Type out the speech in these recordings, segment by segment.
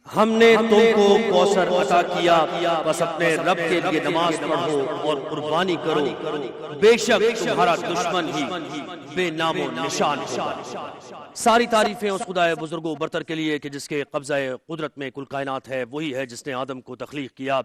ہم نے تم کو کوثر عطا کیا، بس اپنے رب کے لیے نماز پڑھو اور قربانی کرو، بے شک تمہارا دشمن ہی بے نام و نشان ہوگا۔ ساری تعریفیں اس خدا بزرگ و برتر کے لیے کہ جس کے قبضہ قدرت میں کل کائنات ہے، وہی ہے جس نے آدم کو تخلیق کیا،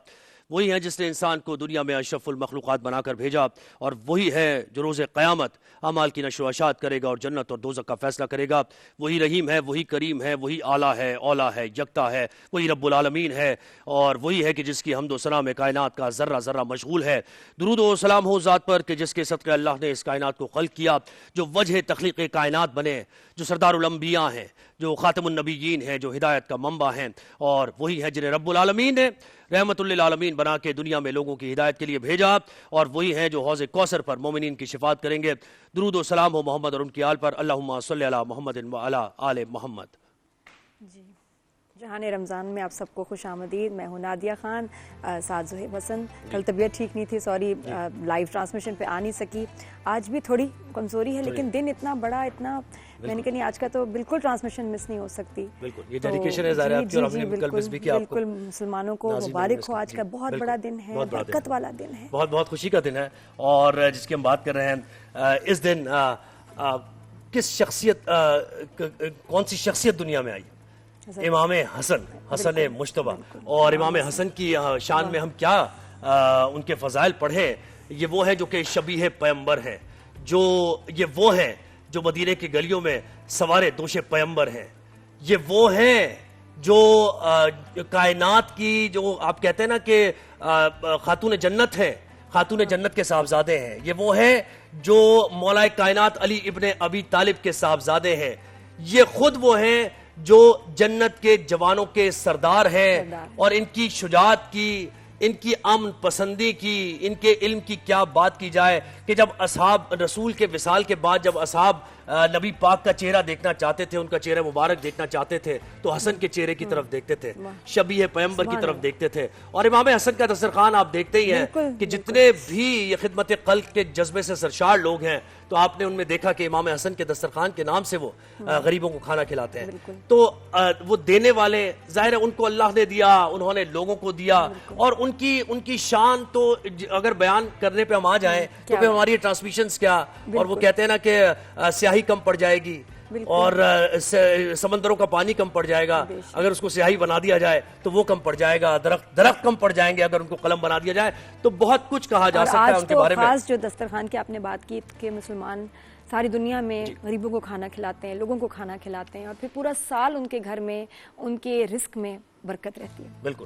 وہی ہے جس نے انسان کو دنیا میں اشرف المخلوقات بنا کر بھیجا، اور وہی ہے جو روز قیامت اعمال کی نشر و اشاعت کرے گا اور جنت اور دوزخ کا فیصلہ کرے گا۔ وہی رحیم ہے، وہی کریم ہے، وہی اعلیٰ ہے، اولا ہے، یکتا ہے، وہی رب العالمین ہے، اور وہی ہے کہ جس کی حمد و ثنا میں کائنات کا ذرہ ذرہ مشغول ہے۔ درود و سلام ہو ذات پر کہ جس کے صدقے اللہ نے اس کائنات کو خلق کیا، جو وجہ تخلیق کائنات بنے، جو سردار الانبیاء ہیں، جو خاتم النبیین ہیں، جو ہدایت کا منبع ہیں، اور وہی ہے جنہیں رب العالمین نے رحمت للعالمین بنا کے دنیا میں لوگوں کی ہدایت کے لیے بھیجا، اور وہی ہیں جو حوض کوثر پر مومنین کی شفاعت کریں گے۔ درود و سلام ہو محمد اور ان کی آل پر، اللہم صلی علی محمد و علی آل محمد۔ جی، جہان رمضان میں آپ سب کو خوش آمدید۔ میں ہوں نادیہ خان، ساتھ زہیب حسن۔ کل طبیعت ٹھیک نہیں تھی، سوری لائیو ٹرانسمیشن پہ آ نہیں سکی۔ آج بھی تھوڑی کمزوری ہے، لیکن دن اتنا بڑا، اتنا میں نے کہا آج کا تو بالکل ٹرانسمیشن مس نہیں ہو سکتی۔ بالکل، یہ ڈیڈیکیشن ہے ظاہر ہے آپ کی، اور ہم نے کل مس بھی کیا آپ کو۔ بالکل، مسلمانوں کو مبارک ہو، آج کا بہت بڑا دن ہے، برکت والا دن ہے، بہت بہت خوشی کا دن ہے، اور جس کی ہم بات کر رہے ہیں اس دن کس شخصیت، کون سی شخصیت دنیا میں آئی؟ امام حسن مجتبیٰ۔ اور امام حسن کی شان میں ہم کیا ان کے فضائل پڑھیں؟ یہ وہ ہے جو کہ شبیہ پیمبر ہیں، یہ وہ ہیں جو مدینے کی گلیوں میں سوارے دوش پیمبر ہیں، یہ وہ ہیں جو کائنات کی، جو آپ کہتے ہیں نا کہ خاتون جنت ہے، خاتون جنت کے صاحبزادے ہیں، یہ وہ ہیں جو مولا کائنات علی ابن ابی طالب کے صاحبزادے ہیں، یہ خود وہ ہیں جو جنت کے جوانوں کے سردار ہیں، اور ان کی شجاعت کی، ان کی امن پسندی کی، ان کے علم کی کیا بات کی جائے کہ جب اصحاب رسول کے وصال کے بعد جب اصحاب نبی پاک کا چہرہ دیکھنا چاہتے تھے، ان کا چہرہ مبارک دیکھنا چاہتے تھے، تو حسن کے چہرے کی طرف دیکھتے تھے، شبیہ پیمبر کی طرف دیکھتے تھے۔ اور امام حسن کا دسترخوان آپ دیکھتے ہی ہیں کہ جتنے بھی یہ خدمت خلق کے جذبے سے سرشار لوگ ہیں، تو آپ نے ان میں دیکھا کہ امام حسن کے دسترخوان کے نام سے وہ غریبوں کو کھانا کھلاتے ہیں۔ تو وہ دینے والے، ظاہر ہے ان کو اللہ نے دیا، انہوں نے لوگوں کو دیا، اور ان کی شان تو اگر بیان کرنے پہ ہم آ جائیں تو پھر ہماری ٹرانسمیشنز کیا، اور وہ کہتے ہیں نا کہ سیاہی کم پڑ جائے گی، اور سمندروں کا پانی کم پڑ جائے گا اگر اس کو سیاہی بنا دیا جائے، تو وہ کم پڑ جائے گا، درخت کم پڑ جائیں گے اگر ان کو قلم بنا دیا جائے، تو بہت کچھ کہا جا سکتا ہے ان کے بارے میں۔ خاص جو دسترخوان کی آپ نے بات کی کہ مسلمان ساری دنیا میں غریبوں کو کھانا کھلاتے ہیں، لوگوں کو کھانا کھلاتے ہیں، اور پھر پورا سال ان کے گھر میں، ان کے رزق میں برکت رہتی ہے۔ بالکل،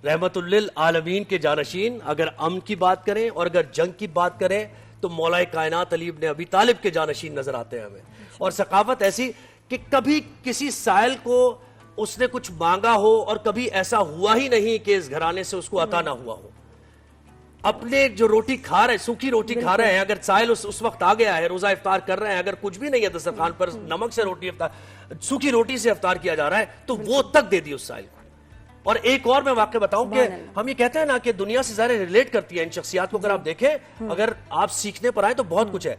رحمت للعالمین کے جانشین اگر امن کی بات کریں اور اگر جنگ کی بات کریں تو مولا کائنات علی ابن ابی طالب کے جانشین نظر آتے ہیں ہمیں۔ اور ثقافت ایسی کہ کبھی کسی سائل کو اس نے کچھ مانگا ہو اور کبھی ایسا ہوا ہی نہیں کہ اس گھرانے سے اس کو عطا نہ ہوا ہو۔ اپنے جو روٹی کھا رہے، سوکھی روٹی کھا رہے ہیں، اگر سائل اس وقت آ گیا ہے، روزہ افطار کر رہے ہیں، اگر کچھ بھی نہیں ہے دسترخوان پر، نمک سے روٹی سوکھی روٹی سے افطار کیا جا رہا ہے، تو وہ تک دے دی اس سائل کو۔ اور ایک اور میں واقعہ بتاؤں کہ ہم یہ کہتے ہیں نا کہ دنیا سے ظاہر ریلیٹ کرتی ہے ان شخصیات کو، اگر آپ دیکھیں، اگر آپ سیکھنے پر آئیں تو بہت کچھ ہے۔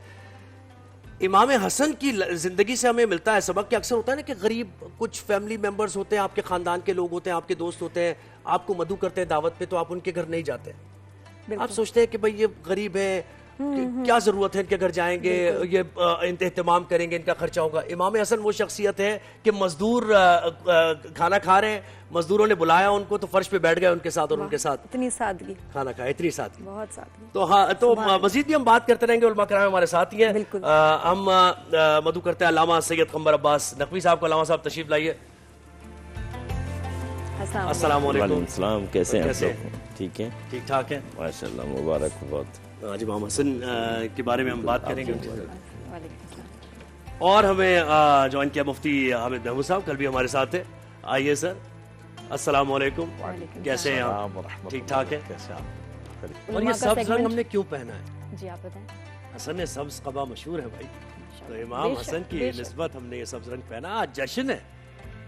امام حسن کی زندگی سے ہمیں ملتا ہے سبق کہ اکثر ہوتا ہے نا کہ غریب کچھ فیملی ممبرز ہوتے ہیں، آپ کے خاندان کے لوگ ہوتے ہیں، آپ کے دوست ہوتے ہیں، آپ کو مدعو کرتے ہیں دعوت پہ، تو آپ ان کے گھر نہیں جاتے، آپ سوچتے ہیں کہ بھئی یہ غریب ہیں، کیا ضرورت ہے ان کے گھر جائیں گے، یہ اہتمام کریں گے، ان کا خرچہ ہوگا۔ امام حسن وہ شخصیت ہے کہ مزدور کھانا کھا رہے ہیں، مزدوروں نے بلایا ان کو، تو فرش پہ بیٹھ گئے ان کے ساتھ، اور ان کے ساتھ اتنی سادگی کھانا کھایا، اتنی سادگی، بہت سادگی۔ تو ہاں، تو مزید بھی ہم بات کرتے رہیں گے، علماء کرام ہمارے ساتھ ہی ہیں۔ ہم مدعو کرتے ہیں علامہ سید قمر عباس نقوی صاحب کو۔ علامہ صاحب تشریف لائیے۔ السلام علیکم۔ وعلیکم السلام، کیسے ہیں آپ؟ ٹھیک ہیں؟ ٹھیک ٹھاک ہیں ماشاء اللہ، مبارک بہت۔ آج امام حسن کے بارے میں ہم بات کریں گے، اور ہمیں جوائن کیا مفتی حامد محمود صاحب، کل بھی ہمارے ساتھ ہیں۔ آئیے سر، السلام علیکم، کیسے ہیں آپ؟ ٹھیک ٹھاک ہیں؟ اور یہ سبز رنگ ہم نے کیوں پہنا ہے؟ جی آپ بتائیں۔ حسن سبز قبا مشہور ہے بھائی، تو امام حسن کی نسبت ہم نے یہ سبز رنگ پہنا۔ آج جشن ہے،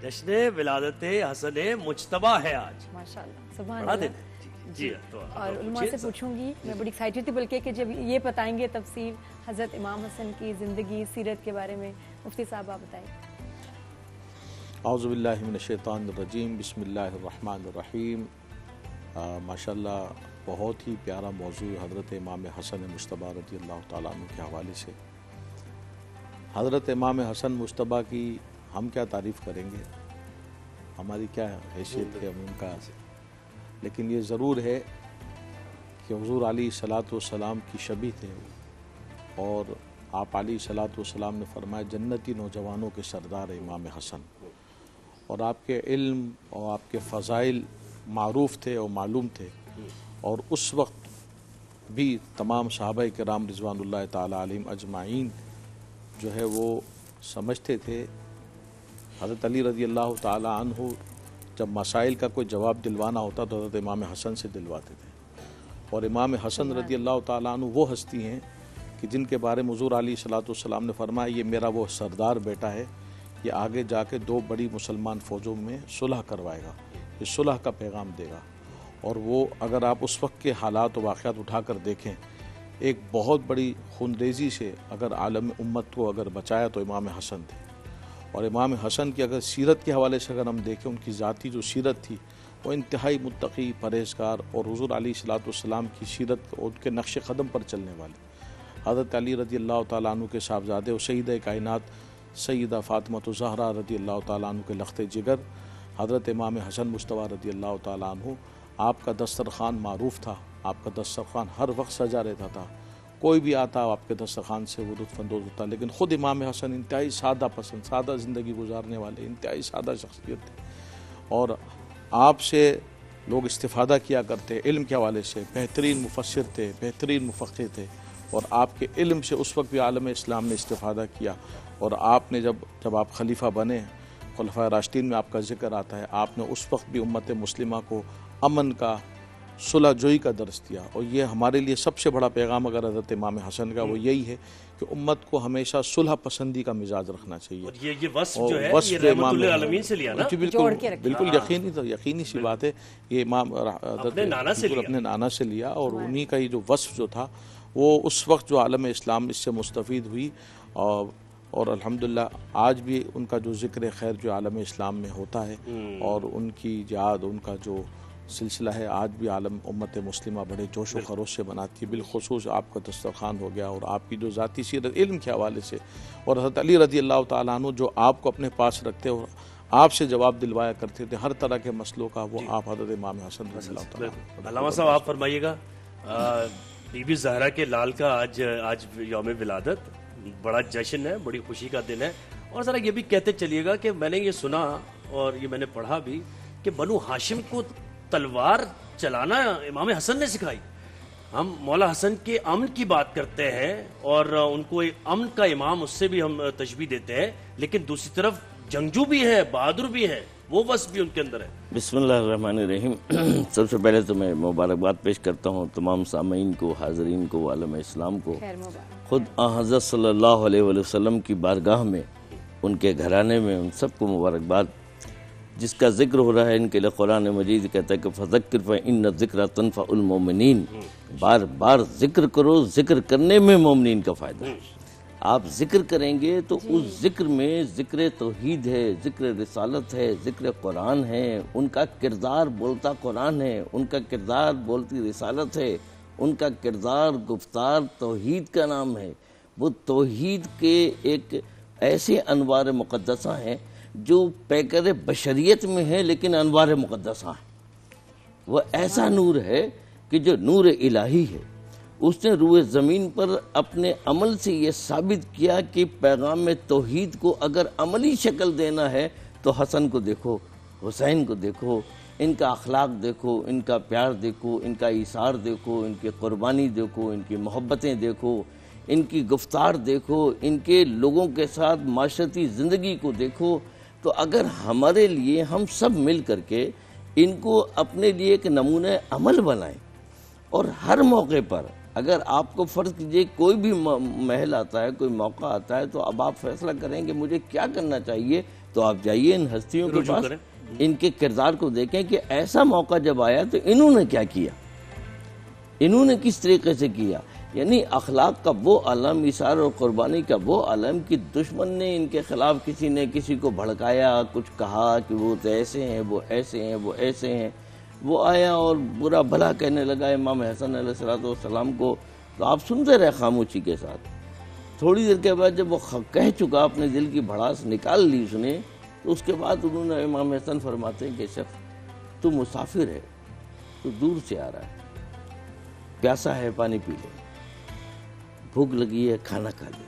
جشن ولادت حسن مجتبیٰ ہے آج، ماشاءاللہ، سبحان بڑا اللہ۔ دن ہے۔ جی، اور علماء سے پوچھوں گی، میں بڑی ایکسائٹڈ تھی بلکہ کہ جب یہ بتائیں گے تفصیل حضرت امام حسن کی زندگی، سیرت کے بارے میں، مفتی صاحب آپ بتائیں۔ اعوذ باللہ من الشیطان الرجیم، بسم اللہ الرحمن الرحیم۔ ماشاءاللہ بہت ہی پیارا موضوع حضرت امام حسن مجتبیٰ رضی اللہ تعالیٰ عنہ کے حوالے سے۔ حضرت امام حسن مجتبیٰ کی ہم کیا تعریف کریں گے، ہماری کیا حیثیت ہے ان کا، لیکن یہ ضرور ہے کہ حضور علیہ الصلاۃ والسلام کی شبیہ تھے، اور آپ علیہ الصلاۃ والسلام نے فرمایا جنتی نوجوانوں کے سردار امام حسن، اور آپ کے علم اور آپ کے فضائل معروف تھے اور معلوم تھے، اور اس وقت بھی تمام صحابہ کرام رضوان اللہ تعالیٰ علیہم اجمعین جو ہے وہ سمجھتے تھے۔ حضرت علی رضی اللہ تعالیٰ عنہ جب مسائل کا کوئی جواب دلوانا ہوتا تو حضرت امام حسن سے دلواتے تھے، اور امام حسن رضی اللہ تعالیٰ عنہ وہ ہستی ہیں کہ جن کے بارے میں حضور علیہ الصلاۃ والسلام نے فرمایا یہ میرا وہ سردار بیٹا ہے، یہ آگے جا کے 2 بڑی مسلمان فوجوں میں صلح کروائے گا، یہ صلح کا پیغام دے گا۔ اور وہ اگر آپ اس وقت کے حالات و واقعات اٹھا کر دیکھیں، ایک بہت بڑی خونریزی سے اگر عالم امت کو اگر بچایا تو امام حسن تھے۔ اور امام حسن کی اگر سیرت کے حوالے سے اگر ہم دیکھیں، ان کی ذاتی جو سیرت تھی وہ انتہائی متقی، پرہیزگار، اور حضور علیہ الصلاۃ والسلام کی سیرت اور ان کے نقش قدم پر چلنے والے۔ حضرت علی رضی اللہ تعالیٰ عنہ کے صاحبزادے اور سیدہ کائنات سیدہ فاطمہ الزہرا رضی اللہ تعالیٰ عنہ کے لخت جگر حضرت امام حسن مجتبیٰ رضی اللہ تعالیٰ عنہ، آپ کا دسترخوان معروف تھا، آپ کا دسترخوان ہر وقت سجا رہتا تھا، کوئی بھی آتا آپ کے دسترخوان سے وہ لطف اندوز ہوتا، لیکن خود امام حسن انتہائی سادہ پسند، سادہ زندگی گزارنے والے، انتہائی سادہ شخصیت تھے، اور آپ سے لوگ استفادہ کیا کرتے علم کے حوالے سے، بہترین مفسر تھے، بہترین مفقہ تھے، اور آپ کے علم سے اس وقت بھی عالم اسلام نے استفادہ کیا۔ اور آپ نے جب آپ خلیفہ بنے، خلفائے راشدین میں آپ کا ذکر آتا ہے، آپ نے اس وقت بھی امت مسلمہ کو امن کا، صلح جوئی کا درس دیا، اور یہ ہمارے لیے سب سے بڑا پیغام اگر حضرت امام حسن کا وہ یہی ہے کہ امت کو ہمیشہ صلح پسندی کا مزاج رکھنا چاہیے۔ اور یہ وصف جو ہے یہ رحمت للعالمین سے لیا نا، بالکل یقینی سی بات ہے، یہ امام اپنے نانا سے لیا، اور انہی کا یہ جو وصف جو تھا وہ اس وقت جو عالم اسلام اس سے مستفید ہوئی، اور الحمدللہ آج بھی ان کا جو ذکر خیر جو عالم اسلام میں ہوتا ہے، اور ان کی یاد، ان کا جو سلسلہ ہے آج بھی عالم امت مسلمہ بڑے جوش و خروش سے بناتی ہے۔ بالخصوص آپ کا دسترخوان ہو گیا، اور آپ کی جو ذاتی سیرت علم کے حوالے سے، اور حضرت علی رضی اللہ تعالیٰ عنہ جو آپ کو اپنے پاس رکھتے اور آپ سے جواب دلوایا کرتے تھے ہر طرح کے مسئلوں کا، وہ آپ حضرت امام حسن رضی اللہ تعالیٰ عنہ۔ علامہ صاحب آپ فرمائیے گا، بی بی زہرا کے لال کا آج یوم ولادت، بڑا جشن ہے، بڑی خوشی کا دن ہے، اور ذرا یہ بھی کہتے چلیے گا کہ میں نے یہ سنا اور یہ میں نے پڑھا بھی کہ بنو ہاشم کو تلوار چلانا امام حسن نے سکھائی۔ ہم مولا حسن کے امن کی بات کرتے ہیں اور ان کو امن کا امام اس سے بھی ہم تشبیہ دیتے ہیں، لیکن دوسری طرف جنگجو بھی ہے، بہادر بھی ہے، وہ وصف بھی ان کے اندر ہے۔ بسم اللہ الرحمن الرحیم۔ سب سے پہلے تو میں مبارکباد پیش کرتا ہوں تمام سامعین کو، حاضرین کو، عالم اسلام کو۔ خود حضرت صلی اللہ علیہ وسلم کی بارگاہ میں، ان کے گھرانے میں ان سب کو مبارکباد۔ جس کا ذکر ہو رہا ہے ان کے لیے قرآن مجید کہتا ہے کہ فذکر فإن الذکر تنفع المؤمنین، بار بار ذکر کرو، ذکر کرنے میں مومنین کا فائدہ ہے۔ آپ ذکر کریں گے تو اس ذکر میں ذکر توحید ہے، ذکر رسالت ہے، ذکر قرآن ہے، ان کا کردار بولتا قرآن ہے، ان کا کردار بولتی رسالت ہے، ان کا کردار گفتار توحید کا نام ہے۔ وہ توحید کے ایک ایسے انوار مقدسہ ہیں جو پیکر بشریت میں ہے لیکن انوار مقدسہ ہیں۔ وہ ایسا نور ہے کہ جو نور الہی ہے، اس نے روئے زمین پر اپنے عمل سے یہ ثابت کیا کہ پیغام توحید کو اگر عملی شکل دینا ہے تو حسن کو دیکھو، حسین کو دیکھو، ان کا اخلاق دیکھو، ان کا پیار دیکھو، ان کا ایثار دیکھو، ان کی قربانی دیکھو، ان کی محبتیں دیکھو، ان کی گفتار دیکھو، ان کے لوگوں کے ساتھ معاشرتی زندگی کو دیکھو۔ تو اگر ہمارے لیے ہم سب مل کر کے ان کو اپنے لیے ایک نمونہ عمل بنائیں، اور ہر موقع پر اگر آپ کو فرض کیجئے کوئی بھی محل آتا ہے، کوئی موقع آتا ہے، تو اب آپ فیصلہ کریں کہ مجھے کیا کرنا چاہیے، تو آپ جائیے ان ہستیوں کے پاس، ان کے کردار کو دیکھیں کہ ایسا موقع جب آیا تو انہوں نے کیا کیا، انہوں نے کس طریقے سے کیا۔ یعنی اخلاق کا وہ عالم، ایثار اور قربانی کا وہ عالم کہ دشمن نے ان کے خلاف کسی نے کسی کو بھڑکایا، کچھ کہا کہ وہ تو ایسے ہیں، وہ ایسے ہیں، وہ ایسے ہیں، وہ آیا اور برا بھلا کہنے لگا امام حسن علیہ السلام کو، تو آپ سنتے رہے خاموشی کے ساتھ۔ تھوڑی دیر کے بعد جب وہ کہہ چکا، اپنے دل کی بھڑاس نکال لی اس نے، تو اس کے بعد انہوں نے امام حسن فرماتے ہیں کہ شخص تو مسافر ہے، تو دور سے آ رہا ہے، پیاسا ہے پانی پی لے، بھوک لگی ہے کھانا کھا لے،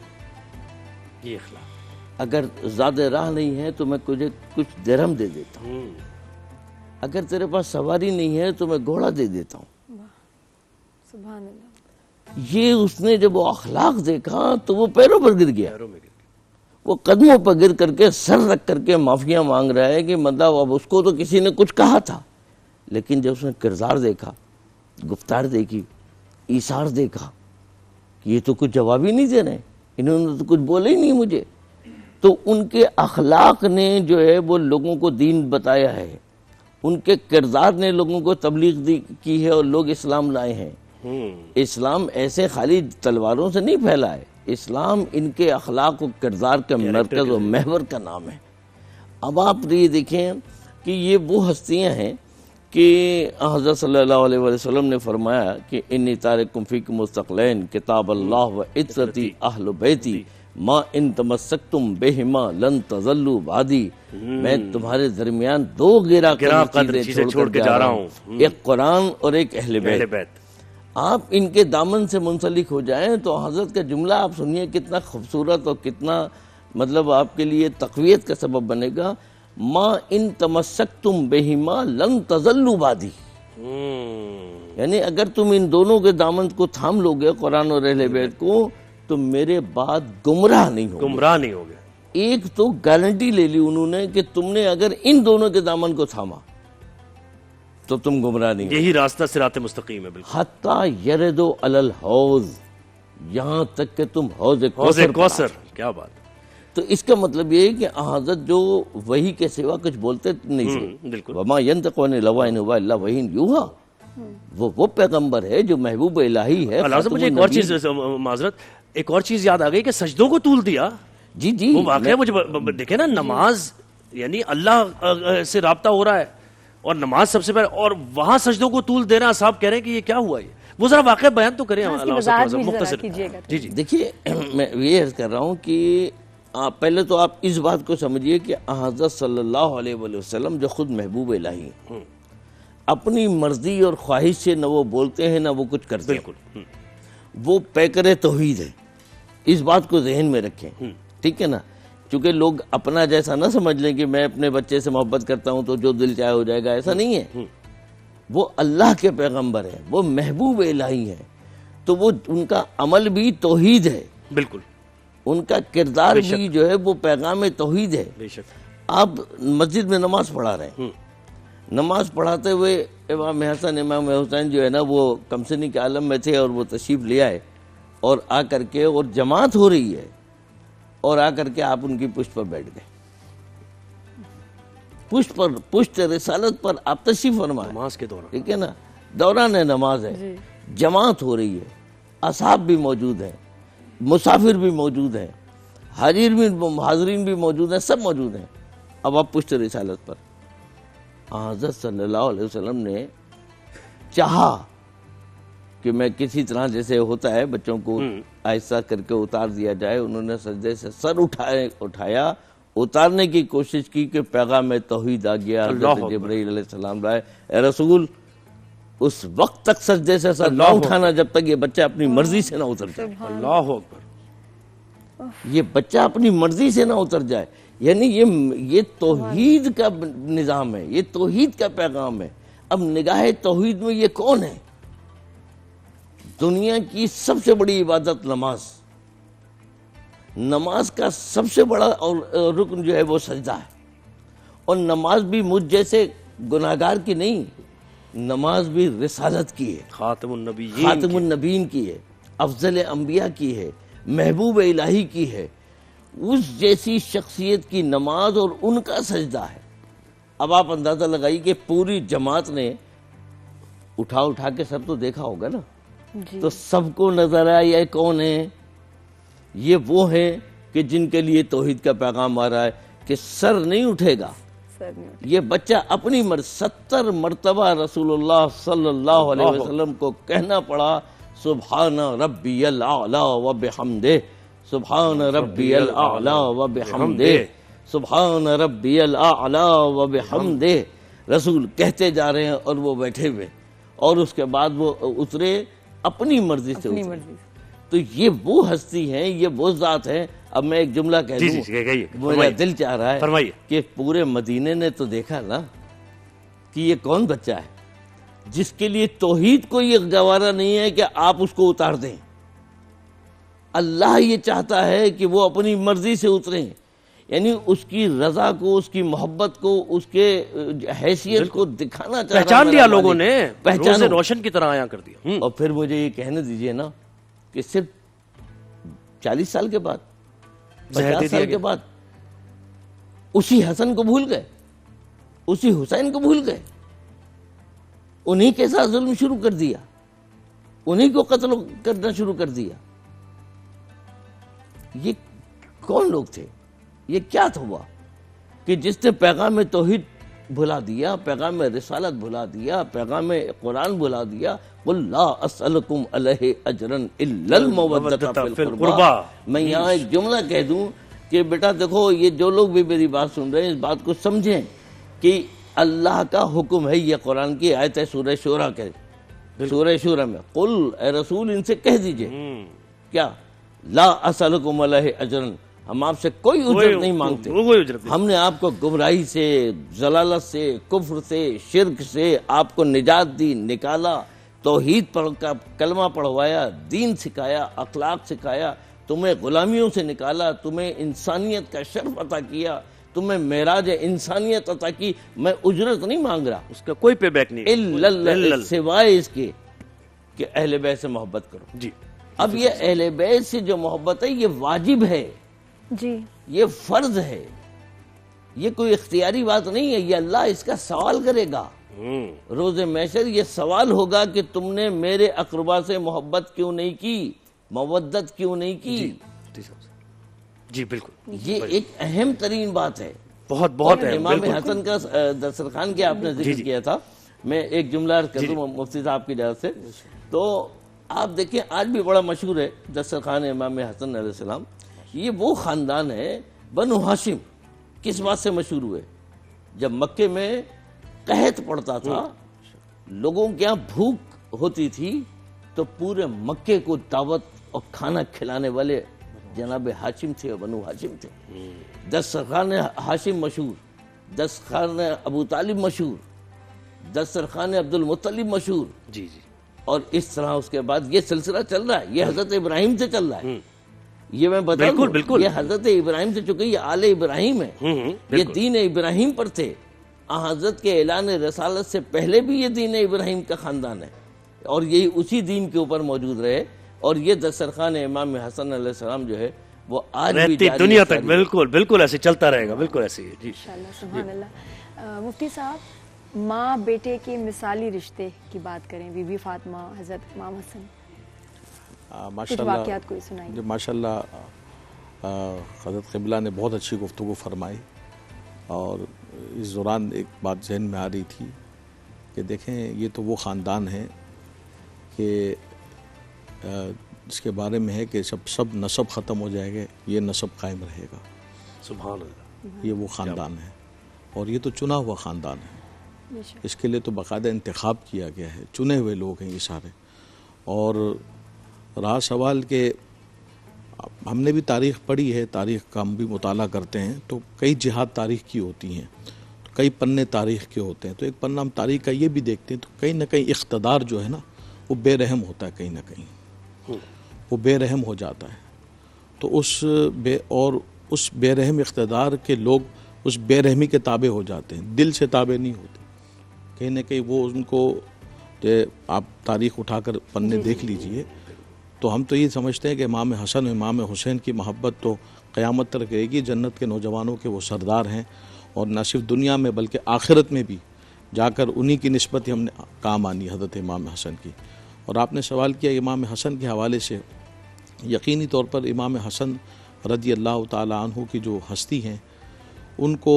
یہ اخلاق۔ اگر زیادہ راہ نہیں ہے تو میں تجھے کچھ درہم دے دیتا ہوں، اگر تیرے پاس سواری نہیں ہے تو میں گھوڑا دے دیتا ہوں۔ سبحان اللہ۔ یہ اس نے جب وہ اخلاق دیکھا تو وہ پیروں پر گر گیا، وہ قدموں پر گر کر کے سر رکھ کر کے معافیاں مانگ رہا ہے کہ مطلب اب اس کو تو کسی نے کچھ کہا تھا، لیکن جب اس نے کردار دیکھا، گفتار دیکھی، ایثار دیکھا کہ یہ تو کچھ جواب ہی نہیں دے رہے، انہوں نے تو کچھ بولا ہی نہیں مجھے، تو ان کے اخلاق نے جو ہے وہ لوگوں کو دین بتایا ہے، ان کے کردار نے لوگوں کو تبلیغ کی ہے اور لوگ اسلام لائے ہیں۔ اسلام ایسے خالی تلواروں سے نہیں پھیلا ہے، اسلام ان کے اخلاق و کردار کا مرکز و محور کا نام ہے۔ اب آپ یہ دیکھیں کہ یہ وہ ہستیاں ہیں کہ حضرت صلی اللہ علیہ وسلم نے فرمایا کہ انی تارکم فیکم مستقلین کتاب اللہ و عترتی اہل بیتی ما ان تمسکتم بہما لن تضلوا بعدی، میں تمہارے درمیان دو گرا قدر چیزیں چھوڑ کے جا رہا ہوں، ایک قرآن اور ایک اہل بیت۔ آپ ان کے دامن سے منسلک ہو جائیں تو حضرت کا جملہ آپ سنیے کتنا خوبصورت اور کتنا مطلب آپ کے لیے تقویت کا سبب بنے گا، ما ان تمسکتم بہما لن تضلوا بعدی، یعنی اگر تم ان دونوں کے دامن کو تھام لو گے، قرآن اور اہل بیت کو، تو میرے بعد گمراہ نہیں ہوگے۔ ایک تو گارنٹی لے لی انہوں نے کہ تم نے اگر ان دونوں کے دامن کو تھاما تو تم گمراہ نہیں، یہی راستہ صراط مستقیم ہے۔ بالکل، حتیٰ یردو علی الحوض، یہاں تک کہ تم حوض کوثر، کیا بات۔ تو اس کا مطلب یہ ہے کہ حضرت جو وحی کے سوا کچھ بولتے نہیں تھے، بالکل، وما ینطق عن الہوی ان ہو الا وحی یوحی، وہ پیغمبر ہے جو محبوب الہی ہے۔ مجھے ایک اور چیز، معذرت، ایک اور چیز یاد آ گئی کہ سجدوں کو طول دیا۔ جی جی، وہ واقعہ مجھے دیکھیں نا، نماز یعنی اللہ سے رابطہ ہو رہا ہے اور نماز سب سے پہلے، اور وہاں سجدوں کو طول دینا، صاحب کہہ رہے ہیں کہ یہ کیا ہوا، وہ ذرا واقعہ بیان تو کریں مختصر۔ جی جی، دیکھیے میں یہ عرض کر رہا ہوں کہ پہلے تو آپ اس بات کو سمجھیے کہ حضرت صلی اللہ علیہ وسلم جو خود محبوب الہی ہیں، اپنی مرضی اور خواہش سے نہ وہ بولتے ہیں نہ وہ کچھ کرتے ہیں، بالکل، وہ پیکر توحید ہے، اس بات کو ذہن میں رکھیں، ٹھیک ہے نا؟ چونکہ لوگ اپنا جیسا نہ سمجھ لیں کہ میں اپنے بچے سے محبت کرتا ہوں تو جو دل چاہے ہو جائے گا، ایسا نہیں ہے۔ وہ اللہ کے پیغمبر ہیں، وہ محبوب الہی ہیں، تو وہ ان کا عمل بھی توحید ہے، بالکل، ان کا کردار بھی جو ہے وہ پیغام توحید ہے۔ آپ مسجد میں نماز پڑھا رہے ہیں، نماز پڑھاتے ہوئے امام حسن امام حسین جو ہے نا وہ کمسنی کے عالم میں تھے اور وہ تشریف لے آئے اور آ کر کے، اور جماعت ہو رہی ہے، اور آ کر کے آپ ان کی پشت پر بیٹھ گئے، پشت رسالت پر آپ تشریف فرمائے نماز کے دوران، ٹھیک ہے نا؟ دوران نماز ہے، جماعت ہو رہی ہے، اصحاب بھی موجود ہیں، مسافر بھی موجود ہیں، حاضرین بھی موجود ہیں، سب موجود ہیں۔ اب آپ پشت رسالت پر حضرت صلی اللہ علیہ وسلم نے چاہا کہ میں کسی طرح، جیسے ہوتا ہے بچوں کو آہستہ کر کے اتار دیا جائے، انہوں نے سجدے سے سر اٹھایا، اتارنے کی کوشش کی کہ پیغام توحید آ گیا، حضرت جبرائیل علیہ السلام لائے، اے رسول اس وقت تک سجدے سے سر نہ اٹھانا جب تک یہ بچہ اپنی مرضی سے نہ اتر جائے۔ اللہ اکبر، یہ بچہ اپنی مرضی سے نہ اتر جائے، یعنی یہ توحید کا نظام ہے، یہ توحید کا پیغام ہے۔ اب نگاہ توحید میں یہ کون ہے؟ دنیا کی سب سے بڑی عبادت نماز، نماز کا سب سے بڑا رکن جو ہے وہ سجدہ ہے، اور نماز بھی مجھ جیسے گناہگار کی نہیں، نماز بھی رسالت کی ہے، خاتم النبیین کی ہے، افضل انبیاء کی ہے، محبوب الہی کی ہے، اس جیسی شخصیت کی نماز اور ان کا سجدہ ہے۔ اب آپ اندازہ لگائیے کہ پوری جماعت نے اٹھا کے سر تو دیکھا ہوگا نا، تو سب کو نظر آیا یہ کون ہے؟ یہ وہ ہیں کہ جن کے لیے توحید کا پیغام آ رہا ہے کہ سر نہیں اٹھے گا. یہ بچہ اپنی 70 مرتبہ رسول اللہ صلی اللہ علیہ وسلم کو کہنا پڑا سبحان ربی الاعلی و بحمدہ، سبحان ربی الاعلی و بحمدہ، سبحان ربی الاعلی و بحمدہ. رسول کہتے جا رہے ہیں اور وہ بیٹھے ہوئے، اور اس کے بعد وہ اترے اپنی مرضی سے اترے. تو یہ وہ ہستی ہیں، یہ وہ ذات ہیں. اب میں ایک جملہ کہہ دوں، میرا دل چاہ رہا ہے کہ پورے مدینے نے تو دیکھا نا کہ یہ کون بچہ ہے جس کے لیے توحید کو یہ گوارا نہیں ہے کہ آپ اس کو اتار دیں. اللہ یہ چاہتا ہے کہ وہ اپنی مرضی سے اتریں، یعنی اس کی رضا کو، اس کی محبت کو، اس کے حیثیت کو دکھانا چاہتا ہے. پہچان لیا لوگوں نے، روز روشن کی طرح آیا کر دیا. اور پھر مجھے یہ کہنے دیجئے نا کہ صرف 40 سال کے بعد، 50 سال کے بعد اسی حسن کو بھول گئے، اسی حسین کو بھول گئے، انہی کے ساتھ ظلم شروع کر دیا، انہی کو قتل کرنا شروع کر دیا. یہ کون لوگ تھے؟ یہ کیا ہوا کہ جس نے پیغام توحید بھلا دیا، پیغام رسالت بھلا دیا، پیغام قرآن بھلا دیا. قل لا اسألکم علیہ اجرا الا المودۃ فی القربى. میں یہاں ایک جملہ کہہ دوں کہ بیٹا دیکھو، یہ جو لوگ بھی میری بات سن رہے ہیں اس بات کو سمجھیں کہ اللہ کا حکم ہے. یہ قرآن کی آیت ہے سورہ شورى کے، سورہ شورى میں قل، اے رسول ان سے کہہ دیجئے کیا، لا اسألکم علیہ اجرا، ہم آپ سے کوئی اجرت نہیں مانگتے. ہم نے آپ کو گمراہی سے، ضلالت سے، کفر سے، شرک سے آپ کو نجات دی، نکالا، توحید پڑھ کا کلمہ پڑھوایا، دین سکھایا، اخلاق سکھایا، تمہیں غلامیوں سے نکالا، تمہیں انسانیت کا شرف عطا کیا، تمہیں معراج انسانیت عطا کی. میں اجرت نہیں مانگ رہا، اس کا کوئی پے بیک نہیں، سوائے اس کے کہ اہل بیت سے محبت کرو. جی اب یہ اہل بیت سے جو محبت ہے یہ واجب ہے، جی یہ فرض ہے، یہ کوئی اختیاری بات نہیں ہے. یہ اللہ اس کا سوال کرے گا روز محشر. یہ سوال ہوگا کہ تم نے میرے اقربا سے محبت کیوں نہیں کی، مودت کیوں نہیں کی. جی بالکل، یہ ایک اہم ترین بات ہے، بہت بہت اہم. امام حسن کا دسترخوان کے آپ نے ذکر کیا تھا. میں ایک جملہ عرض کر دوں مفتی صاحب کی اجازت سے. تو آپ دیکھیں آج بھی بڑا مشہور ہے دسترخوان امام حسن علیہ السلام. یہ وہ خاندان ہے بنو ہاشم. کس بات سے مشہور ہوئے؟ جب مکے میں قحط پڑتا تھا، لوگوں کے یہاں بھوک ہوتی تھی، تو پورے مکے کو دعوت اور کھانا کھلانے والے جناب ہاشم تھے، بنو ہاشم تھے. دسترخوان ہاشم مشہور، دسترخوان ابو طالب مشہور، دسترخوان عبد المطلب مشہور. جی جی. اور اس طرح اس کے بعد یہ سلسلہ چل رہا ہے. یہ حضرت ابراہیم سے چل رہا ہے. یہ میں بتا دوں، بالکل یہ حضرت ابراہیم سے، چونکہ یہ آل ابراہیم ہے، یہ دین ابراہیم پر تھے. حضرت کے اعلان رسالت سے پہلے بھی یہ دین ابراہیم کا خاندان ہے، اور یہی اسی دین کے اوپر موجود رہے. اور یہ دسترخوان امام حسن علیہ السلام جو ہے وہ آج بھی رہتی دنیا تک بالکل بالکل ایسے چلتا رہے گا. بالکل ایسے ہی. جی سبحان اللہ. مفتی صاحب، ماں بیٹے کے مثالی رشتے کی بات کریں، بی بی فاطمہ، حضرت امام حسن، کچھ واقعات کوئی سنائیے. ماشاء اللہ حضرت قبلہ نے بہت اچھی گفتگو فرمائی. اور اس دوران ایک بات ذہن میں آ رہی تھی کہ دیکھیں یہ تو وہ خاندان ہے کہ اس کے بارے میں ہے کہ سب نسب ختم ہو جائے گا، یہ نسب قائم رہے گا. سبحان اللہ. یہ وہ خاندان ہے، اور یہ تو چنا ہوا خاندان ہے. اس کے لیے تو باقاعدہ انتخاب کیا گیا ہے، چنے ہوئے لوگ ہیں یہ سارے. اور رہا سوال کہ ہم نے بھی تاریخ پڑھی ہے، تاریخ کا ہم بھی مطالعہ کرتے ہیں، تو کئی جہاد تاریخ کی ہوتی ہیں، کئی پنے تاریخ کے ہوتے ہیں. تو ایک پنہ ہم تاریخ کا یہ بھی دیکھتے ہیں تو کہیں نہ کہیں اقتدار جو ہے نا وہ بے رحم ہوتا ہے، کہیں نہ کہیں وہ بے رحم ہو جاتا ہے. تو اس بے رحم اقتدار کے لوگ اس بے رحمی کے تابع ہو جاتے ہیں، دل سے تابع نہیں ہوتے. کہیں نہ کہیں وہ ان کو، آپ تاریخ اٹھا کر پنے دیکھ لیجئے تو ہم تو یہ سمجھتے ہیں کہ امام حسن و امام حسین کی محبت تو قیامت تک رہے گی. جنت کے نوجوانوں کے وہ سردار ہیں، اور نہ صرف دنیا میں بلکہ آخرت میں بھی جا کر انہی کی نسبت ہی ہم نے کام آنی حضرت امام حسن کی. اور آپ نے سوال کیا امام حسن کے حوالے سے، یقینی طور پر امام حسن رضی اللہ تعالیٰ عنہ کی جو ہستی ہیں ان کو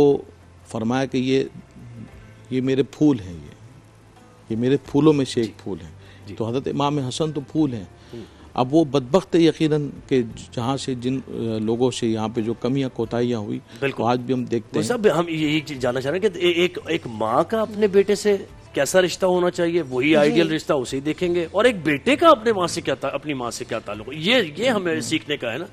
فرمایا کہ یہ میرے پھول ہیں، یہ میرے پھولوں میں سے ایک پھول ہیں. تو حضرت امام حسن تو پھول ہیں. اب وہ بدبخت ہے یقیناً کہ جہاں سے جن لوگوں سے یہاں پہ جو کمیاں کوتاہیاں ہوئی تو آج بھی ہم دیکھتے ہیں. صاحب ہم یہی چیز جاننا چاہ رہے ہیں کہ ایک ماں کا اپنے بیٹے سے کیسا رشتہ ہونا چاہیے، وہی آئیڈیل رشتہ اسے دیکھیں گے، اور ایک بیٹے کا اپنی ماں سے کیا تعلق ہے، یہ ہمیں سیکھنے کا ہے نا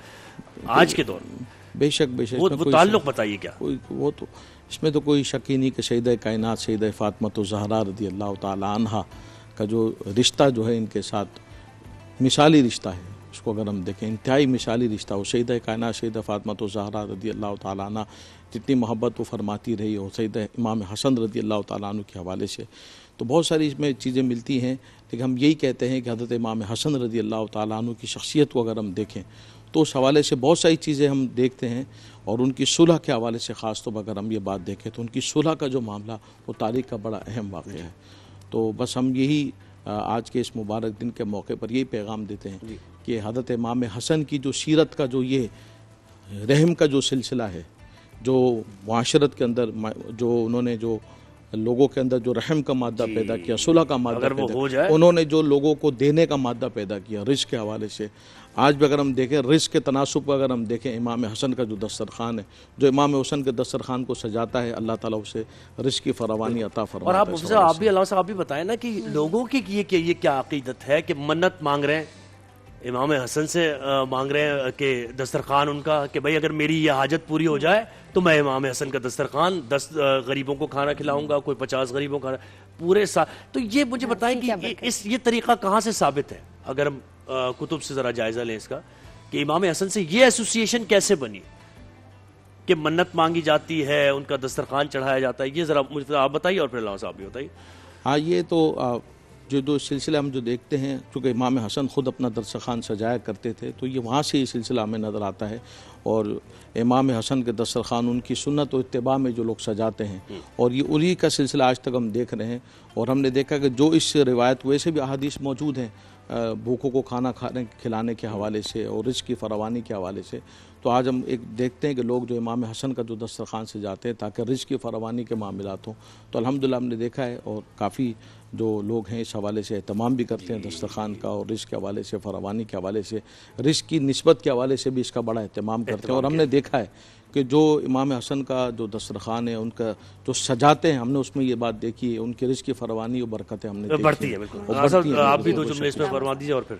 آج کے دور میں. بے شک وہ تعلق بتائیے کیا. وہ تو اس میں تو کوئی شک ہی نہیں کہ سیدہ کائنات سیدہ فاطمہ الزہرا رضی اللہ تعالی عنہا کا جو رشتہ جو ہے ان کے ساتھ مثالی رشتہ ہے. اس کو اگر ہم دیکھیں انتہائی مثالی رشتہ ہو. سیدہ کائنات سیدہ فاطمہ الزہرا رضی اللہ تعالی عنہا جتنی محبت وہ فرماتی رہی ہو سیدہ امام حسن رضی اللہ تعالیٰ عنہ کے حوالے سے، تو بہت ساری اس میں چیزیں ملتی ہیں. لیکن ہم یہی کہتے ہیں کہ حضرت امام حسن رضی اللہ تعالیٰ عنہ کی شخصیت کو اگر ہم دیکھیں تو اس حوالے سے بہت ساری چیزیں ہم دیکھتے ہیں. اور ان کی صلح کے حوالے سے خاص طور پر اگر ہم یہ بات دیکھیں تو ان کی صلح کا جو معاملہ وہ تاریخ کا بڑا اہم واقعہ ہے. تو بس ہم یہی آج کے اس مبارک دن کے موقع پر یہی پیغام دیتے ہیں کہ حضرت امام حسن کی جو سیرت کا جو یہ رحم کا جو سلسلہ ہے، جو معاشرت کے اندر جو انہوں نے جو لوگوں کے اندر جو رحم کا مادہ پیدا کیا، صلح کا مادہ پیدا کیا، انہوں نے جو لوگوں کو دینے کا مادہ پیدا کیا رزق کے حوالے سے. آج بھی اگر ہم دیکھیں رزق کے تناسب پر اگر ہم دیکھیں امام حسن کا جو دسترخوان ہے، جو امام حسن کے دسترخوان کو سجاتا ہے اللہ تعالیٰ اسے رزق کی فراوانی عطا فرماتا ہے. اور آپ مفتی صاحب آپ بھی علامہ صاحب آپ بھی بتائیں نا کہ لوگوں کی یہ کیا عقیدت ہے کہ منت مانگ رہے ہیں امام حسن سے، مانگ رہے ہیں کہ دسترخوان ان کا کہ بھائی اگر میری یہ حاجت پوری ہو جائے تو میں امام حسن کا دسترخوان 10 غریبوں کو کھانا کھلاؤں گا، کوئی 50 غریبوں کو پورے سال. تو یہ مجھے بتائیں کہ یہ طریقہ کہاں سے ثابت ہے، اگر ہم کتب سے ذرا جائزہ لیں اس کا، کہ امام حسن سے یہ ایسوسیشن کیسے بنی کہ منت مانگی جاتی ہے، ان کا دسترخوان چڑھایا جاتا ہے. یہ ذرا مجھے آپ بتائیے اور پھر علامہ صاحب بھی بتائیے. ہاں یہ تو جو سلسلہ ہم جو دیکھتے ہیں، چونکہ امام حسن خود اپنا دسترخوان سجایا کرتے تھے تو یہ وہاں سے یہ سلسلہ ہمیں نظر آتا ہے. اور امام حسن کے دسترخوان ان کی سنت و اتباع میں جو لوگ سجاتے ہیں، اور یہ انہی کا سلسلہ آج تک ہم دیکھ رہے ہیں. اور ہم نے دیکھا کہ جو اس روایت ویسے بھی احادیث موجود ہیں بھوکوں کو کھانا کھلانے کے حوالے سے اور رزق کی فراوانی کے حوالے سے، تو آج ہم ایک دیکھتے ہیں کہ لوگ جو امام حسن کا جو دسترخوان سے جاتے ہیں تاکہ رزق کی فراوانی کے معاملات ہوں. تو الحمدللہ ہم نے دیکھا ہے اور کافی جو لوگ ہیں اس حوالے سے اہتمام بھی کرتے ہیں دسترخوان کا، اور رزق کے حوالے سے فراوانی کے حوالے سے رزق کی نسبت کے حوالے سے بھی اس کا بڑا اہتمام کرتے ہیں. اور ہم نے دیکھا ہے کہ جو امام حسن کا جو دسترخوان ہے ان کا جو سجاتے ہیں، ہم نے اس میں یہ بات دیکھی ہے ان کی رزق کی فراوانی اور برکتیں ہم نے بڑھتی ہے. بالکل آپ بھی 2 جملے اس میں فرما دیجیے. اور پھر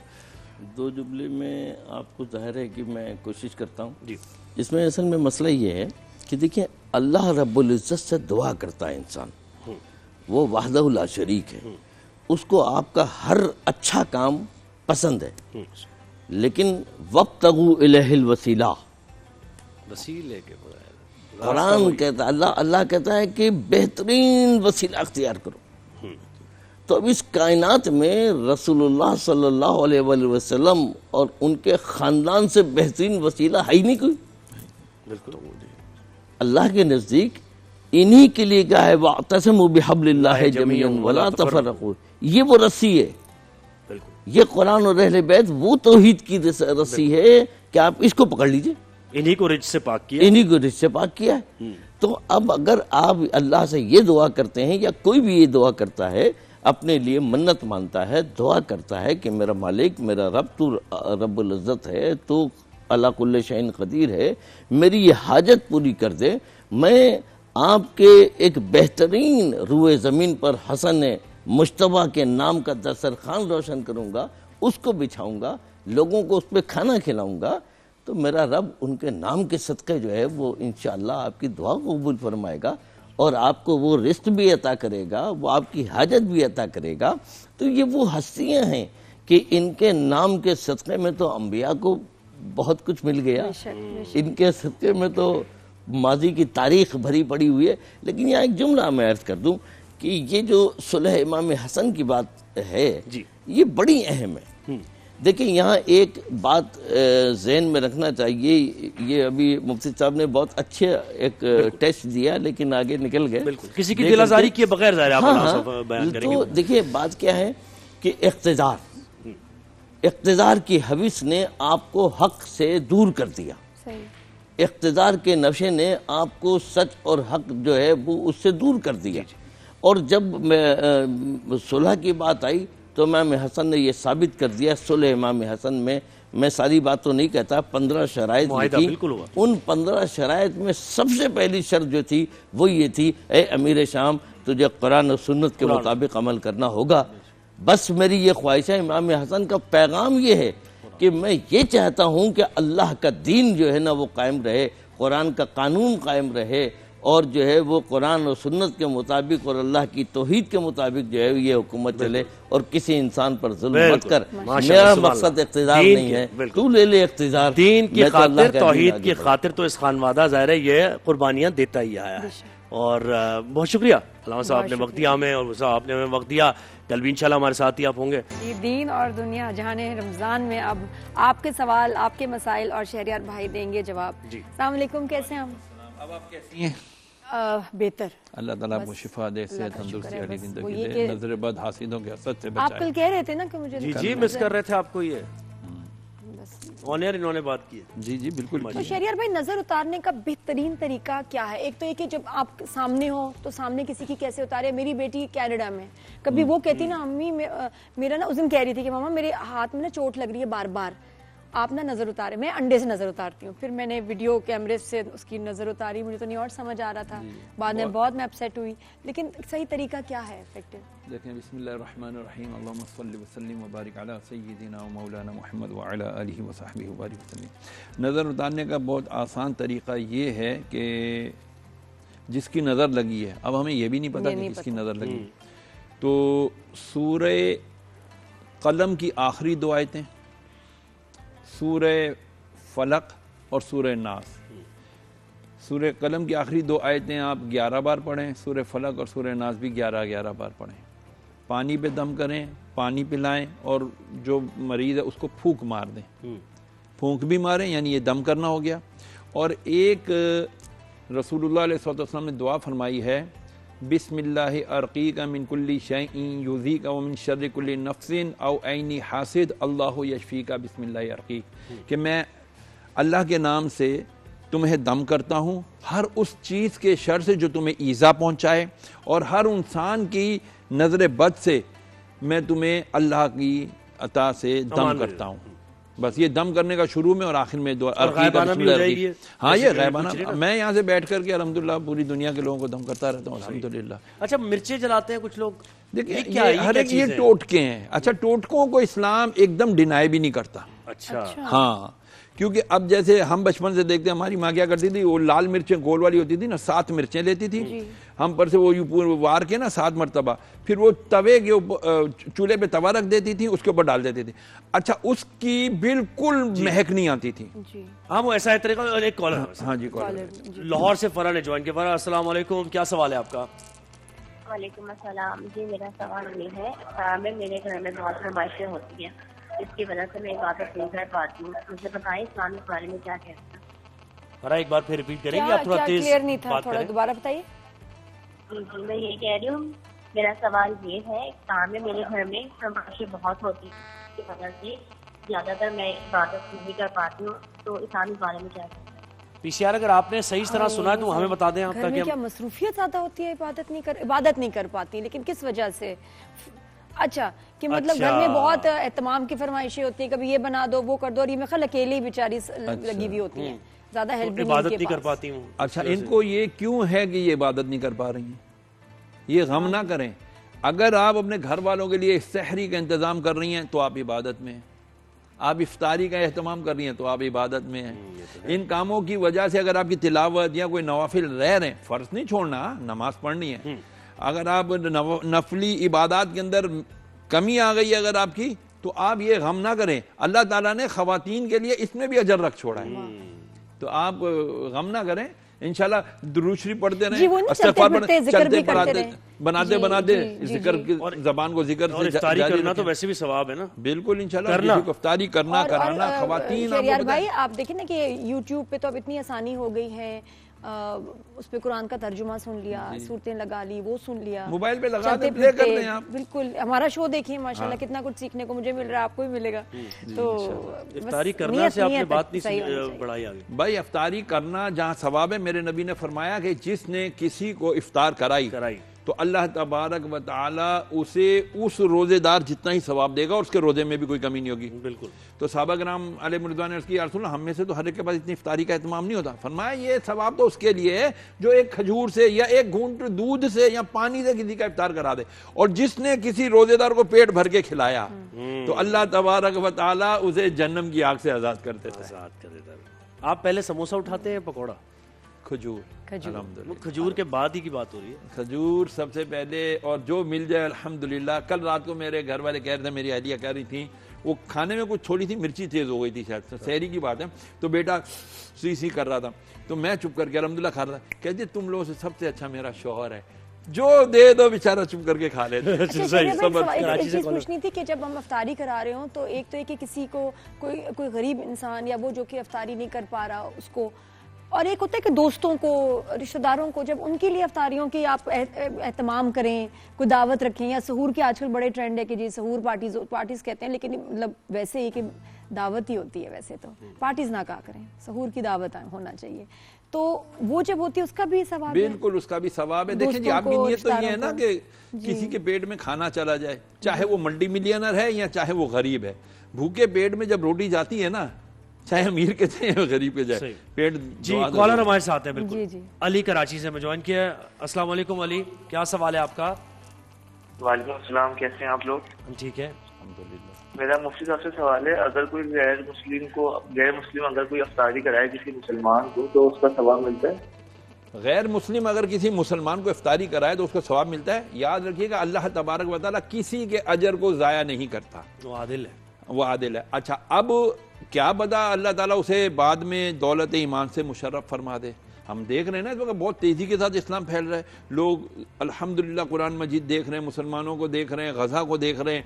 2 جملے میں آپ کو ظاہر ہے کہ میں کوشش کرتا ہوں. جی اس میں اصل میں مسئلہ یہ ہے کہ دیکھیں اللہ رب العزت سے دعا کرتا ہے انسان، وہ وحدہ لا شریک ہے، اس کو آپ کا ہر اچھا کام پسند ہے، لیکن وابتغوا الیہ الوسیلہ، وسیلے کے بغیر قرآن کہتا ہے، اللہ کہتا ہے کہ بہترین وسیلہ اختیار کرو. تو اب اس کائنات میں رسول اللہ صلی اللہ علیہ وآلہ وسلم اور ان کے خاندان سے بہترین وسیلہ ہے ہی نہیں کوئی. بالکل اللہ کے نزدیک انہی کے لیے کیا ہے وَاعْتَصِمُوا بِحَبْلِ اللَّهِ جَمِيعًا وَلَا تَفَرَّقُوا. یہ وہ رسی ہے، یہ قرآن اور اہل بیت وہ توحید کی رسی ہے کہ آپ اس کو پکڑ لیجئے. انہی کو رجس سے پاک کیا، انہی کو رجس سے پاک کیا ہے. تو اب اگر آپ اللہ سے یہ دعا کرتے ہیں یا کوئی بھی یہ دعا کرتا ہے، اپنے لیے منت مانتا ہے، دعا کرتا ہے کہ میرا مالک، میرا رب، تو رب العزت ہے، تو اللہ کل شیء قدیر ہے، میری یہ حاجت پوری کر دے، میں آپ کے ایک بہترین روئے زمین پر حسن مجتبیٰ کے نام کا دسترخوان روشن کروں گا، اس کو بچھاؤں گا، لوگوں کو اس پہ کھانا کھلاؤں گا، تو میرا رب ان کے نام کے صدقے جو ہے وہ انشاءاللہ آپ کی دعا کو قبول فرمائے گا اور آپ کو وہ رزق بھی عطا کرے گا، وہ آپ کی حاجت بھی عطا کرے گا. تو یہ وہ ہستیاں ہیں کہ ان کے نام کے صدقے میں تو انبیاء کو بہت کچھ مل گیا، ان کے صدقے میں تو ماضی کی تاریخ بھری پڑی ہوئی ہے. لیکن یہاں ایک جملہ میں عرض کر دوں کہ یہ جو صلح امام حسن کی بات ہے یہ بڑی اہم ہے. دیکھیں یہاں ایک بات ذہن میں رکھنا چاہیے، یہ ابھی مفتی صاحب نے بہت اچھے ایک ٹیسٹ دیا لیکن آگے نکل گئے، کسی کی دل آزاری کیے بغیر ظاہر آپ بیان کریں گے. تو دیکھیں بات کیا ہے کہ اقتدار اقتدار کی حوث نے آپ کو حق سے دور کر دیا، اقتدار کے نشے نے آپ کو سچ اور حق جو ہے وہ اس سے دور کر دیا۔ اور جب صلح کی بات آئی تو امام حسن نے یہ ثابت کر دیا، صلح امام حسن میں ساری بات تو نہیں کہتا، 15 شرائط لکھی، ان 15 شرائط میں سب سے پہلی شرط جو تھی وہ یہ تھی، اے امیر شام تجھے قرآن و سنت کے مطابق عمل کرنا ہوگا۔ بس میری یہ خواہش ہے، امام حسن کا پیغام یہ ہے کہ میں یہ چاہتا ہوں کہ اللہ کا دین جو ہے نا وہ قائم رہے، قرآن کا قانون قائم رہے، اور جو ہے وہ قرآن و سنت کے مطابق اور اللہ کی توحید کے مطابق جو ہے یہ حکومت چلے، اور کسی انسان پر ظلم مت کر۔ میرا مقصد اقتدار نہیں ہے، تو لے لے اقتدار، دین کی خاطر، توحید کی خاطر تو اس خانوادہ ظاہر ہے یہ قربانیاں دیتا ہی آیا ہے۔ اور بہت شکریہ علامہ صاحب، آپ نے وقت دیا ہمیں، اور آپ نے ہمیں وقت دیا، کل بھی انشاءاللہ ہمارے ساتھ ہی آپ ہوں گے۔ دین اور دنیا جہاں رمضان میں اب آپ کے سوال، آپ کے مسائل اور شہریار بھائی دیں گے جواب۔ السلام علیکم، کیسے ہیں ہم؟ اب آپ کیسی ہیں؟ بہتر، اللہ تعالیٰ کو شفا دے، صحت تندرستی علی زندگی دے، نظر بد حاسدوں کے حسد سے بچائے۔ آپ کل کہہ رہے تھے نا کہ مجھے جی مس کر رہے تھے آپ کو، یہ آن ایئر انہوں نے بات کی ہے۔ جی بالکل۔ تو شہریار بھائی، نظر اتارنے کا بہترین طریقہ کیا ہے؟ ایک تو یہ کہ جب آپ سامنے ہو تو سامنے کسی کی کیسے اتارے؟ میری بیٹی کینیڈا میں، کبھی وہ کہتی نا امی، میرا نا اس دن کہہ رہی تھی کہ ماما میرے ہاتھ میں نا چوٹ لگ رہی ہے بار بار، آپ نا نظر اتارے۔ میں انڈے سے نظر اتارتی ہوں، پھر میں نے ویڈیو کیمرے سے اس کی نظر اتاری، مجھے تو نہیں اور سمجھ آ رہا تھا، بعد میں بہت میں اپسیٹ ہوئی، لیکن صحیح طریقہ کیا ہے افیکٹو؟ دیکھیں، بسم اللہ الرحمن الرحیم، اللہم صلی وسلم وبارک علی سیدنا و مولانا محمد وعلی آلہ وصحبہ وبارک وسلم۔ نظر اتارنے کا بہت آسان طریقہ یہ ہے کہ جس کی نظر لگی ہے، اب ہمیں یہ بھی نہیں پتا کہ کس کی نظر لگی، تو سورہ قلم کی آخری 2 آیتیں، سورہ فلق اور سورہ ناس۔ سورہ قلم کی آخری 2 آیتیں آپ 11 بار پڑھیں، سورہ فلق اور سورہ ناس بھی 11 بار پڑھیں۔ پانی پہ دم کریں، پانی پلائیں، اور جو مریض ہے اس کو پھونک مار دیں، پھونک بھی ماریں، یعنی یہ دم کرنا ہو گیا۔ اور ایک رسول اللہ علیہ وسلم نے دعا فرمائی ہے، بسم اللہ ارقیک من کل شیء یؤذیک ومن شر کل نفس او عین حاسد اللہ یشفیک بسم اللہ ارقیک، کہ میں اللہ کے نام سے تمہیں دم کرتا ہوں ہر اس چیز کے شر سے جو تمہیں ایذا پہنچائے، اور ہر انسان کی نظر بد سے میں تمہیں اللہ کی عطا سے دم کرتا ہوں۔ بس یہ دم کرنے کا شروع میں اور آخر میں دعا۔ غائبانہ بھی ہو جائے گی؟ ہاں یہ غائبانہ، میں یہاں سے بیٹھ کر کے الحمدللہ پوری دنیا کے لوگوں کو دم کرتا رہتا ہوں الحمدللہ۔ اچھا، مرچیں جلاتے ہیں کچھ لوگ، دیکھیں ہر ایک یہ ٹوٹکے ہیں۔ اچھا، ٹوٹکوں کو اسلام ایک دم ڈینائی بھی نہیں کرتا۔ اچھا ہاں، کیونکہ اب جیسے ہم بچپن سے دیکھتے ہیں، ہماری ماں کیا کرتی تھی، وہ لال مرچیں گول والی ہوتی تھی نا، 7 مرچیں لیتی تھی ہم پر سے، وہ وار کے نا 7 مرتبہ، پھر وہ توے کے چولہے پہ توا رکھ دیتی تھی، اس کے اوپر ڈال دیتی تھی۔ اچھا، اس کی بالکل مہک نہیں آتی تھی۔ ہاں وہ ایسا ہے طریقہ۔ ایک کالر، ہاں جی کالر لاہور سے فرح نے جوائن کیا۔ فرح السلام علیکم، کیا سوال ہے آپ کا؟ وعلیکم السلام جی، میرا سوال یہ ہے، میرے گھر میں بہت فرمائشیں ہوتی ہیں، اس کی وجہ سے میں عبادت نہیں کر پاتی ہوں، مجھے بتائیں اسلام کے بارے میں کیا کہتے ہیں؟ فرح ایک بار پھر ریپیٹ کریں گے؟ آپ تھوڑا تیز کلیئر نہیں تھا، بات تھوڑا کریں۔ دوبارہ بتائیے۔ جی میں یہ کہہ رہی ہوں، میرا سوال یہ ہے، اسلام میں میرے گھر میں فرمائشیں بہت ہوتی ہیں، اس کی وجہ سے زیادہ تر میں عبادت نہیں کر پاتی ہوں، تو اسلام کے بارے میں کیا کہتے ہیں؟ پی سی آر اگر آپ نے صحیح طرح سنا ہے تو ہمیں بتا دیں آپ گھر کا میں کہ کیا مصروفیت زیادہ ہوتی ہے، عبادت نہیں کر پاتی، لیکن کس وجہ سے؟ اچھا، کہ مطلب گھر میں بہت اہتمام کی فرمائشیں ہوتی ہیں، کبھی یہ بنا دو وہ کر دو، اور یہ میں خیال اکیلی بیچاری لگی ہوئی ہوتی ہیں، زیادہ ہیلپ بھی عبادت نہیں کر پاتی ہوں۔ اچھا، ان کو یہ کیوں ہے کہ یہ عبادت نہیں کر پا رہی ہیں؟ یہ غم نہ کریں، اگر آپ اپنے گھر والوں کے لیے سحری کا انتظام کر رہی ہیں تو آپ عبادت میں ہیں، آپ افطاری کا اہتمام کر رہی ہیں تو آپ عبادت میں ہیں۔ ان کاموں کی وجہ سے اگر آپ کی تلاوت یا کوئی نوافل رہ رہے ہیں، فرض نہیں چھوڑنا، نماز پڑھنی ہے، اگر آپ نفلی عبادات کے اندر کمی آ گئی اگر آپ کی، تو آپ یہ غم نہ کریں، اللہ تعالیٰ نے خواتین کے لیے اس میں بھی اجر رکھ چھوڑا ہے، تو آپ غم نہ کریں، انشاءاللہ درود شریف پڑھتے رہیں، استغفار پڑھتے، چلتے بناتے ذکر زبان کو ذکر اور افطاری کرنا تو ویسے بھی ثواب ہے نا، بالکل انشاءاللہ کسی کو افطاری کرنا کرانا، خواتین شہریار بھائی آپ دیکھیں نا کہ یوٹیوب پہ تو اب اتنی آسانی ہو گئی ہے، اس پہ قرآن کا ترجمہ سن لیا, صورتیں لگا لی, وہ سن لیا, موبائل پہ لگا دیں, پلے کر دیں آپ. بالکل ہمارا شو دیکھیں, ماشاءاللہ کتنا کچھ سیکھنے کو مجھے مل رہا ہے, آپ کو بھی ملے گا. تو افطاری کرنا سے آپ نے بات نہیں بڑھائی آگے. بھائی افطاری کرنا جہاں ثواب ہے, میرے نبی نے فرمایا کہ جس نے کسی کو افطار کرائی تو اللہ تبارک و تعالی اسے اس روزے دار جتنا ہی ثواب دے گا, اور اس کے روزے میں بھی کوئی کمی نہیں ہوگی. بالکل. تو صحابہ کرام علیہ رضوان نے عرض کی یا رسول اللہ, ہم میں سے تو ہر ایک کے پاس اتنی افطاری کا اہتمام نہیں ہوتا. فرمایا یہ ثواب تو اس کے لیے ہے جو ایک کھجور سے یا ایک گھونٹ دودھ سے یا پانی سے کسی کا افطار کرا دے, اور جس نے کسی روزے دار کو پیٹ بھر کے کھلایا تو اللہ تبارک و تعالی اسے جہنم کی آگ سے آزاد کر دیتا ہے. آپ پہلے سموسہ اٹھاتے ہیں پکوڑا؟ کھجور. الحمدللہ کھجور کے بعد ہی کی بات ہو رہی ہے. کھجور سب سے پہلے, اور جو مل جائے الحمدللہ. کل رات کو میرے گھر والے کہہ رہے تھے, میری اہلیہ کہہ رہی تھی, وہ کھانے میں کچھ تھوڑی سی مرچی تیز ہو گئی تھی شاید, سحری کی بات ہے, تو بیٹا سی کر رہا تھا, تو میں چپ کر کے الحمدللہ کھا رہا تھا. کہتے تم لوگوں سے سب سے اچھا میرا شوہر ہے, جو دے دو بیچارہ چپ کر کے کھا لیتے. ایک چیز پوچھنی تھی کہ جب ہم افطاری کرا رہے ہوں تو ایک تو ہے کہ کسی کو کوئی غریب انسان یا وہ جو کہ افطاری نہیں کر پا رہا اس کو, اور ایک ہوتا ہے کہ دوستوں کو, رشتہ داروں کو, جب ان کے لیے افطاریوں کی آپ اہتمام کریں, کوئی دعوت رکھیں, یا سحور کے آج کل بڑے ٹرینڈ ہے کہ جی سحور پارٹیز کہتے ہیں, لیکن مطلب ویسے ہی کہ دعوت ہی ہوتی ہے, ویسے تو پارٹیز نہ کہا کریں, سحور کی دعوت ہونا چاہیے. تو وہ جب ہوتی ہے اس کا بھی ثواب ہے. بالکل اس کا بھی ثواب ہے. دیکھیں جی آپ کی نیت تو یہ ہے نا کہ کسی کے پیٹ میں کھانا چلا جائے, چاہے وہ ملٹی ملینر ہے یا چاہے وہ غریب ہے. بھوکے پیٹ میں جب روٹی جاتی ہے نا, چاہے امیر کے جائے یا غریب کے جائے, پیٹ. جی کالر ہمارے ساتھ ہیں. بالکل. علی کراچی سے میں جوائن کیا. السلام علیکم علی, کیا سوال ہے آپ کا؟ وعلیکم السلام, کیسے ہیں آپ لوگ؟ ہم ٹھیک ہے الحمدللہ. میرا مفتی صاحب سے سوال ہے, اگر کوئی غیر مسلم اگر کوئی افطاری کرائے کسی مسلمان کو تو اس کا ثواب ملتا ہے؟ غیر مسلم اگر کسی مسلمان کو افطاری کرائے تو اس کو ثواب ملتا ہے. یاد رکھیے گا اللہ تبارک و تعالیٰ کسی کے اجر کو ضائع نہیں کرتا, وہ عادل ہے. وہ عادل ہے. اچھا اب کیا بدا اللہ تعالیٰ اسے بعد میں دولت ایمان سے مشرف فرما دے. ہم دیکھ رہے ہیں نا اس وقت بہت تیزی کے ساتھ اسلام پھیل رہا ہے, لوگ الحمدللہ قرآن مجید دیکھ رہے ہیں, مسلمانوں کو دیکھ رہے ہیں, غزہ کو دیکھ رہے ہیں,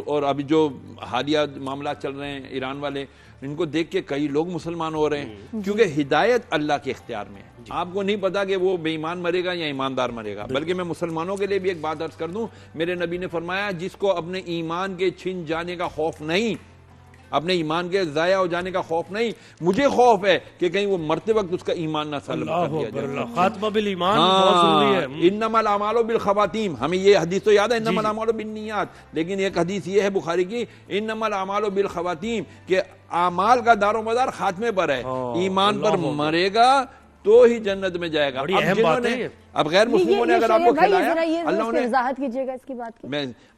اور ابھی جو حالیہ معاملات چل رہے ہیں ایران والے, ان کو دیکھ کے کئی لوگ مسلمان ہو رہے ہیں, کیونکہ ہدایت اللہ کے اختیار میں ہے. آپ کو نہیں پتا کہ وہ بے ایمان مرے گا یا ایماندار مرے گا. بلکہ میں مسلمانوں کے لیے بھی ایک بات عرض کر دوں, میرے نبی نے فرمایا جس کو اپنے ایمان کے چھن جانے کا خوف نہیں, اپنے ایمان کے ضائع ہو جانے کا خوف نہیں, مجھے خوف ہے کہ کہیں وہ مرتے وقت اس کا ایمان نہ سلب کر دیا جائے. خاتمہ بالایمان بہت ضروری ہے. انما الاعمال بالخواتیم, ہمیں یہ حدیث تو یاد ہے انما الاعمال بالنیات, لیکن ایک حدیث یہ ہے بخاری کی, انما الاعمال بالخواتیم, کہ اعمال کا دار و مدار خاتمے پر ہے. ایمان پر مرے گا تو ہی جنت میں جائے گا. اب غیر مسلموں نے اگر آپ کو کھلایا, اللہ نے وضاحت کیجیے گا اس کی بات کی.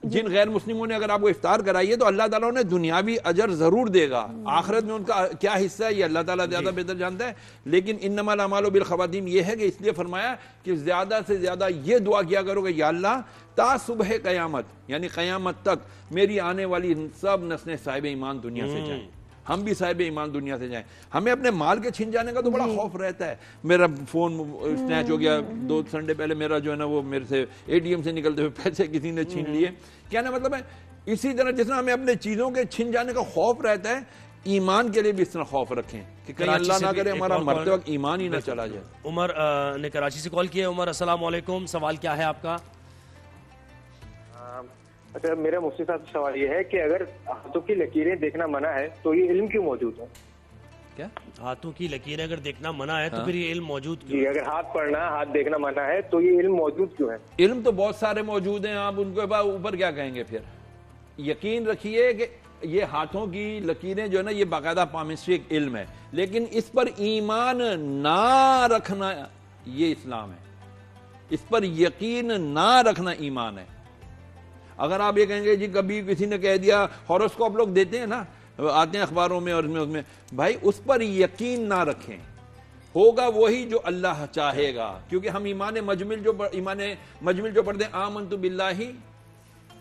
جن غیر مسلموں نے اگر آپ کو افطار کرائی ہے تو اللہ تعالیٰ نے دنیاوی اجر ضرور دے گا, آخرت میں ان کا کیا حصہ ہے یہ اللہ تعالیٰ زیادہ بہتر جانتا ہے. لیکن انما الاعمال بالخواتیم یہ ہے کہ اس لیے فرمایا کہ زیادہ سے زیادہ یہ دعا کیا کرو کہ یا اللہ تا صبح قیامت, یعنی قیامت تک میری آنے والی سب نسلیں صاحب ایمان دنیا سے جائیں, ہم بھی صاحب ایمان دنیا سے جائیں. ہمیں اپنے مال کے چھن جانے کا تو بڑا خوف رہتا ہے. میرا فون سنیچ ہو گیا 2 سنڈے پہلے, میرا جو ہے نا وہ میرے سے اے ٹی ایم سے نکلتے ہوئے پیسے کسی نے چھین لیے. کیا نا مطلب ہے, اسی طرح جس طرح ہمیں اپنے چیزوں کے چھن جانے کا خوف رہتا ہے, ایمان کے لیے بھی اس طرح خوف رکھیں کہ کہیں اللہ نہ کرے ہمارا مرتے وقت ایمان ہی نہ چلا جائے. عمر نے کراچی سے کال کیا. عمر السلام علیکم, سوال کیا ہے آپ کا؟ اچھا, میرا مفتی صاحب سوال یہ ہے کہ اگر ہاتھوں کی لکیریں دیکھنا منع ہے تو یہ علم کیوں موجود ہے؟ کیا ہاتھوں کی لکیریں اگر دیکھنا منع ہے تو پھر یہ علم موجود کیوں؟ جی, اگر ہاتھ پڑھنا, ہاتھ دیکھنا منع ہے تو یہ علم موجود کیوں ہے؟ علم تو بہت سارے موجود ہیں, آپ ان کے اوپر کیا کہیں گے. پھر یقین رکھیے کہ یہ ہاتھوں کی لکیریں جو ہے نا یہ باقاعدہ پامسٹری ایک علم ہے, لیکن اس پر ایمان نہ رکھنا یہ اسلام ہے. اس پر یقین نہ رکھنا ایمان ہے. اگر آپ یہ کہیں گے جی کبھی کسی نے کہہ دیا, ہاروسکوپ لوگ دیتے ہیں نا, آتے ہیں اخباروں میں اور اس میں, بھائی اس پر یقین نہ رکھیں, ہوگا وہی جو اللہ چاہے گا. کیونکہ ہم ایمان مجمل جو پڑھتے ہیں, آمنت باللہ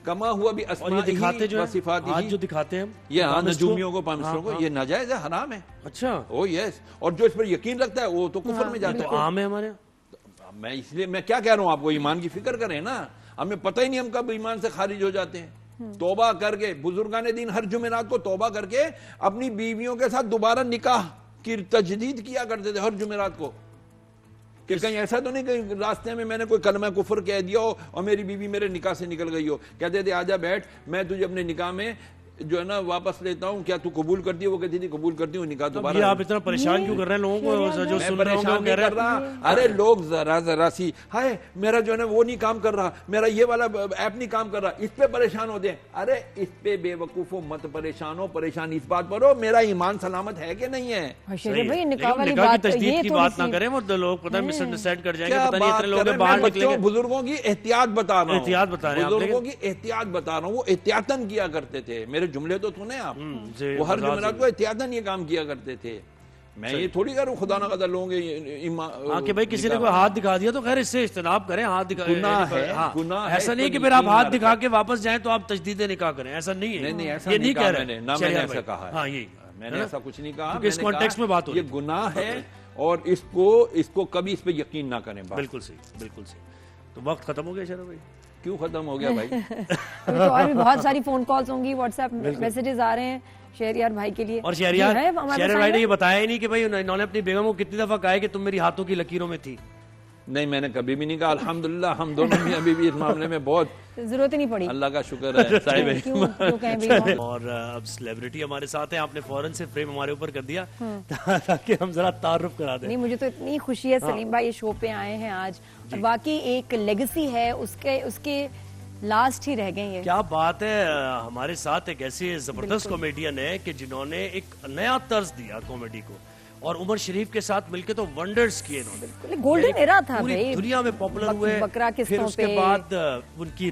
کما ہوا بھی اسمائہ و صفاتہ, جو دکھاتے ہیں یہ نجومیوں کو, پامسٹروں کو, یہ ناجائز ہے, حرام ہے. اچھا, او یس, اور جو اس پر یقین رکھتا ہے وہ تو کفر میں جاتا ہے. عام ہے ہمارے. میں اس لیے میں کیا کہہ رہا ہوں, آپ کو ایمان کی فکر کریں نا. ہمیں پتہ ہی نہیں ہم کب ایمان سے خارج ہو جاتے ہیں. توبہ کر کے, بزرگان دین ہر جمعرات کو توبہ کر کے اپنی بیویوں کے ساتھ دوبارہ نکاح کی تجدید کیا کرتے تھے ہر جمعرات کو. کہ کہیں ایسا تو نہیں کہ راستے میں نے کوئی کلمہ کفر کہہ دیا ہو اور میری بیوی میرے نکاح سے نکل گئی ہو، کہتے تھے آجا بیٹھ میں تجھے اپنے نکاح میں جو ہے نا واپس لیتا ہوں، کیا تو قبول کرتی ہے؟ وہ کہتی تھی قبول کرتی ہوں، نکاح دوبارہ۔ یہ آپ اتنا پریشان کیوں کر رہے ہیں لوگوں کو جو سن رہے ہوں گے وہ کہہ رہے ہیں؟ ارے لوگ ذرا سی ہائے میرا جو ہے نا وہ نہیں کام کر رہا، میرا یہ والا ایپ نہیں کام کر رہا، اس پہ پریشان ہوتے ہیں۔ ارے اس پہ بے وقوفوں مت پریشان ہو، پریشان اس بات پر ہو میرا ایمان سلامت ہے کہ نہیں ہے۔ نکاح کی تجدید کی بات نہ کریں، وہ لوگ پتہ مس انڈرسٹینڈ کر جائیں گے، پتہ نہیں اتنے لوگ باہر نکلیں گے۔ بزرگوں کی احتیاط بتا رہا ہوں، احتیاط بتا رہے ہیں، بزرگوں کی احتیاط بتا رہا ہوں، وہ احتیاطاً کیا کرتے تھے۔ میرے جملے تو سنے آپ، وہ ہر جملات کو احتیاطاً یہ کام کیا کرتے تھے۔ میں یہ تھوڑی کروں خدا نہ قدر لوگوں کے کہ بھائی کسی نے کوئی ہاتھ دکھا دیا تو خیر اس سے اجتناب کریں، ہاتھ دکھا گناہ ہے، گناہ ہے۔ ایسا نہیں کہ پھر آپ ہاتھ دکھا کے واپس جائیں تو آپ تجدید نکاح کریں، ایسا نہیں ہے، یہ نہیں کہہ رہے، نہ میں نے ایسا کہا ہے، ہاں یہی میں نے ایسا کچھ نہیں کہا، اس کانٹیکسٹ میں بات ہو یہ گناہ ہے اور اس کو کبھی اس پہ یقین نہ کریں۔ بالکل صحیح، بالکل صحیح۔ تو وقت ختم ہو گیا شرف بھائی؟ کیوں ختم ہو گیا بھائی؟ ابھی تو اور بھی بہت ساری فون کالز ہوں گی، واٹس ایپ میسیجز آ رہے ہیں شہریار بھائی کے لیے۔ اور شہریار بھائی نے یہ بتایا ہی نہیں کہ بھائی انہوں نے اپنی بیگم کو کتنی دفعہ کہا ہے کہ تم میری ہاتھوں کی لکیروں میں تھی؟ نہیں میں نے کبھی بھی نہیں کہا، الحمدللہ ہم دونوں بھی ابھی بھی اس معاملے میں بہت ضرورت ہی نہیں پڑی، اللہ کا شکر ہے صاحب۔ اور اب سیلیبریٹی ہمارے ساتھ ہیں، آپ نے فوراً سے فریم ہمارے اوپر کر دیا تاکہ ہم ذرا تعارف کرا دیں۔ نہیں مجھے تو اتنی خوشی ہے سلیم بھائی اس شو پہ آئے ہیں آج، اور واقعی ایک لیگیسی ہے اس کے لاسٹ ہی رہ گئے ہیں۔ کیا بات ہے، ہمارے ساتھ ایک ایسی زبردست کامیڈین ہے کہ جنہوں نے ایک نیا طرز دیا کامیڈی کو، اور عمر شریف کے ساتھ مل کے تو ونڈرز کیے انہوں نے، گولڈن ایرا تھا، پوری دنیا میں پاپولر ہوئے۔ پھر اس کے بعد ان کی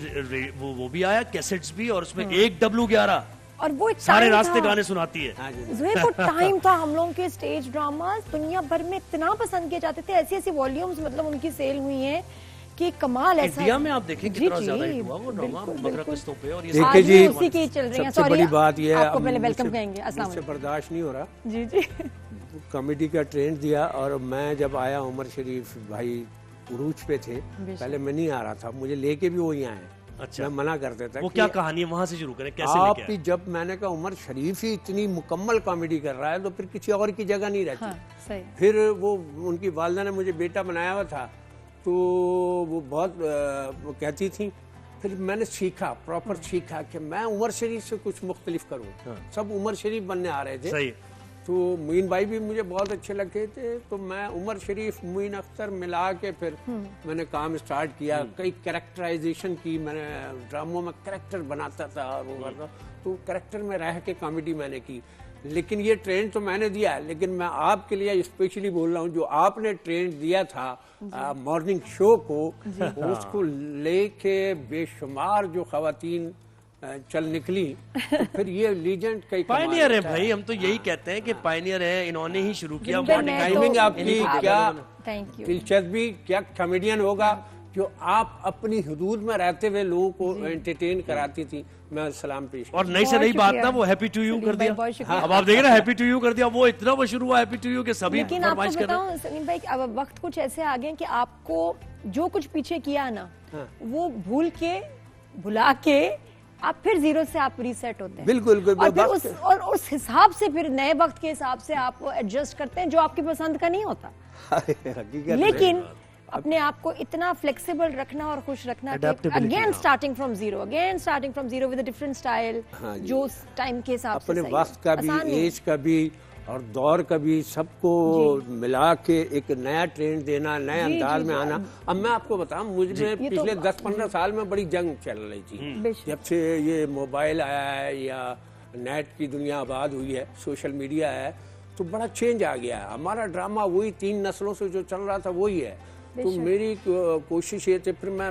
وہ بھی آیا کیسٹس بھی، اور اس میں 1W11 اور وہ سارے راستے گانے سناتی ہے۔ زہیر وہ ٹائم تھا ہم لوگوں کے سٹیج ڈراماز دنیا بھر میں اتنا پسند کیے جاتے تھے، ایسی ایسی والیومز مطلب ان کی سیل ہوئی ہیں کہ کمال ایسا۔ انڈیا میں آپ دیکھیں کتنا زیادہ ہٹ ہوا وہ ڈرامہ مگر قسطوں پہ، اور یہ آج بھی اسی کی چل رہی ہیں۔ سب سے بڑی بات یہ ہے، آپ کو پہلے ویلکم کہیں گے، السلام مجھ سے برداشت نہیں ہو رہا، جی جی کامیڈی کا ٹرینڈ دیا، اور میں جب آیا عمر شریف بھائی عروج پہ تھے، پہلے میں نہیں آ رہا تھا، مجھے لے کے بھی وہی آئے، میں منع کرتا تھا۔ وہ کیا کہانی ہے وہاں سے شروع کریں، کیسے آپ کی جب میں نے کہا عمر شریف ہی اتنی مکمل کامیڈی کر رہا ہے تو پھر کسی اور کی جگہ نہیں رہتی۔ پھر وہ ان کی والدہ نے مجھے بیٹا بنایا ہوا تھا تو وہ بہت کہتی تھیں، پھر میں نے سیکھا، پراپر سیکھا کہ میں عمر شریف سے کچھ مختلف کروں، سب عمر شریف بننے آ رہے تھے، تو معین بھائی بھی مجھے بہت اچھے لگے تھے، تو میں عمر شریف معین اختر ملا کے پھر میں نے کام سٹارٹ کیا، کئی کریکٹرائزیشن کی، میں نے ڈراموں میں کریکٹر بناتا تھا اور وہ کرتا، تو کریکٹر میں رہ کے کامیڈی میں نے کی۔ لیکن یہ ٹرینڈ تو میں نے دیا ہے، لیکن میں آپ کے لیے اسپیشلی بول رہا ہوں، جو آپ نے ٹرینڈ دیا تھا مارننگ شو کو، اس کو لے کے بے شمار جو خواتین چل نکلی، پھر یہ لیجنڈ کئی پائنیئر ہیں بھائی، ہم تو یہی کہتے ہیں کہ پائنیئر ہیں، انہوں نے ہی شروع کیا۔ ٹائمنگ آپ کی کیا دلچسپی، کیا کامیڈین ہوگا جو آپ اپنی حدود میں رہتے ہوئے لوگوں کو انٹرٹین کراتی تھی۔ میں سلام پیش، اور نئی سے نئی بات نا وہ ہیپی ٹو یو کر دیا، اب آپ دیکھیں نا ہیپی ٹو یو کر دیا، وہ اتنا مشہور ہوا ہیپی ٹو یو کہ سبھی فرمائش کر رہے ہیں۔ لیکن آپ کو بتاؤں سلیم بھائی، اب وقت کچھ ایسے آ گئے کہ آپ کو جو کچھ پیچھے کیا نا وہ بھلا کے آپ پھر زیرو سے آپ ریسیٹ ہوتے ہیں، بالکل، اور اس حساب سے پھر نئے وقت کے حساب سے آپ ایڈجسٹ کرتے ہیں جو آپ کی پسند کا نہیں ہوتا، لیکن اپنے آپ کو اتنا فلیکسیبل رکھنا اور خوش رکھنا کہ again starting from zero with a different style, جو ٹائم کے حساب سے اپنے وقت کا بھی، ایج کا بھی اور دور کا بھی، سب کو ملا کے ایک نیا ٹرینڈ دینا، نئے انداز میں آنا۔ اب میں آپ کو بتاؤں، مجھ میں پچھلے 10-15 سال میں بڑی جنگ چل رہی تھی، جب سے یہ موبائل آیا ہے یا نیٹ کی دنیا آباد ہوئی ہے، سوشل میڈیا ہے، تو بڑا چینج آ گیا ہے۔ ہمارا ڈرامہ وہی 3 نسلوں سے جو چل رہا تھا وہی ہے، تو میری کوشش یہ تھی، پھر میں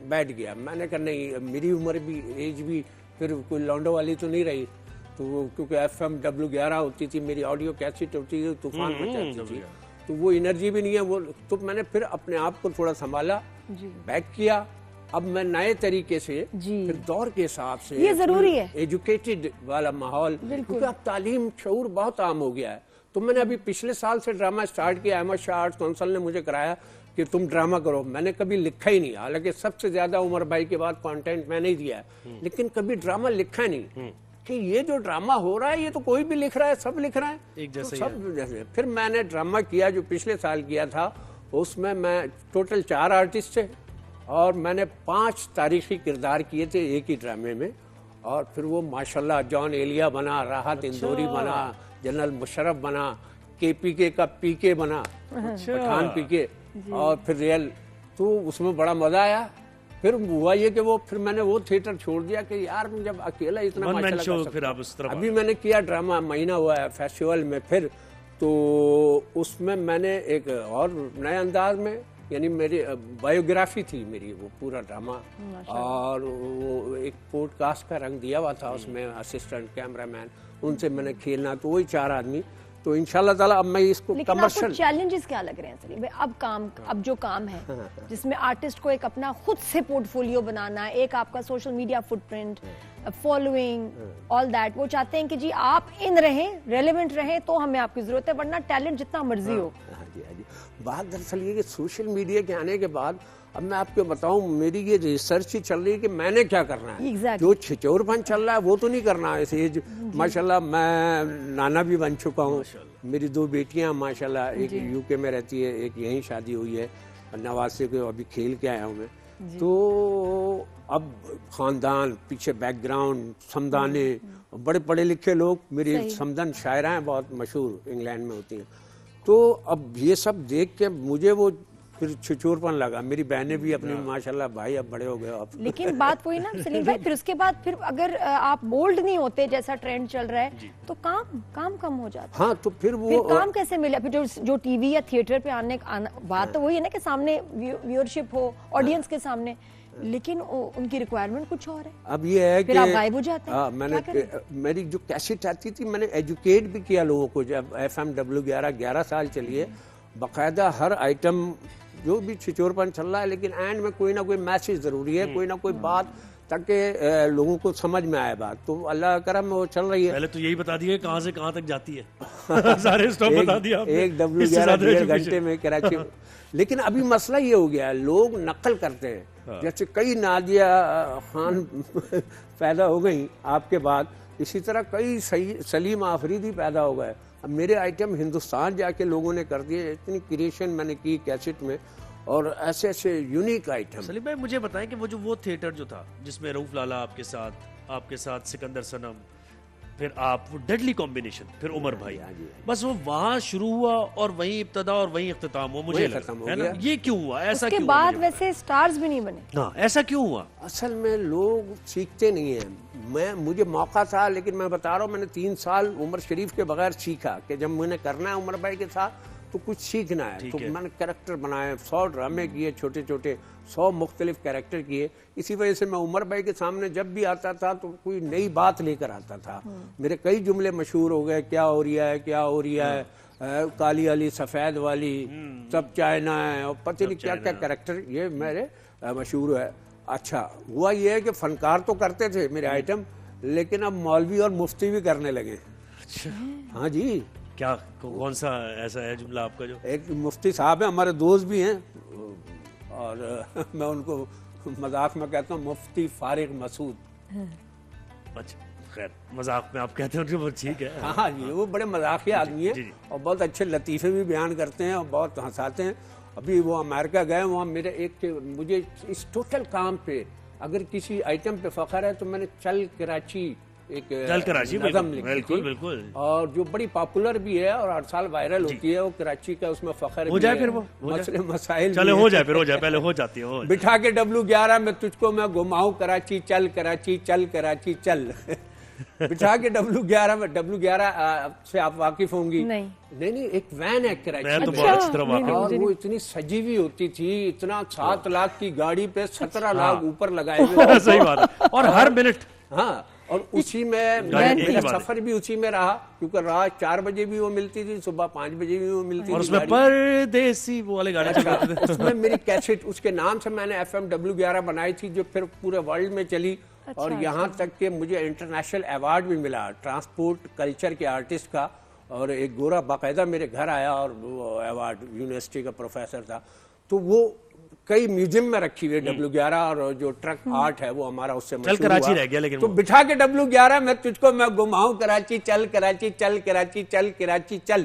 بیٹھ گیا، میں نے کہا نہیں، میری عمر بھی، ایج بھی پھر کوئی لانڈو والی تو نہیں رہی، تو وہ کیونکہ FM-W11 ہوتی تھی، میری آڈیو کیسٹ ہوتی تھی، طوفان مچاتی تھی، تو وہ انرجی بھی نہیں ہے وہ، تو میں نے پھر اپنے آپ کو تھوڑا سنبھالا، بیک کیا۔ اب میں نئے طریقے سے پھر دور کے حساب سے، یہ ضروری ہے، ایجوکیٹڈ والا ماحول، کیونکہ اب تعلیم شعور بہت عام ہو گیا ہے، تو میں نے ابھی پچھلے سال سے ڈرامہ سٹارٹ کیا، احمد شاہ آرٹ کونسل نے مجھے کرایا کہ تم ڈرامہ کرو، میں نے کبھی لکھا ہی نہیں، حالانکہ سب سے زیادہ عمر بھائی کے بعد کانٹینٹ میں نہیں دیا ہے، لیکن کبھی ڈرامہ لکھا نہیں، کہ یہ جو ڈرامہ ہو رہا ہے یہ تو کوئی بھی لکھ رہا ہے، سب لکھ رہا ہے، سب جیسے۔ پھر میں نے ڈرامہ کیا جو پچھلے سال کیا تھا، اس میں ٹوٹل 4 آرٹسٹ تھے اور میں نے 5 تاریخی کردار کیے تھے ایک ہی ڈرامے میں، اور پھر وہ ماشاءاللہ جان ایلیا بنا، راحت اندوری بنا، جنرل مشرف بنا، KPK کا PK بنا، پٹھان PK، اور پھر ریئل، تو اس میں بڑا مزہ آیا۔ پھر ہوا یہ کہ پھر میں نے وہ تھیٹر چھوڑ دیا کہ یار جب اکیلا اتنا ماشاءاللہ، ابھی میں نے کیا ڈرامہ مہینہ ہوا ہے فیسٹیول میں، پھر تو اس میں نے ایک اور نئے انداز میں، یعنی میری بایوگرافی تھی میری وہ پورا ڈرامہ، اور وہ ایک پوڈ کاسٹ کا رنگ دیا ہوا تھا اس میں، اسسٹنٹ کیمرہ مین، ان سے میں نے کھیلنا، تو وہی 4 آدمی، تو انشاءاللہ تعالیٰ اب میں اس کو لیکن آپ کو چیلنجز کیا لگ رہے ہیں سلیم بھائی؟ اب جو کام ہے جس میں آرٹسٹ کو ایک اپنا خود سے پورٹ فولیو بنانا ہے، ایک آپ کا social media footprint, following, all that, وہ چاہتے ہیں کہ جی آپ ان رہیں، ریلیونٹ رہیں تو ہمیں آپ کی ضرورت ہے، ورنہ ٹیلنٹ جتنا مرضی ہو۔ بات دراصل یہ کہ سوشل میڈیا کے آنے کے بعد اب میں آپ کو بتاؤں، میری یہ ریسرچ ہی چل رہی ہے کہ میں نے کیا کرنا ہے، جو چھچور پن چل رہا ہے وہ تو نہیں کرنا ہے۔ ایج ماشاءاللہ میں نانا بھی بن چکا ہوں، میری 2 بیٹیاں ماشاءاللہ، ایک UK میں رہتی ہے، ایک یہیں شادی ہوئی ہے، نواسے کو ابھی کھیل کے آیا ہوں میں، تو اب خاندان پیچھے بیک گراؤنڈ، سمدانے، بڑے پڑھے لکھے لوگ، میری سمدن شاعرہ ہیں بہت مشہور، انگلینڈ میں ہوتی ہیں، تو اب یہ سب دیکھ کے مجھے وہ پھر چھچور پن لگا۔ میری بہنیں بھی اپنی ماشاءاللہ بھائی اب بڑے ہو گئے اب، لیکن بات وہی نا سلیم بھائی، پھر اس کے بعد پھر اگر آپ بولڈ نہیں ہوتے جیسا ٹرینڈ چل رہا ہے تو کام کم ہو جاتا ہے۔ ہاں تو پھر وہ کام کیسے ملے؟ پھر جو ٹی وی یا تھیٹر پہ آنے بات تو وہی ہے نا کہ سامنے ویورشپ ہو آڈینس کے سامنے، لیکن ان کی ریکوائرمنٹ کچھ اور ہے۔ اب یہ ہے کہ آپ غائب ہو جاتے ہیں۔ میں نے میری جو کیسٹ آتی تھی میں نے ایجوکیٹ بھی کیا لوگوں کو، جب FM W11 سال چلیے، باقاعدہ ہر آئٹم جو بھی چھچور پن چل رہا ہے، لیکن اینڈ میں کوئی نہ کوئی میسج ضروری ہے، کوئی نہ کوئی بات، تاکہ لوگوں کو سمجھ میں آئے بات، تو اللہ کرم وہ چل رہی ہے۔ پہلے تو یہی بتا دیے کہاں سے کہاں تک جاتی ہے، سارے اسٹاپ بتا دیا آپ نے، ایک W11 1.5 گھنٹے میں کراچی۔ لیکن ابھی مسئلہ یہ ہو گیا ہے، لوگ نقل کرتے ہیں، جیسے کئی نادیہ خان پیدا ہو گئی آپ کے بعد، اسی طرح کئی سلیم آفریدی پیدا ہو گئے۔ اب میرے آئٹم ہندوستان جا کے لوگوں نے کر دیے، اتنی کریشن میں نے کی کیسٹ میں، اور ایسے ایسے یونیک آئٹم۔ سلیم بھائی مجھے بتائیں کہ وہ تھیٹر جو تھا جس میں رؤف لالا آپ کے ساتھ سکندر صنم، پھر آپ وہ ڈیڈلی کمبینیشن، پھر عمر بھائی، بس وہ وہاں شروع ہوا اور وہیں ابتدا اور وہیں اختتام ہوا، مجھے لگا یہ کیوں ہوا، ایسا کیوں؟ اس کے بعد ویسے سٹارز بھی نہیں بنے، ہاں ایسا کیوں ہوا؟ اصل میں لوگ سیکھتے نہیں ہیں، مجھے موقع تھا، لیکن میں بتا رہا ہوں میں نے 3 سال عمر شریف کے بغیر سیکھا کہ جب میں نے کرنا ہے عمر بھائی کے ساتھ تو کچھ سیکھنا ہے، تو میں نے کریکٹر بنائے، 100 ڈرامے کیے چھوٹے چھوٹے، 100 مختلف کریکٹر کیے، اسی وجہ سے میں عمر بھائی کے سامنے جب بھی آتا تھا تو کوئی نئی بات لے کر آتا تھا، میرے کئی جملے مشہور ہو گئے، کیا ہو رہا ہے، کیا ہو رہا ہے، کالی والی سفید والی، سب چائنا ہے، اور پتہ نہیں کیا کیا کریکٹر یہ میرے مشہور ہے۔ اچھا ہوا یہ ہے کہ فنکار تو کرتے تھے میرے آئٹم، لیکن اب مولوی اور مفتی بھی کرنے لگے۔ ہاں جی، کیا کون سا ایسا ہے جملہ آپ کا جو؟ ایک مفتی صاحب ہیں، ہمارے دوست بھی ہیں، اور میں ان کو مذاق میں کہتا ہوں مفتی فارغ مسعود۔ اچھا خیر، مذاق میں آپ کہتے ہیں وہ ٹھیک ہے۔ ہاں جی، وہ بڑے مذاقی آدمی ہیں اور بہت اچھے لطیفے بھی بیان کرتے ہیں اور بہت ہنساتے ہیں۔ ابھی وہ امریکہ گئے، وہاں میرے مجھے اس ٹوٹل کام پہ اگر کسی آئٹم پہ فخر ہے تو میں نے چل کراچی ایک نظم لکھی تھی، اور جو بڑی پاپولر بھی ہے اور ہر سال وائرل ہوتی ہے، وہ کراچی کا، اس میں فخر ہو جائے، پھر وہ مسئلے مسائل چلے ہو جائے، پھر ہو جائے، پہلے ہو جاتی ہے، بٹھا کے W11 میں تجھ کو میں گھماؤں کراچی چل، کراچی چل، کراچی چل، بٹھا کے W11 سے آپ واقف ہوں گی؟ نہیں، ایک وین ہے کراچی، اور وہ اتنی سجی ہوئی ہوتی تھی، اتنا 7 لاکھ کی گاڑی پہ 17 لاکھ اوپر لگائے ہوئے، صحیح بات ہے، اور ہر منٹ، ہاں، اور اسی میں میرا سفر بھی اسی میں رہا، کیونکہ رات 4 بجے بھی وہ ملتی تھی، صبح 5 بجے بھی وہ ملتی تھی، اور اس میں پردیسی وہ والے گانے چلاتے تھے، اس میں میری کیسٹ اس کے نام سے میں نے FM W11 بنائی تھی، جو پھر پورے ورلڈ میں چلی، اور یہاں تک کہ مجھے انٹرنیشنل ایوارڈ بھی ملا ٹرانسپورٹ کلچر کے آرٹسٹ کا، اور ایک گورا باقاعدہ میرے گھر آیا اور وہ ایوارڈ، یونیورسٹی کا پروفیسر تھا، تو وہ کئی میوزیم میں رکھی ہوئی W11، اور جو ٹرک آرٹ ہے وہ ہمارا اس سے مشہور ہوا، کراچی رہ گیا، لیکن تو بٹھا کے W11 میں تجھ کو میں گھماؤں کراچی چل، کراچی چل، کراچی چل، کراچی چل،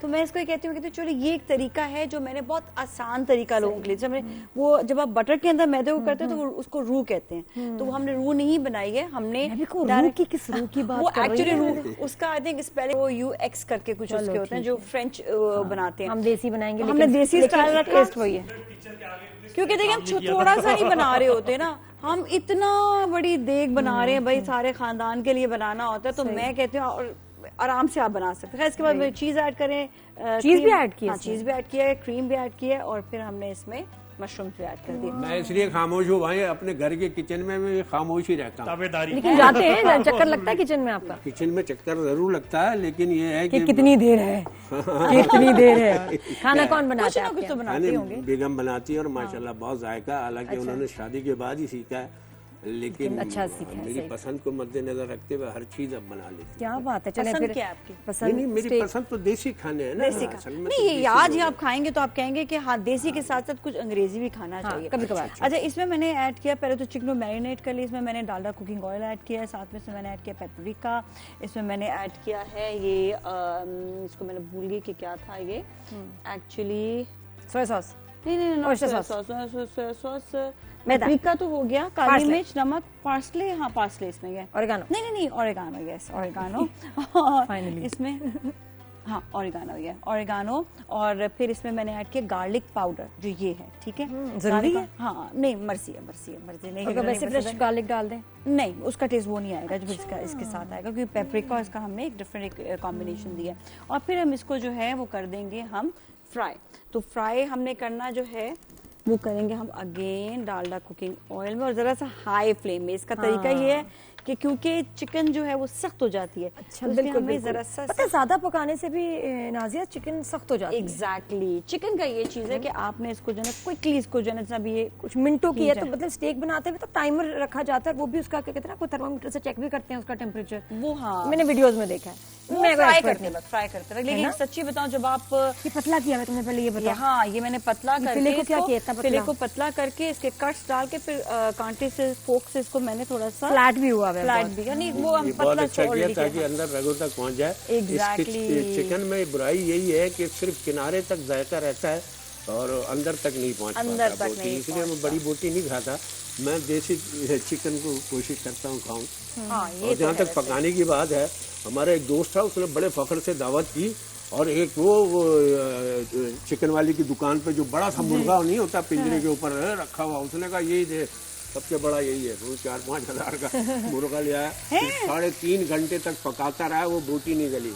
تو میں اس کو یہ کہتی ہوں چلو یہ ایک طریقہ ہے جو میں نے بہت آسان طریقہ لوگوں کے لیے. وہ جب آپ بٹر کے اندر میدے کو کرتے ہیں تو وہ اس کو رو کہتے ہیں, تو وہ ہم نے رو نہیں بنائی ہے, ہم نے وہ ایکچولی رو اس کا آئی تھنک اسپیلنگ وہ UX کر کے کچھ اس کے ہوتے ہیں جو فرینچ بناتے ہیں. ہم دیسی بنائیں گے, ہم نے دیسی اسٹائل رکھا, ٹیسٹ وہی ہے, کیونکہ دیکھیں ہم تھوڑا سا نہیں بنا رہے ہوتے نا, ہم اتنا بڑی دیگ بنا رہے ہیں بھائی, سارے خاندان کے لیے بنانا ہوتا ہے, تو میں کہتی ہوں آرام سے آپ بنا سکتے ہیں. اس کے بعد چیز ایڈ کریں, چیز بھی ایڈ کی, چیز بھی ایڈ کیا ہے, کریم بھی ایڈ کی ہے, اور پھر ہم نے اس میں مشروم بھی ایڈ کر دی. میں اس لیے خاموش ہوں بھائی, اپنے گھر کے کچن میں خاموش ہی رہتا ہوں. لیکن جاتے ہیں, چکر لگتا ہے کچن میں آپ کا؟ کچن میں چکر ضرور لگتا ہے, لیکن یہ ہے کہ کتنی دیر ہے, کتنی دیر ہے. کھانا کون بناتا ہے؟ کچھ تو بناتے ہوں گے. بیگم بناتی ہے, اور ماشاءاللہ بہت ذائقہ, حالانکہ انہوں نے شادی کے بعد ہی سیکھا ہے, لیکن اچھا سیکھا ہے. میری پسند کو مد نظر رکھتے ہوئے ہر چیز اب بنا لیتی. کیا بات ہے. چلیں پسند پھر کیا آپ کی؟ نہیں, میری پسند تو دیسی کھانے ہیں نا. نہیں, یہ آج آپ کھائیں گے تو آپ کہیں گے کہ ہاں دیسی کے ساتھ ساتھ کچھ انگریزی بھی کھانا چاہیے کبھی کبھار. اچھا, اس میں میں نے ایڈ کیا, پہلے تو چکن کو میرینیٹ کر لی, اس میں میں نے ڈالڈا کوکنگ آئل ایڈ کیا ہے, ساتھ میں نے ایڈ کیا پیپریکا, اس میں میں نے ایڈ کیا ہے یہ اس کو میں نے بھول گئی کہ کیا تھا یہ ایکچولی, سویا ساس. نہیں, سویا سوس, پیپریکا تو ہو گیا, کالی مرچ, نمک, پارسلے, ہاں پارسلے اس میں گیا, اوریگانو, نہیں اوریگانو, یس اوریگانو اس میں, ہاں اوریگانو ہو گیا, اوریگانو. اور پھر اس میں میں نے ایڈ کیا گارلک پاؤڈر, جو یہ ہے, ٹھیک ہے, ضروری ہے. ہاں نہیں, مرضی نہیں, ویسے فریش گارلک ڈال دیں, نہیں اس کا ٹیسٹ وہ نہیں آئے گا جو اس کے ساتھ آئے گا, کیونکہ پیپریکا اس کا ہم نے ایک ڈفرینٹ کمبینیشن دیا. اور پھر ہم اس کو جو ہے وہ کر دیں گے ہم فرائی. تو فرائی ہم نے کرنا جو ہے وہ کریں گے ہم اگین ڈالڈا کوکنگ آئل میں, اور ذرا سا ہائی فلیم میں. اس کا طریقہ یہ ہے کہ کیونکہ چکن جو ہے وہ سخت ہو جاتی ہے, اچھا بالکل, ذرا سا زیادہ پکانے سے بھی نازیہ چکن سخت ہو جاتی ہے. ایگزیکٹلی, چکن کا یہ چیز ہے کہ آپ نے اس کو جو ہے کوئکلی اس کو جو ہے اب یہ کچھ منٹوں کی ہے, تو مطلب اسٹیک بناتے ہوئے تو ٹائمر رکھا جاتا ہے, وہ بھی اس کا کیا کہتے ہیں نا, کوئی تھرمامیٹر سے چیک بھی کرتے ہیں اس کا ٹیمپریچر, وہ ہاں میں نے ویڈیوز میں دیکھا ہے. میں فرائی کرتے ہیں, لیکن سچی بتاؤں جب آپ یہ پتلا کیا, میں تمہیں پہلے یہ بتا, ہاں یہ میں نے پتلا کر کے کیا کیا, فلے کو پتلا کر کے اس کے کٹس ڈال کے پھر کانٹے سے فورک سے اس کو میں نے تھوڑا سا فلیٹ بھی ہوا ہے, فلیٹ بھی, یعنی وہ ہم بہت اچھا کیا تاکہ اندر رگوں تک پہنچ جائے. ایگزیکٹلی, چکن میں برائی یہی ہے کہ صرف کنارے تک ذائقہ رہتا ہے اور اندر تک نہیں پہنچ پاتا, اس لیے میں بڑی بوٹی نہیں کھاتا. میں دیسی چکن کو کوشش کرتا ہوں کھاؤں. اور جہاں تک پکانے کی بات ہے, ہمارا ایک دوست تھا, اس نے بڑے فخر سے دعوت کی, اور ایک وہ چکن والی کی دکان پہ جو بڑا سا مرغا نہیں ہوتا پنجرے کے اوپر رکھا ہوا, اس نے کہا یہی سب سے بڑا یہی ہے, وہ 4-5 ہزار کا مرغا لیا ہے, 3.5 گھنٹے تک پکاتا رہا, وہ بوٹی نہیں گلی.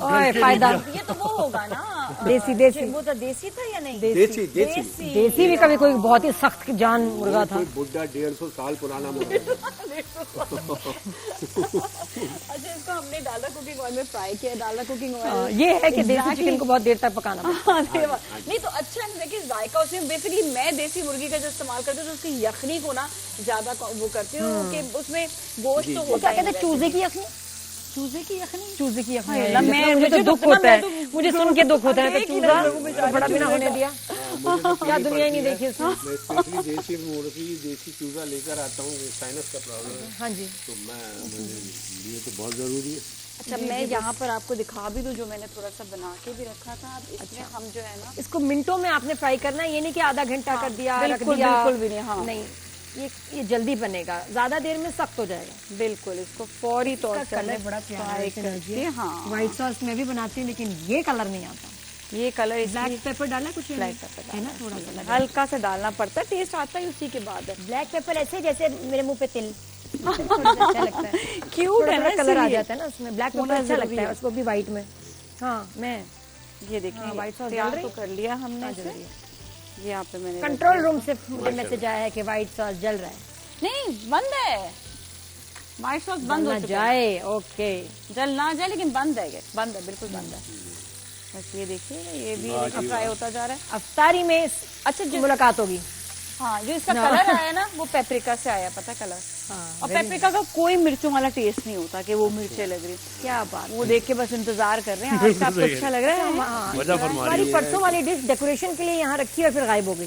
یہ تو وہ ہوگا نا دیسی, وہ تو دیسی تھا یا نہیں؟ دیسی بھی کبھی کوئی بہت ہی سخت جان مرغا تھا, بڈھا 150 سال پرانا مرغا. اچھا, اس کو ہم نے ڈالڈا کوکنگ آئل میں فرائی کیا. ڈالڈا کوکنگ آئل یہ ہے کہ دیسی چکن کو بہت دیر تک پکانا نہیں, تو اچھا ہے کہ ذائقہ اس میں, بیسکلی میں دیسی مرغی کا جو استعمال کرتی ہوں تو اس کی یخنی کو نا زیادہ وہ کرتی ہوں کہ اس میں گوشت تو ہوتا ہے. کیا کہتے ہیں چوزے کی یخنی, چوزے کی یخنی, مجھے تو دکھ ہوتا ہے, مجھے سن کے دکھ ہوتا ہے, چوزا بڑا بھی نہ ہونے دیا, کیا دنیا ہی نہیں دیکھی اس میں. میں دیسی مرغی دیسی چوزا لے کر آتا ہوں, سائنس کا پرابلم ہے. ہاں جی, تو یہ تو بہت ضروری ہے. اچھا, میں یہاں پر آپ کو دکھا بھی دوں جو میں نے تھوڑا سا بنا کے بھی رکھا تھا. اس میں ہم جو ہے نا اس کو منٹوں میں آپ نے فرائی کرنا ہے, یہ نہیں کہ آدھا گھنٹہ کر دیا, بالکل بھی نہیں. ہاں نہیں, یہ جلدی بنے گا, زیادہ دیر میں سخت ہو جائے گا. بالکل, اس کو فوری طور سے کلر بڑا پیارا ہے. ہاں, وائٹ ساس میں بھی بناتی ہوں, لیکن یہ کلر نہیں آتا. یہ کلر بلیک پیپر ڈالا, کچھ بلیک پیپر ہے نا, تھوڑا سا ہلکا سا ڈالنا پڑتا ہے, ٹیسٹ آتا ہے اسی کے بعد. بلیک پیپر ایسے جیسے میرے منہ پہ تل, اچھا لگتا ہے, کیوٹ ہے نا, کلر آ جاتا ہے نا اس میں. بلیک پیپر اچھا لگتا ہے, اس کو بھی وائٹ میں. ہاں, میں یہ دیکھیں وائٹ ساس تو کر لیا ہم نے. یہاں پہ میں نے کنٹرول روم سے مجھے میسج آیا ہے کہ وائٹ ساس جل رہا ہے. نہیں, بند ہے, وائٹ ساس بند ہو جائے, اوکے, جل نہ جائے, لیکن بند ہے, بالکل بند ہے. بس یہ دیکھیے, یہ بھی فرائی ہوتا جا رہا ہے. افطاری میں اچھا ملاقات ہوگی. ہاں, جو اس کا کلر آیا نا وہ پیپریکا سے آیا, پتا کلر. اور پیپریکا کا کوئی مرچوں والا ٹیسٹ نہیں ہوتا کہ وہ مرچیں لگ رہی. کیا بات, وہ دیکھ کے بس انتظار کر رہے ہیں. آج کا آپ کو اچھا لگ رہا ہے, ہماری پرسوں والی ڈش ڈیکوریشن کے لیے یہاں رکھی اور پھر غائب ہو گئی.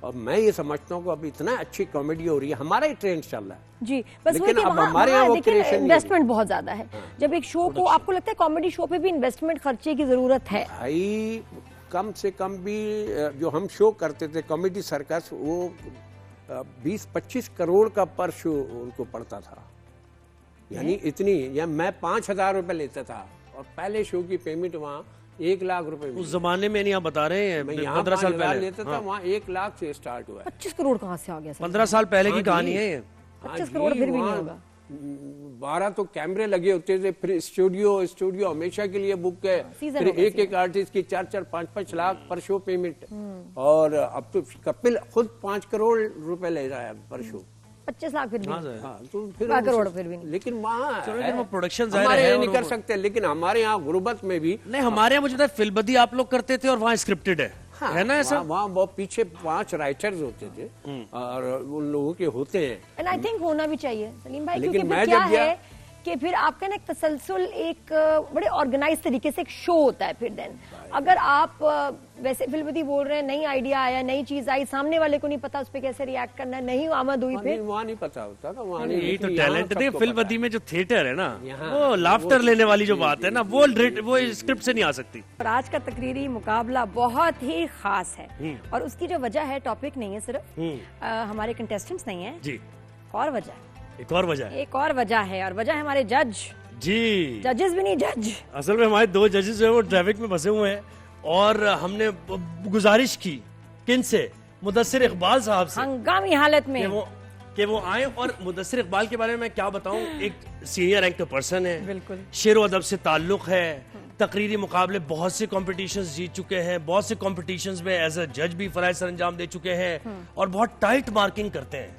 اور میں یہ سمجھتا ہوں کہ اب اتنا اچھی کامیڈی ہو رہی ہے, ہمارا ہی ٹرینڈ چل رہا ہے جی, بس لیکن اب ہمارے یہاں وہ کریشن انویسٹمنٹ بہت زیادہ ہے. جب ایک شو کو آپ کو لگتا ہے کامیڈی شو پہ بھی انویسٹمنٹ خرچے کی ضرورت ہے؟ بھائی کم سے کم بھی جو ہم شو کرتے تھے کامیڈی سرکس, وہ 20-25 کروڑ کا پر شو ان کو پڑتا تھا, یعنی اتنی, یا میں 5,000 روپے لیتا تھا اور پہلے شو کی پیمنٹ وہاں 1 لاکھ روپے. اس زمانے میں نہیں آپ بتا رہے ہیں, 15 سال پہلے لیتا تھا, وہاں 1 لاکھ سے اسٹارٹ ہوا ہے. 25 کروڑ کہاں سے آ گیا؟ 15 سال پہلے کی کہانی ہے یہ. 25 کروڑ پھر بھی نہیں ہوگا. 12 تو کیمرے لگے ہوتے تھے, پھر اسٹوڈیو ہمیشہ کے لیے بک ہے, پھر ایک آرٹسٹ کی 4-4, 5-5 لاکھ پر شو پیمنٹ, اور اب تو کپل خود 5 کروڑ روپے لے رہا ہے پر شو. 25 لاکھ پھر بھی تو 2 کروڑ پھر بھی نہیں. لیکن وہاں پروڈکشن ہمارے یہاں نہیں کر سکتے, لیکن ہمارے یہاں غربت میں بھی نہیں. ہمارے یہاں مجھے فل بدی آپ لوگ کرتے تھے اور وہاں اسکرپٹڈ ہے نا ایسا. وہاں بہت پیچھے 5 رائٹرز ہوتے تھے اور ان لوگوں کے ہوتے ہیں, اینڈ آئی تھنک ہونا بھی چاہیے سلیم بھائی, کیونکہ پھر کیا ہے کہ پھر آپ کا نا ایک تسلسل, ایک بڑے آرگنائز طریقے سے ایک شو ہوتا ہے. پھر دین اگر آپ ویسے فلبدی بول رہے ہیں, نئی آئیڈیا آیا, نئی چیز آئی, سامنے والے کو نہیں پتا اس پہ کیسے ریئیکٹ کرنا ہے, نہیں آمد ہوئی, پھر وہاں نہیں پتا ہوتا نا. وہاں یہی تو ٹیلنٹ ہے فلبدی میں, جو تھیٹر ہے نا, وہ لافٹر لینے والی جو بات ہے نا, وہ اسکرپٹ سے نہیں آ سکتی. اور آج کا تقریری مقابلہ بہت ہی خاص ہے, اور اس کی جو وجہ ہے, ٹاپک نہیں ہے صرف, ہمارے کنٹیسٹنٹس نہیں ہیں جی, اور وجہ ہے, ایک اور وجہ ہے, اور وجہ ہے ہمارے جج. جی, ججز بھی نہیں, جج اصل میں ہمارے 2 ججز جو ہیں وہ ٹریفک میں پھنسے ہوئے ہیں, اور ہم نے گزارش کی کن سے, مدثر اقبال صاحب سے, ہنگامی حالت میں کہ وہ آئیں. اور مدثر اقبال کے بارے میں کیا بتاؤں, ایک سینئر رینکڈ پرسن ہے, بالکل شعر و ادب سے تعلق ہے, تقریری مقابلے بہت سے کمپٹیشنز جیت چکے ہیں, بہت سے کمپٹیشنز میں ایز اے جج بھی فرائض سر انجام دے چکے ہیں, اور بہت ٹائٹ مارکنگ کرتے ہیں.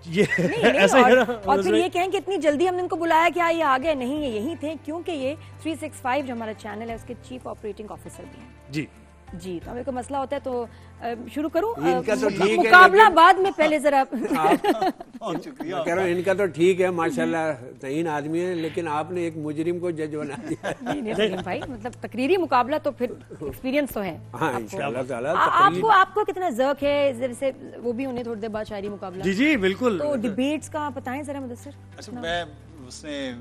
یہ ایسا ہی ہے. اور پھر یہ کہیں کہ اتنی جلدی ہم نے ان کو بلایا کیا یہ آگے نہیں, یہ یہی تھے, کیونکہ یہ 365 جو ہمارا چینل ہے اس کے چیف آپریٹنگ آفیسر بھی ہیں. جی جی, تو ہمیں کوئی مسئلہ ہوتا ہے تو شروع کروں مقابلہ, بعد میں پہلے ذرا کہہ رہا ہوں ان کا تو ٹھیک ہے ماشاءاللہ, 3 آدمی ہیں, لیکن آپ نے ایک مجرم کو جج بنا دیا. نہیں سلیم بھائی, مطلب تقریری مقابلہ تو پھر ایکسپیرینس تو ہے. ہاں انشاءاللہ تعالیٰ. آپ کو کتنا ذوق ہے, جیسے وہ بھی ہونے تھوڑی دیر بعد شاعری مقابلہ. جی جی بالکل, تو ڈیبیٹس کا بتائیں ذرا مدثر. اچھا, میں اس نے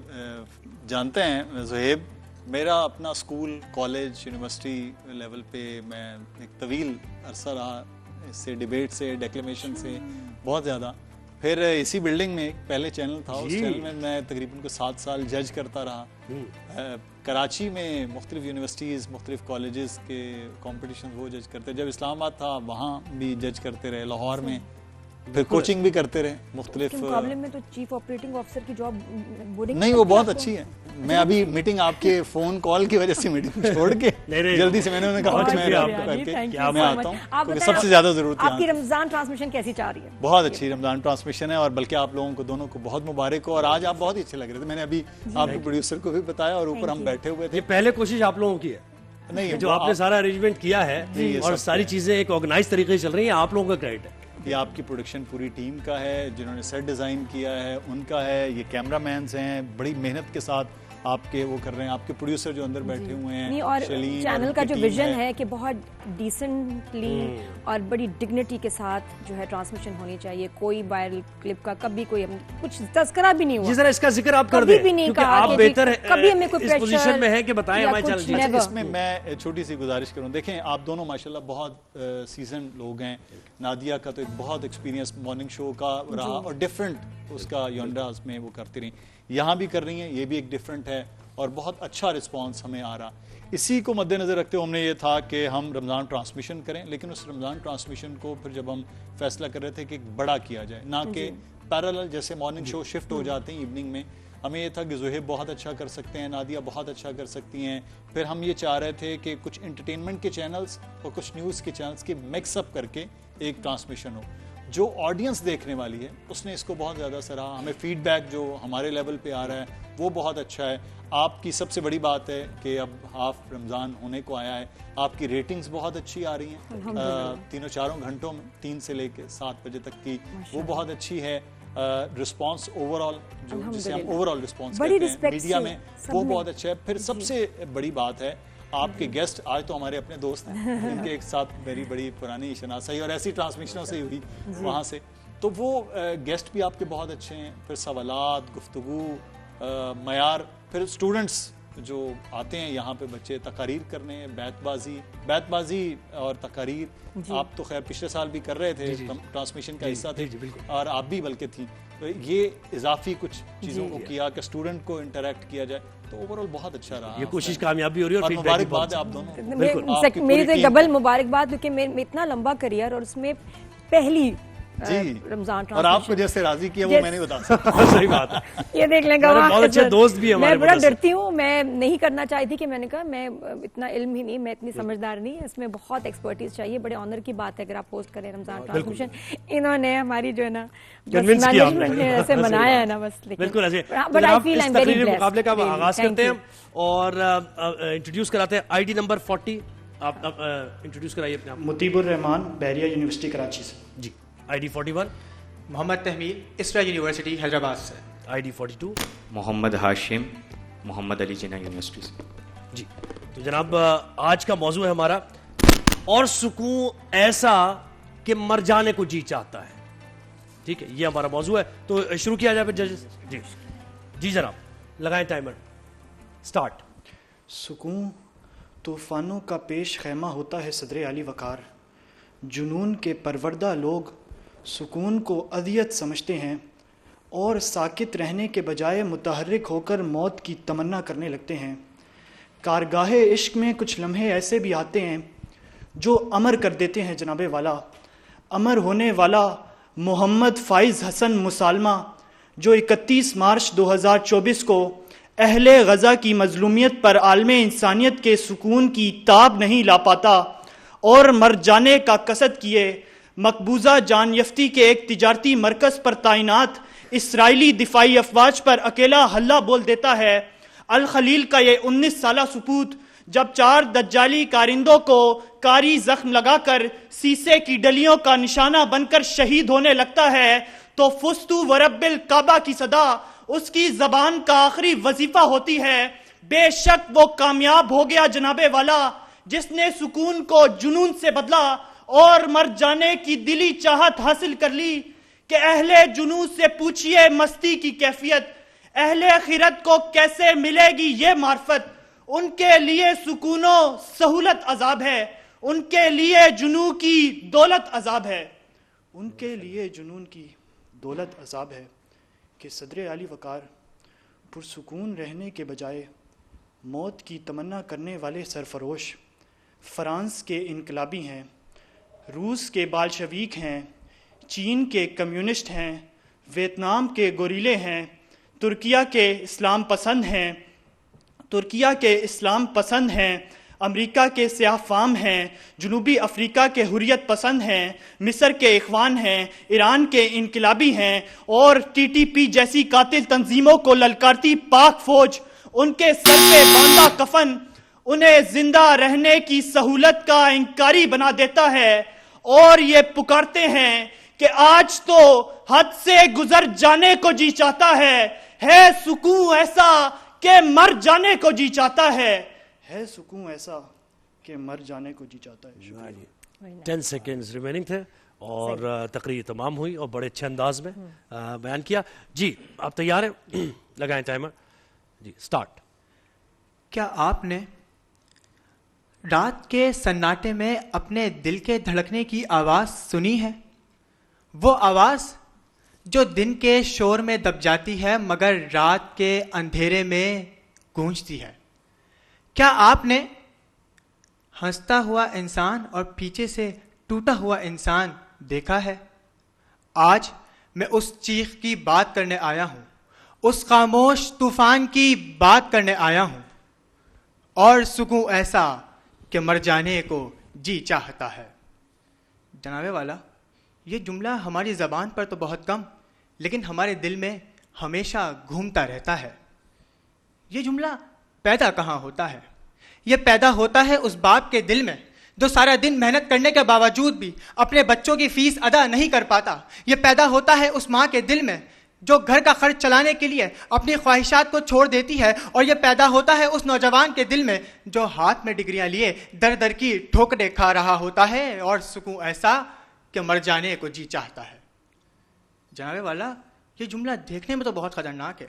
جانتے ہیں زہیب, میرا اپنا اسکول, کالج, یونیورسٹی لیول پہ میں ایک طویل عرصہ رہا, اس سے ڈیبیٹ سے, ڈیکلیمیشن سے بہت زیادہ. پھر اسی بلڈنگ میں ایک پہلے چینل تھا, اس چینل میں تقریباً 7 سال جج کرتا رہا. کراچی میں مختلف یونیورسٹیز, مختلف کالجز کے کمپٹیشن وہ جج کرتے. جب اسلام آباد تھا وہاں بھی جج کرتے رہے, لاہور میں پھر کوچنگ بھی کرتے رہے مختلف. مقابلے میں تو چیف آپریٹنگ آفیسر کی جاب نہیں, وہ بہت اچھی ہے. میں ابھی میٹنگ آپ کے فون کال کی وجہ سے میٹنگ چھوڑ کے جلدی سے میں نے کہا کہ میں آپ کو کر کے میں آتا ہوں, کیونکہ سب سے زیادہ ضرورت ہے. آپ کی رمضان ٹرانسمیشن کیسی چل رہی ہے؟ بہت اچھی رمضان ٹرانسمیشن ہے, اور بلکہ آپ لوگوں کو دونوں کو بہت مبارک ہو, اور آج آپ بہت ہی اچھے لگ رہے تھے. میں نے ابھی آپ کے پروڈیوسر کو بھی بتایا, اور اوپر ہم بیٹھے ہوئے تھے. یہ پہلے کوشش آپ لوگوں کی ہے نہیں, جو آپ نے سارا ارینجمنٹ کیا ہے اور ساری چیزیں ایک آرگنائز طریقے سے چل رہی ہیں, آپ لوگوں کا کریڈٹ ہے. یہ آپ کی پروڈکشن پوری ٹیم کا ہے, جنہوں نے سیٹ ڈیزائن کیا ہے ان کا ہے, یہ کیمرہ مینز ہیں, بڑی محنت کے ساتھ آپ کے وہ کر رہے ہیں, آپ کے پروڈیوسر جو اندر بیٹھے ہوئے ہیں, اور چینل کا جو ویژن ہے کہ بہت ڈیسنٹلی اور بڑی ڈگنیٹی کے ساتھ جو ہے ٹرانسمیشن ہونی چاہیے. کوئی وائرل کلپ کا کبھی کوئی کچھ تذکرہ بھی نہیں ہوا. جی ذرا اس کا ذکر آپ کر دیں, کیونکہ آپ بہتر کبھی ہمیں کوئی اس پوزیشن میں ہیں کہ بتائیں ہمیں. چل اس میں میں چھوٹی سی گزارش کروں. دیکھیں آپ دونوں ماشاءاللہ بہت سیزن لوگ ہیں. نادیہ کا تو ایک بہت ایکسپیرینس مارننگ شو کا رہا, اور ڈفرینٹ اس کا یونڈاز میں وہ کرتی رہی, یہاں بھی کر رہی ہیں, یہ بھی ایک ڈفرینٹ ہے, اور بہت اچھا رسپانس ہمیں آ رہا. اسی کو مد نظر رکھتے ہوئے ہم نے یہ تھا کہ ہم رمضان ٹرانسمیشن کریں, لیکن اس رمضان ٹرانسمیشن کو پھر جب ہم فیصلہ کر رہے تھے کہ بڑا کیا جائے, نہ کہ پیرالل جیسے مارننگ شو شفٹ ہو جاتے ہیں ایوننگ میں. ہمیں یہ تھا کہ زہیب بہت اچھا کر سکتے ہیں, نادیہ بہت اچھا کر سکتی ہیں. پھر ہم یہ چاہ رہے تھے کہ کچھ انٹرٹینمنٹ کے چینلز اور کچھ نیوز کے چینلز کے مکس اپ کر کے ایک ٹرانسمیشن ہو. جو آڈینس دیکھنے والی ہے اس نے اس کو بہت زیادہ سراہا. ہمیں فیڈ بیک جو ہمارے لیول پہ آ رہا ہے وہ بہت اچھا ہے. آپ کی سب سے بڑی بات ہے کہ اب ہاف رمضان ہونے کو آیا ہے, آپ کی ریٹنگز بہت اچھی آ رہی ہیں 3-4 گھنٹوں میں, 3 سے لے کے 7 بجے تک کی, وہ بہت اچھی ہے. رسپانس اوور آل جو جسے ہم اوور آل رسپانس کہتے ہیں میڈیا میں, وہ بہت اچھا ہے. پھر سب سے بڑی بات ہے آپ کے گیسٹ آج تو ہمارے اپنے دوست ہیں، ان کے ایک ساتھ میری بڑی پرانی شناسائی اور ایسی ٹرانسمیشنوں سے ہوئی وہاں سے، تو وہ گیسٹ بھی آپ کے بہت اچھے ہیں، پھر سوالات، گفتگو، معیار، پھر اسٹوڈنٹس جو آتے ہیں یہاں پہ بچے تقاریر کرنے، بیت بازی اور تقاریر، آپ تو خیر پچھلے سال بھی کر رہے تھے، ٹرانسمیشن کا حصہ تھے اور آپ بھی بلکہ تھیں، یہ اضافی کچھ چیزوں کو کیا کہ اسٹوڈنٹ کو انٹریکٹ کیا جائے، تو اوورآل بہت اچھا رہا، یہ کوشش کامیابی ہو رہی ہے اور مبارکباد ہے آپ دونوں. میری تو ڈبل مبارکباد، کیونکہ میں اتنا لمبا کریئر اور اس میں پہلی رمضان اور آپ کو جیسے راضی کیا وہ میں نہیں بتا سکتا. صحیح بات ہے. یہ دیکھ لیں گا، بہت اچھے دوست بھی ہمارے. میں بڑا ڈرتی ہوں، میں نہیں کرنا چاہتی تھی کہ میں نے کہا میں اتنا علم ہی نہیں، میں اتنی سمجھدار نہیں، اس میں بہت ایکسپرٹیز چاہیے. بڑے آنر کی بات ہے اگر آپ ہوسٹ کریں رمضان ٹرانسمیشن. انہوں نے ہماری جو ہے نا مینجمنٹ نے ایسے منایا ہے نا بس. بالکل ایسے. But I feel I am very blessed. مقابلے کا آغاز کرتے ہیں اور انٹروڈیوس کراتے ہیں آئی ڈی نمبر 40. آپ انٹروڈیوس کرائیے اپنے آپ. مطیب الرحمان، بحریہ یونیورسٹی کراچی سے. جی. I D 41. Muhammad Tahmeel, Isra university Hyderabad سے. I D 42. Muhammad Hashim, Muhammad Ali Jinnah university سے. جی. تو جناب آج کا موضوع ہے ہمارا اور سکون ایسا کہ مر جانے کو جی چاہتا ہے. ٹھیک ہے، یہ ہمارا موضوع ہے. تو شروع کیا جائے پھر ججز. جی جی جناب لگائیں ٹائمر. اسٹارٹ. سکون طوفانوں کا پیش خیمہ ہوتا ہے صدر علی وقار. جنون کے پروردہ لوگ سکون کو اذیت سمجھتے ہیں اور ساکت رہنے کے بجائے متحرک ہو کر موت کی تمنا کرنے لگتے ہیں. کارگاہ عشق میں کچھ لمحے ایسے بھی آتے ہیں جو امر کر دیتے ہیں جناب والا. امر ہونے والا محمد فائز حسن مسالمہ جو 31 مارچ 2024 کو اہل غزہ کی مظلومیت پر عالم انسانیت کے سکون کی تاب نہیں لا پاتا اور مر جانے کا قصد کیے مقبوضہ جان یفتی کے ایک تجارتی مرکز پر تعینات اسرائیلی دفاعی افواج پر اکیلا حلہ بول دیتا ہے. الخلیل کا یہ 19 سالہ سپوت جب 4 دجالی کارندوں کو کاری زخم لگا کر سیسے کی ڈلیوں کا نشانہ بن کر شہید ہونے لگتا ہے تو فستو ورب الکعبہ کی صدا اس کی زبان کا آخری وظیفہ ہوتی ہے. بے شک وہ کامیاب ہو گیا جناب والا جس نے سکون کو جنون سے بدلا اور مر جانے کی دلی چاہت حاصل کر لی. کہ اہل جنون سے پوچھئے مستی کی کیفیت، اہل خیرت کو کیسے ملے گی یہ معرفت. ان کے لیے سکون و سہولت عذاب ہے، ان کے لیے جنون کی دولت عذاب ہے. ان کے لیے جنون کی دولت عذاب ہے کہ صدر علی وقار پرسکون رہنے کے بجائے موت کی تمنا کرنے والے سرفروش فرانس کے انقلابی ہیں، روس کے بالشویک ہیں، چین کے کمیونسٹ ہیں، ویتنام کے گوریلے ہیں، ترکیہ کے اسلام پسند ہیں، امریکہ کے سیاہ فام ہیں، جنوبی افریقہ کے حریت پسند ہیں، مصر کے اخوان ہیں، ایران کے انقلابی ہیں اور TTP جیسی قاتل تنظیموں کو للکارتی پاک فوج ان کے سر پہ باندھا کفن انہیں زندہ رہنے کی سہولت کا انکاری بنا دیتا ہے اور یہ پکارتے ہیں کہ آج تو حد سے گزر جانے کو جی چاہتا ہے سکون ایسا کہ مر جانے کو جی چاہتا ہے سکون ایسا کہ مر جانے کو جی چاہتا ہے. 10 سیکنڈز ریمیننگ تھے اور تقریر تمام ہوئی اور بڑے اچھے انداز میں بیان کیا. جی آپ تیار ہیں؟ لگائیں ٹائمر. جی سٹارٹ. کیا آپ نے رات کے سناٹے میں اپنے دل کے دھڑکنے کی آواز سنی ہے؟ وہ آواز جو دن کے شور میں دب جاتی ہے مگر رات کے اندھیرے میں گونجتی ہے. کیا آپ نے ہنستا ہوا انسان اور پیچھے سے ٹوٹا ہوا انسان دیکھا ہے؟ آج میں اس چیخ کی بات کرنے آیا ہوں، اس خاموش طوفان کی بات کرنے آیا ہوں. اور سکون ایسا کہ مر جانے کو جی چاہتا ہے. جناب والا، یہ جملہ ہماری زبان پر تو بہت کم لیکن ہمارے دل میں ہمیشہ گھومتا رہتا ہے. یہ جملہ پیدا کہاں ہوتا ہے؟ یہ پیدا ہوتا ہے اس باپ کے دل میں جو سارا دن محنت کرنے کے باوجود بھی اپنے بچوں کی فیس ادا نہیں کر پاتا. یہ پیدا ہوتا ہے اس ماں کے دل میں جو گھر کا خرچ چلانے کے لیے اپنی خواہشات کو چھوڑ دیتی ہے، اور یہ پیدا ہوتا ہے اس نوجوان کے دل میں جو ہاتھ میں ڈگریاں لیے در در کی ٹھوکریں کھا رہا ہوتا ہے، اور سکون ایسا کہ مر جانے کو جی چاہتا ہے۔ جناب والا، یہ جملہ دیکھنے میں تو بہت خطرناک ہے،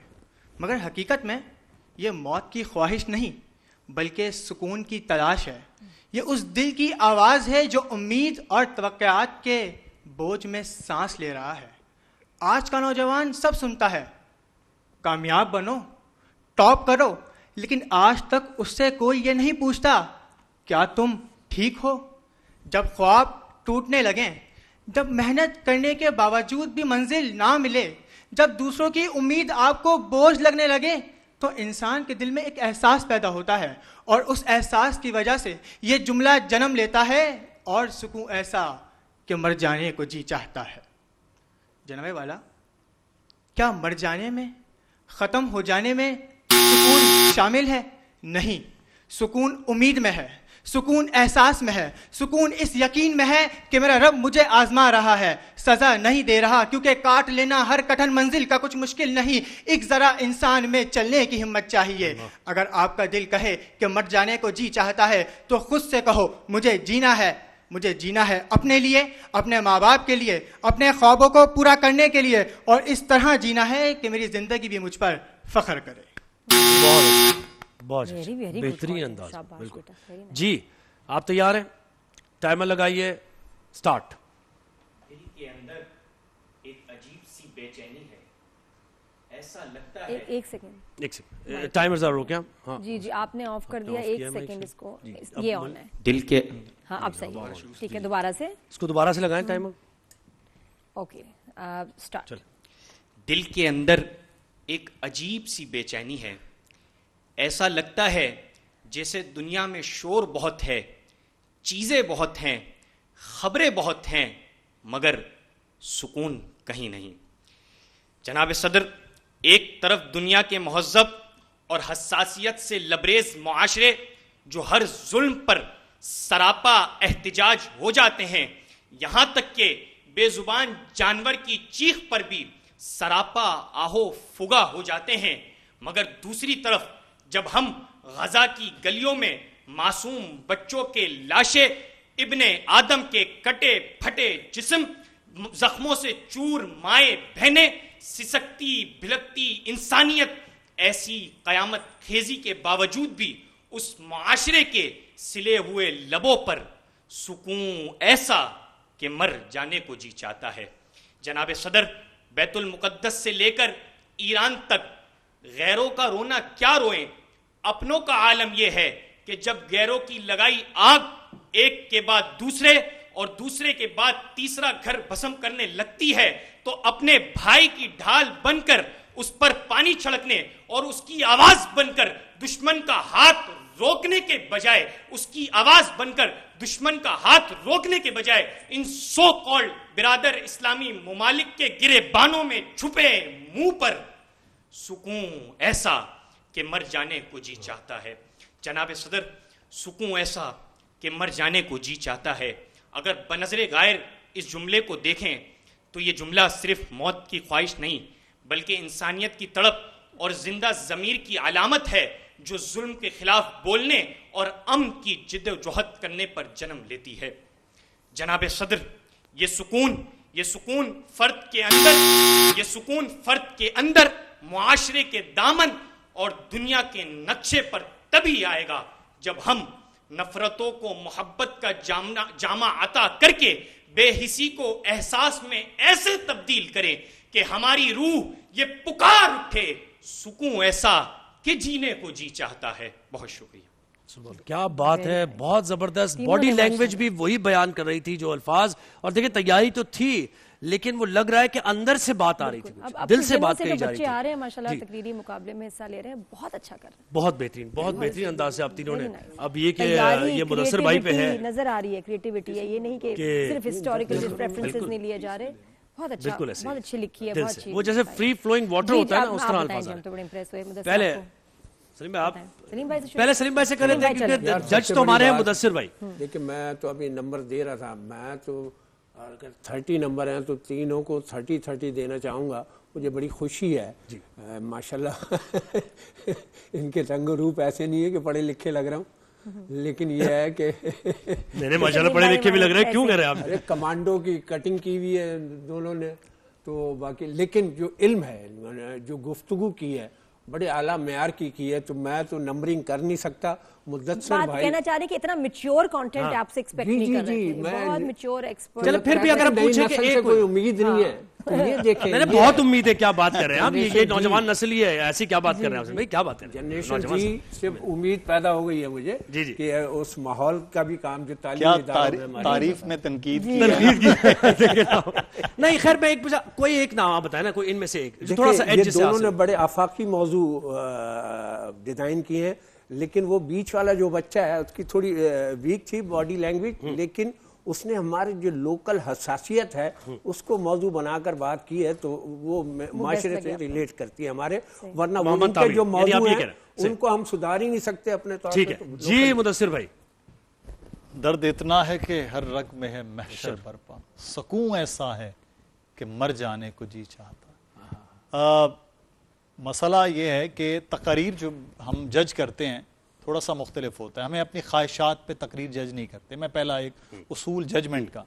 مگر حقیقت میں یہ موت کی خواہش نہیں بلکہ سکون کی تلاش ہے۔ یہ اس دل کی آواز ہے جو امید اور توقعات کے بوجھ میں سانس لے رہا ہے۔ آج کا نوجوان سب سنتا ہے، کامیاب بنو، ٹاپ کرو، لیکن آج تک اس سے کوئی یہ نہیں پوچھتا کیا تم ٹھیک ہو؟ جب خواب ٹوٹنے لگیں، جب محنت کرنے کے باوجود بھی منزل نہ ملے، جب دوسروں کی امید آپ کو بوجھ لگنے لگے، تو انسان کے دل میں ایک احساس پیدا ہوتا ہے، اور اس احساس کی وجہ سے یہ جملہ جنم لیتا ہے، اور سکون ایسا کہ مر جانے کو جی چاہتا ہے۔ جناب والا، کیا مر جانے میں، ختم ہو جانے میں سکون شامل ہے؟ نہیں، سکون امید میں ہے، سکون احساس میں ہے، سکون اس یقین میں ہے کہ میرا رب مجھے آزما رہا ہے، سزا نہیں دے رہا، کیونکہ کاٹ لینا ہر کٹھن منزل کا کچھ مشکل نہیں، ایک ذرا انسان میں چلنے کی ہمت چاہیے۔ اگر آپ کا دل کہے کہ مر جانے کو جی چاہتا ہے تو خود سے کہو مجھے جینا ہے، مجھے جینا ہے اپنے لیے، اپنے ماں باپ کے لیے، اپنے خوابوں کو پورا کرنے کے لیے، اور اس طرح جینا ہے کہ میری زندگی بھی مجھ پر فخر کرے۔ بہت بہترین انداز، بالکل۔ جی آپ تیار ہیں؟ ٹائمر لگائیے، سٹارٹ۔ دل کے اندر ایک عجیب سی بے چینی ہے، ایسا لگتا ہے۔ ایک سیکنڈ، ٹائمر ذرا روکیں۔ ہاں جی جی، آپ نے آف کر دیا، ایک سیکنڈ اس کو، یہ آن ہے۔ دل کے، ہاں اب صحیح ہے، ٹھیک ہے، دوبارہ سے اس کو دوبارہ سے لگائیں ٹائمر۔ Okay, start. دل کے اندر ایک عجیب سی بے چینی ہے، ایسا لگتا ہے جیسے دنیا میں شور بہت ہے، چیزیں بہت ہیں، خبریں بہت ہیں، مگر سکون کہیں نہیں۔ جناب صدر، ایک طرف دنیا کے مہذب اور حساسیت سے لبریز معاشرے جو ہر ظلم پر سراپا احتجاج ہو جاتے ہیں، یہاں تک کہ بے زبان جانور کی چیخ پر بھی سراپا آہو فگا ہو جاتے ہیں، مگر دوسری طرف جب ہم غزہ کی گلیوں میں معصوم بچوں کے لاشیں، ابن آدم کے کٹے پھٹے جسم، زخموں سے چور مائیں بہنیں، سسکتی بھلکتی انسانیت، ایسی قیامت خیزی کے باوجود بھی اس معاشرے کے سلے ہوئے لبوں پر سکون ایسا کہ مر جانے کو جی چاہتا ہے۔ جناب صدر، بیت المقدس سے لے کر ایران تک غیروں کا رونا کیا روئیں، اپنوں کا عالم یہ ہے کہ جب غیروں کی لگائی آگ ایک کے بعد دوسرے اور دوسرے کے بعد تیسرا گھر بھسم کرنے لگتی ہے، تو اپنے بھائی کی ڈھال بن کر اس پر پانی چھڑکنے اور اس کی آواز بن کر دشمن کا ہاتھ روکنے کے بجائے، اس کی آواز بن کر دشمن کا ہاتھ روکنے کے بجائے ان سو کالڈ برادر اسلامی ممالک کے گرے بانوں میں چھپے منہ پر سکون ایسا کہ مر جانے کو جی چاہتا ہے۔ جناب صدر، سکون ایسا کہ مر جانے کو جی چاہتا ہے، اگر بنظر غائر اس جملے کو دیکھیں تو یہ جملہ صرف موت کی خواہش نہیں بلکہ انسانیت کی تڑپ اور زندہ ضمیر کی علامت ہے، جو ظلم کے خلاف بولنے اور امن کی جد و جہد کرنے پر جنم لیتی ہے۔ جناب صدر، یہ سکون فرد کے اندر معاشرے کے دامن اور دنیا کے نقشے پر تبھی آئے گا جب ہم نفرتوں کو محبت کا جامع عطا کر کے بے حسی کو احساس میں ایسے تبدیل کریں کہ ہماری روح یہ پکار اٹھے، سکون ایسا کہ جینے کو جی چاہتا ہے۔ بہت شکریہ۔ کیا بات ہے، بہت زبردست۔ باڈی لینگویج بھی وہی بیان کر رہی تھی جو الفاظ، اور دیکھیں تیاری تو تھی لیکن وہ لگ رہا ہے کہ اندر سے بات آ رہی تھی، دل سے بات کہی جا رہی تھی۔ بچے آ رہے ہیں ماشاءاللہ، تقریری مقابلے میں حصہ لے رہے ہیں، بہت اچھا کر رہے ہیں، بہت بہترین انداز سے آپ تینوں نے۔ اب یہ کہ یہ مدثر بھائی پہ ہے، نظر آ رہی ہے کریٹیوٹی ہے، یہ نہیں کہ صرف ہسٹوریکل ریفرنسز نہیں لیے جا رہے، بہت اچھا، بہت اچھی لکھی ہے، بہت اچھی، وہ جیسے فری فلوئنگ واٹر ہوتا ہے نا اس طرح الفاظ ہیں۔ تو بڑے امپریس ہوئے مدثر پہلے سلیم بھائی، آپ پہلے سلیم بھائی سے کر لیتے ہیں کیونکہ جج تو ہمارے ہیں مدثر بھائی۔ دیکھیں میں تو ابھی نمبر دے رہا تھا، میں تو اگر 30 نمبر ہیں تو تینوں کو 30 دینا چاہوں گا، مجھے بڑی خوشی ہے ماشاءاللہ ان کے رنگ و روپ ایسے نہیں ہے کہ پڑھے لکھے لگ رہا ہوں، لیکن یہ ہے کہ نہیں ماشاءاللہ پڑھے لکھے بھی لگ رہے ہیں، کیوں کہہ رہے ہیں آپ؟ ارے کمانڈو کی کٹنگ کی ہوئی ہے دونوں نے، تو باقی لیکن جو علم ہے، جو گفتگو کی ہے بڑے اعلیٰ معیار کی ہے، تو میں تو نمبرنگ کر نہیں سکتا. مدثر بات بھائی کہنا چاہ رہے کہ اتنا میچور کانٹینٹ آپ سے ایکسپیکٹ نہیں کر رہے تھے، بہت میچور ایکسپرٹ. چلو پھر بھی اگر ہم پوچھیں کہ ایک کوئی امید نہیں ہے تو یہ دیکھیں، میں نے بہت امید ہے. کیا بات کر رہے ہیں آپ؟ یہ نوجوان نسل ہی ہے، ایسی کیا بات کر رہے ہیں بھائی؟ کیا بات کر رہے ہیں؟ جنریشن جی صرف امید پیدا ہو گئی ہے مجھے کہ اس ماحول کا بھی کام جو تعلیم تعریف میں تنقید کی نہیں. خیر میں ایک پوچھا، کوئی ایک نام آپ بتائیں نا، کوئی ان میں سے ایک تھوڑا سا ایج سے. دونوں نے بڑے آفاقی موضوع ڈیزائن کیے ہیں، لیکن وہ بیچ والا جو بچہ ہے اس کی تھوڑی ویک تھی باڈی لینگویج، لیکن اس نے ہمارے جو لوکل حساسیت ہے اس کو موضوع بنا کر بات کی ہے، تو وہ معاشرے سے ریلیٹ کرتی ہے ہمارے، ورنہ ان کے جو موضوع ہیں ان کو ہم سدھار ہی نہیں سکتے اپنے طور پر. جی مدثر بھائی. درد اتنا ہے کہ ہر رگ میں ہے محشر برپا، سکون ایسا ہے کہ مر جانے کو جی چاہتا. مسئلہ یہ ہے کہ تقریر جو ہم جج کرتے ہیں تھوڑا سا مختلف ہوتا ہے. ہمیں اپنی خواہشات پہ تقریر جج نہیں کرتے. میں پہلا ایک اصول ججمنٹ کا،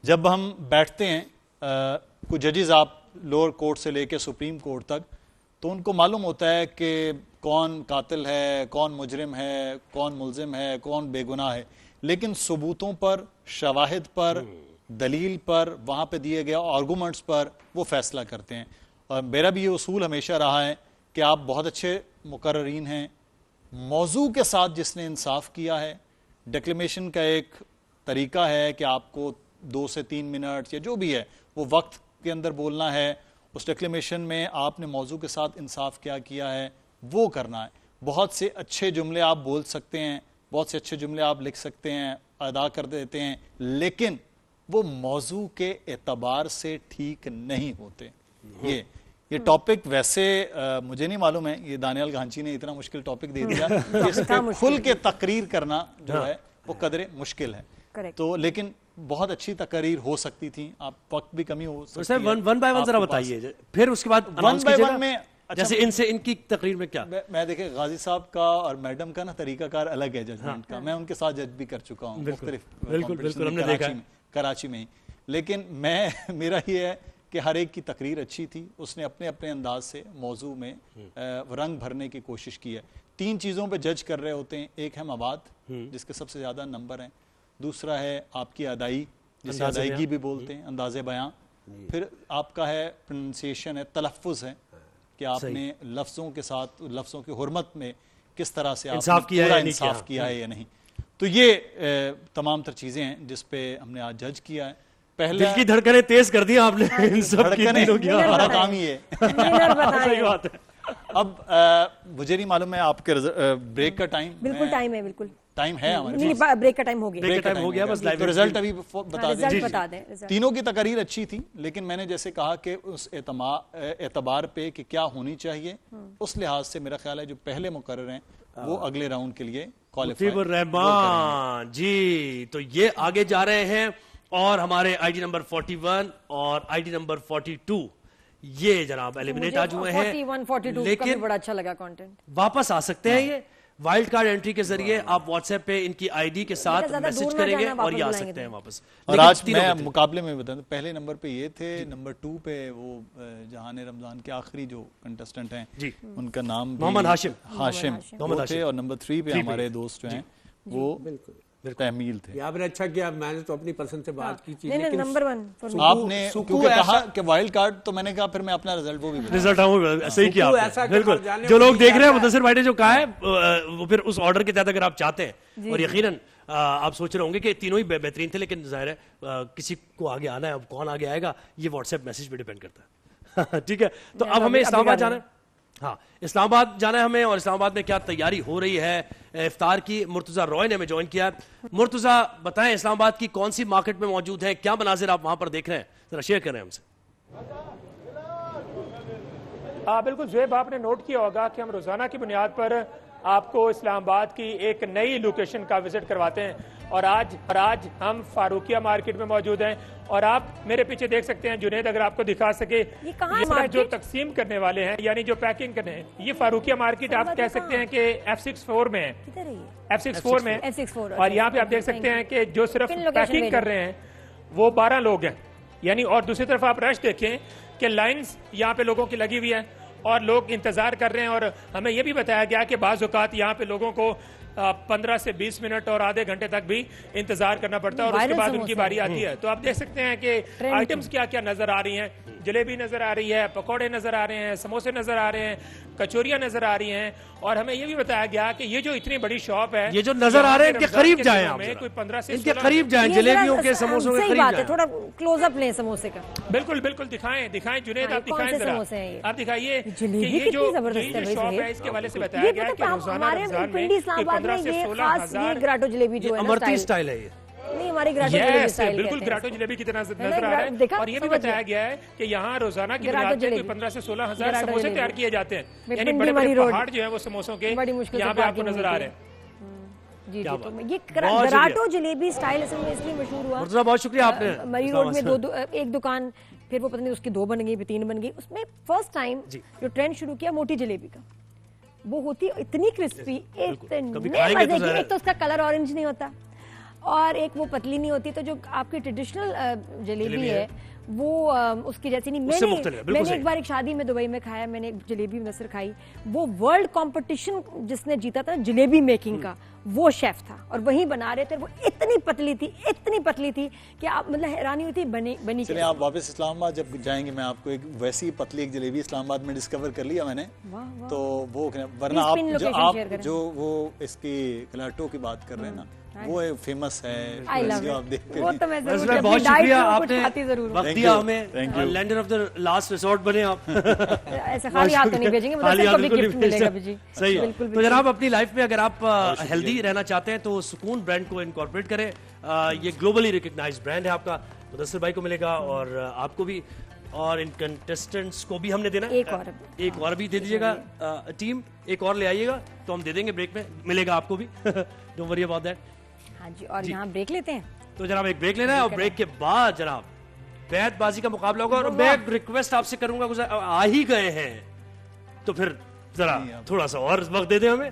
جب ہم بیٹھتے ہیں کوئی ججز آپ لوور کورٹ سے لے کے سپریم کورٹ تک، تو ان کو معلوم ہوتا ہے کہ کون قاتل ہے، کون مجرم ہے، کون ملزم ہے، کون بے گناہ ہے، لیکن ثبوتوں پر، شواہد پر، دلیل پر، وہاں پہ دیے گئے آرگومنٹس پر وہ فیصلہ کرتے ہیں. اور میرا بھی یہ اصول ہمیشہ رہا ہے کہ آپ بہت اچھے مقررین ہیں، موضوع کے ساتھ جس نے انصاف کیا ہے. ڈیکلیمیشن کا ایک طریقہ ہے کہ آپ کو 2 سے 3 منٹ یا جو بھی ہے وہ وقت کے اندر بولنا ہے. اس ڈیکلیمیشن میں آپ نے موضوع کے ساتھ انصاف کیا ہے وہ کرنا ہے. بہت سے اچھے جملے آپ بول سکتے ہیں، بہت سے اچھے جملے آپ لکھ سکتے ہیں، ادا کر دیتے ہیں، لیکن وہ موضوع کے اعتبار سے ٹھیک نہیں ہوتے. یہ ٹاپک ویسے مجھے نہیں معلوم ہے، یہ دانیال گھانچی نے اتنا مشکل ٹاپک دے دیا اس پہ کھل کے تقریر کرنا جو ہے وہ قدرے مشکل ہے. تو لیکن بہت اچھی تقریر ہو سکتی تھی. آپ وقت بھی کمی ہو سکتی ہے. ون بائی ون ذرا بتائیے، پھر اس کے بعد ون بائی ون میں جیسے ان کی تقریر میں کیا میں دیکھیں غازی صاحب کا اور میڈم کا نا طریقہ کار الگ ہے ججمنٹ کا. میں ان کے ساتھ جج بھی کر چکا ہوں مختلف کراچی میں ہی. لیکن میرا یہ ہے کہ ہر ایک کی تقریر اچھی تھی. اس نے اپنے اپنے انداز سے موضوع میں رنگ بھرنے کی کوشش کی ہے. 3 چیزوں پہ جج کر رہے ہوتے ہیں. ایک ہے مواد جس کے سب سے زیادہ نمبر ہیں، دوسرا ہے آپ کی ادائی جسے ادائیگی بھی بولتے ہیں، انداز بیاں، پھر آپ کا ہے پروننسیشن ہے، تلفظ ہے کہ آپ نے لفظوں کے ساتھ لفظوں کی حرمت میں کس طرح سے انصاف کیا ہے یا نہیں. تو یہ تمام تر چیزیں ہیں جس پہ ہم نے آج جج کیا ہے. دل کی دھڑکنیں تیز کر دی آپ نے. ہمارا کام ہی ہے. اب مجھے نہیں معلوم ہے آپ کے بریک کا ٹائم بالکل ٹائم ہے، بالکل ٹائم ہے ہمارے نہیں، بریک کا ٹائم ہو گیا، بس رزلٹ ابھی بتا دیں. تینوں کی تقریر اچھی تھی، لیکن میں نے جیسے کہا کہ اس اعتبار پہ کہ کیا ہونی چاہیے، اس لحاظ سے میرا خیال ہے جو پہلے مقرر ہیں وہ اگلے راؤنڈ کے لیے مطیب الرحمان جی. تو یہ آگے جا رہے ہیں اور ہمارے آئی ڈی نمبر 41 اور آئی ڈی نمبر 42 یہ جناب ایلیمنیٹ آج ہوئے ہیں، 41 42 لیکن بڑا اچھا لگا کنٹینٹ. واپس آ سکتے ہیں یہ وائلڈ کارڈ انٹری کے ذریعے. آپ واٹس ایپ پہ ان کی آئی ڈی کے ساتھ میسج کریں گے اور یہ آ سکتے ہیں واپس. اور آج میں مقابلے میں بتا دوں پہلے نمبر پہ یہ تھے، نمبر 2 پہ وہ جہان رمضان کے آخری جو کنٹسٹنٹ ہیں ان کا نام محمد ہاشم تھے، اور نمبر 3 پہ ہمارے دوست جو ہیں وہ تحمیل تھے. آپ نے اچھا کیا، میں نے تو اپنی پسند سے بات کی تھی، لیکن نمبر 1 آپ نے کیونکہ کہا کہ وائلڈ کارڈ، تو میں نے کہا پھر میں اپنا رزلٹ صحیح کیا بالکل. جو لوگ دیکھ رہے ہیں مدثر بھائی نے جو کہا ہے وہ پھر اس آرڈر کے تحت اگر آپ چاہتے ہیں، اور یقیناً آپ سوچ رہے ہوں گے کہ تینوں ہی بہترین تھے، لیکن ظاہر ہے کسی کو آگے آنا ہے، اب کون آگے آئے گا یہ واٹس ایپ میسج پہ ڈیپینڈ کرتا ہے. ٹھیک ہے، تو اب ہمیں اسلام آباد جانا ہے. ہاں اسلام آباد جانا ہے ہمیں، اور اسلام آباد میں کیا تیاری ہو رہی ہے افطار کی. مرتضی رائے نے ہمیں جوائن کیا ہے. مرتضی بتائیں اسلام آباد کی کون سی مارکیٹ میں موجود ہے، کیا مناظر آپ وہاں پر دیکھ رہے ہیں، ذرا شیئر کریں ہم سے. بالکل زہیب، آپ نے نوٹ کیا ہوگا کہ ہم روزانہ کی بنیاد پر آپ کو اسلام آباد کی ایک نئی لوکیشن کا وزٹ کرواتے ہیں. اور آج ہم فاروقیہ مارکیٹ میں موجود ہیں اور آپ میرے پیچھے دیکھ سکتے ہیں. جنید اگر آپ کو دکھا سکے یہ جو تقسیم کرنے والے ہیں یعنی جو پیکنگ کرنے ہیں, یہ فاروقیہ مارکیٹ آپ کہہ سکتے ہیں کہ F64 میں ہے, F64 میں. اور یہاں پہ آپ دیکھ سکتے ہیں کہ جو صرف پیکنگ کر رہے ہیں وہ 12 لوگ ہیں یعنی. اور دوسری طرف آپ رش دیکھیں کہ لائنز یہاں پہ لوگوں کی لگی ہوئی ہیں اور لوگ انتظار کر رہے ہیں. اور ہمیں یہ بھی بتایا گیا کہ بعض اوقات یہاں پہ لوگوں کو 15 سے 20 منٹ اور آدھے گھنٹے تک بھی انتظار کرنا پڑتا ہے اور اس کے بعد ان کی باری آتی ہے. تو آپ دیکھ سکتے ہیں کہ آئٹمز کیا کیا نظر آ رہی ہیں. جلیبی نظر آ رہی ہے, پکوڑے نظر آ رہے ہیں, سموسے نظر آ رہے ہیں, کچوریاں نظر آ رہی ہیں. اور ہمیں یہ بھی بتایا گیا کہ یہ جو اتنی بڑی شاپ ہے, یہ جو نظر آ رہے ہیں ان کے قریب جائیں آپ, کوئی 15 سے ان کے قریب جائیں, جلیبیوں کے سموسوں کے قریب جائیں. تھوڑا کلوز اپ لیں سموسے کا. بالکل بالکل دکھائیں جنید, آپ دکھائیں ذرا, آپ دکھائیے کہ یہ جو شاپ ہے اس کے حوالے سے بتایا گیا کہ روزانہ رمضان میں 15 سے 16,000 گراٹو جلیبی جو ہے امرتی سٹائل ہے. یہ نہیں ہماری گراٹو جلیبی سٹائل بالکل گراٹو جلیبی کی طرح نظر آ رہا ہے. اور یہ بھی بتایا گیا ہے کہ یہاں روزانہ کی بنیاد پہ 15 سے 16,000 سموسے تیار کیے جاتے ہیں یعنی بڑے بڑے پہاڑ جو ہیں وہ سموسوں کے یہاں پہ آپ کو نظر آ رہے ہیں. جی تو یہ گراٹو جلیبی سٹائل اس لیے مشہور ہوا. مرتضیٰ بہت شکریہ آپ نے. مری روڈ میں ایک دکان, پھر وہ پتہ نہیں اس کی 2 بن گئی, پھر 3 بن گئی. اس میں فرسٹ ٹائم جو ٹرینڈ شروع کیا موٹی جلیبی کا, وہ ہوتی اتنی کرسپی, اتنے مزے کی. ایک تو اس کا کلر اورنج نہیں ہوتا اور ایک وہ پتلی نہیں ہوتی. تو جو آپ کی ٹریڈیشنل جلیبی ہے وہ اس کی جیسی نہیں. میں نے ایک بار ایک شادی میں دبئی میں کھایا, میں نے ایک جلیبی مصر کھائی. وہ ورلڈ کمپٹیشن جس نے جیتا تھا جلیبی میکنگ کا, وہ شیف تھا اور وہیں بنا رہے تھے. وہ اتنی پتلی تھی کہ آپ مطلب حیرانی ہوئی تھی بنی. چلیں آپ واپس اسلام آباد جب جائیں گے میں آپ کو ایک ویسی پتلی ایک جلیبی اسلام آباد میں ڈسکور کر لیا میں نے, تو وہ ورنہ آپ جو وہ اس کی کلاٹو کی بات کر رہے ہیں نا, وہ فیمس ہے. بہت شکریہ آپ نے وقت دیا ہمیں. Lander of the last resort بنے آپ. خالی ہاتھ نہیں بھیجیں گے. صحیح ہے. تو جناب اپنی لائف میں اگر آپ ہیلدی رہنا چاہتے ہیں تو سکون برانڈ کو انکارپوریٹ کریں. یہ گلوبلی ریکگنائزڈ برانڈ ہے آپ کا. مدثر بھائی کو ملے گا اور آپ کو بھی, اور ان کنٹسٹنٹس کو بھی ہم نے دینا. ایک اور بھی دے دیجیے گا ٹیم, ایک اور لے آئیے گا تو ہم دے دیں گے. بریک میں ملے گا آپ کو بھی. Don't worry about that. ہاں جی, اور یہاں بریک لیتے ہیں. تو جناب ایک بریک لینا ہے اور بریک کے بعد جناب بیت بازی کا مقابلہ ہوگا. اور میں ریکویسٹ آپ سے کروں گا, آ ہی گئے ہیں تو پھر ذرا تھوڑا سا اور وقت دے دیں ہمیں.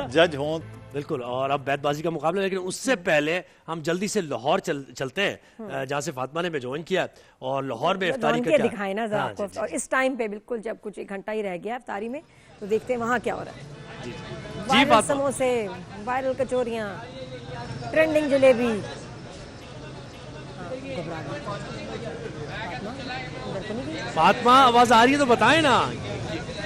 جج ہوں بالکل. اور اب بیت بازی کا مقابلہ, لیکن اس سے پہلے ہم جلدی سے لاہور چلتے ہیں جہاں سے فاطمہ نے جوائن کیا. اور لاہور میں افطاری کا کیا دکھائیں نا ذرا آپ کو. اور اس ٹائم پہ بالکل جب کچھ 1 گھنٹہ ہی رہ گیا افطاری میں, تو دیکھتے ہیں وہاں کیا ہو رہا ہے. وائرل سموسے, وائرل کچوریاں, ٹرینڈنگ جلیبی. فاطمہ آواز آ رہی ہے تو بتائیں نا,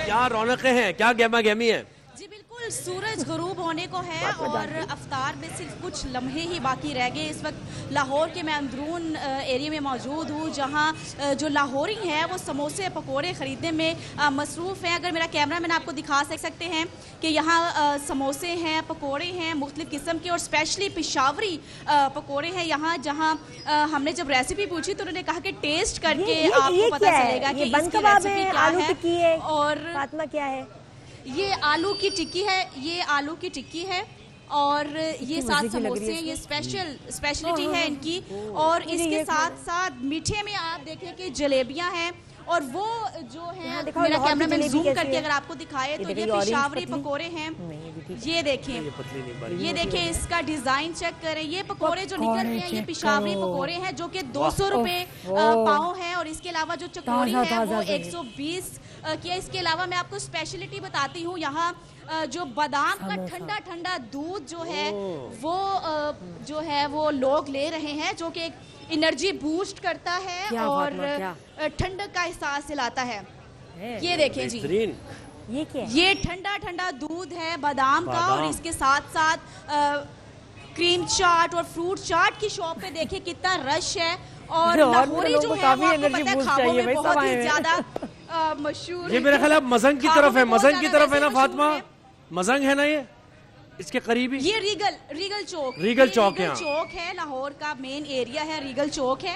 کیا رونقیں ہیں, کیا گہما گہمی ہے. جی بالکل, سورج غروب ہونے کو ہے اور افطار میں صرف کچھ لمحے ہی باقی رہ گئے. اس وقت لاہور کے میں اندرون ایریا میں موجود ہوں جہاں جو لاہوری ہیں وہ سموسے پکوڑے خریدنے میں مصروف ہیں. اگر میرا کیمرہ مین آپ کو دکھا سکتے ہیں کہ یہاں سموسے ہیں, پکوڑے ہیں مختلف قسم کے, اور اسپیشلی پشاوری پکوڑے ہیں یہاں. جہاں ہم نے جب ریسیپی پوچھی تو انہوں نے کہا کہ ٹیسٹ کر کے آپ کو پتہ چلے گا کہ اس کی ریسیپی کیا ہے. اور فاطمہ کیا ہے, یہ آلو کی ٹکی ہے, یہ آلو کی ٹکی ہے اور یہ 7 سموسے ہیں. یہ اسپیشلٹی ہے ان کی. اور اس کے ساتھ ساتھ میٹھے میں آپ دیکھیں کہ جلیبیاں ہیں. اور وہ جو ہے میرا کیمرہ مین زوم کر کے اگر آپ کو دکھائے تو یہ پشاوری پکوڑے ہیں. یہ دیکھیں اس کا ڈیزائن چیک کریں. یہ پکوڑے جو نکل رہے ہیں یہ پشاوری پکوڑے ہیں جو کہ 200 روپے پاؤں ہیں. اور اس کے علاوہ جو چکوری ہے وہ 120 کی ہے. اس کے علاوہ میں آپ کو اسپیشلٹی بتاتی ہوں, یہاں جو بادام کا ٹھنڈا ٹھنڈا دودھ جو ہے وہ لوگ لے رہے ہیں, جو کہ انرجی بوسٹ کرتا ہے اور ٹھنڈک کا احساس دلاتا ہے. یہ دیکھیں جی, یہ ٹھنڈا ٹھنڈا دودھ ہے بادام کا. اور اس کے ساتھ ساتھ کریم چاٹ اور فروٹ چاٹ کی شاپ پہ دیکھیں کتنا رش ہے. اور لاہوری جو ہے وہ آپ کو پتہ ہے کھابوں میں بہت ہی زیادہ مشہور. یہ میرا خیال ہے مزنگ کی طرف ہے, مزنگ کی طرف ہے نا فاطمہ, مزنگ ہے نا یہ اس کے قریب ہی. یہ ریگل چوک ہے لاہور کا مین ایریا ہے, ریگل چوک ہے.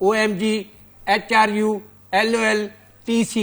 OMG, HRU, LOL, TC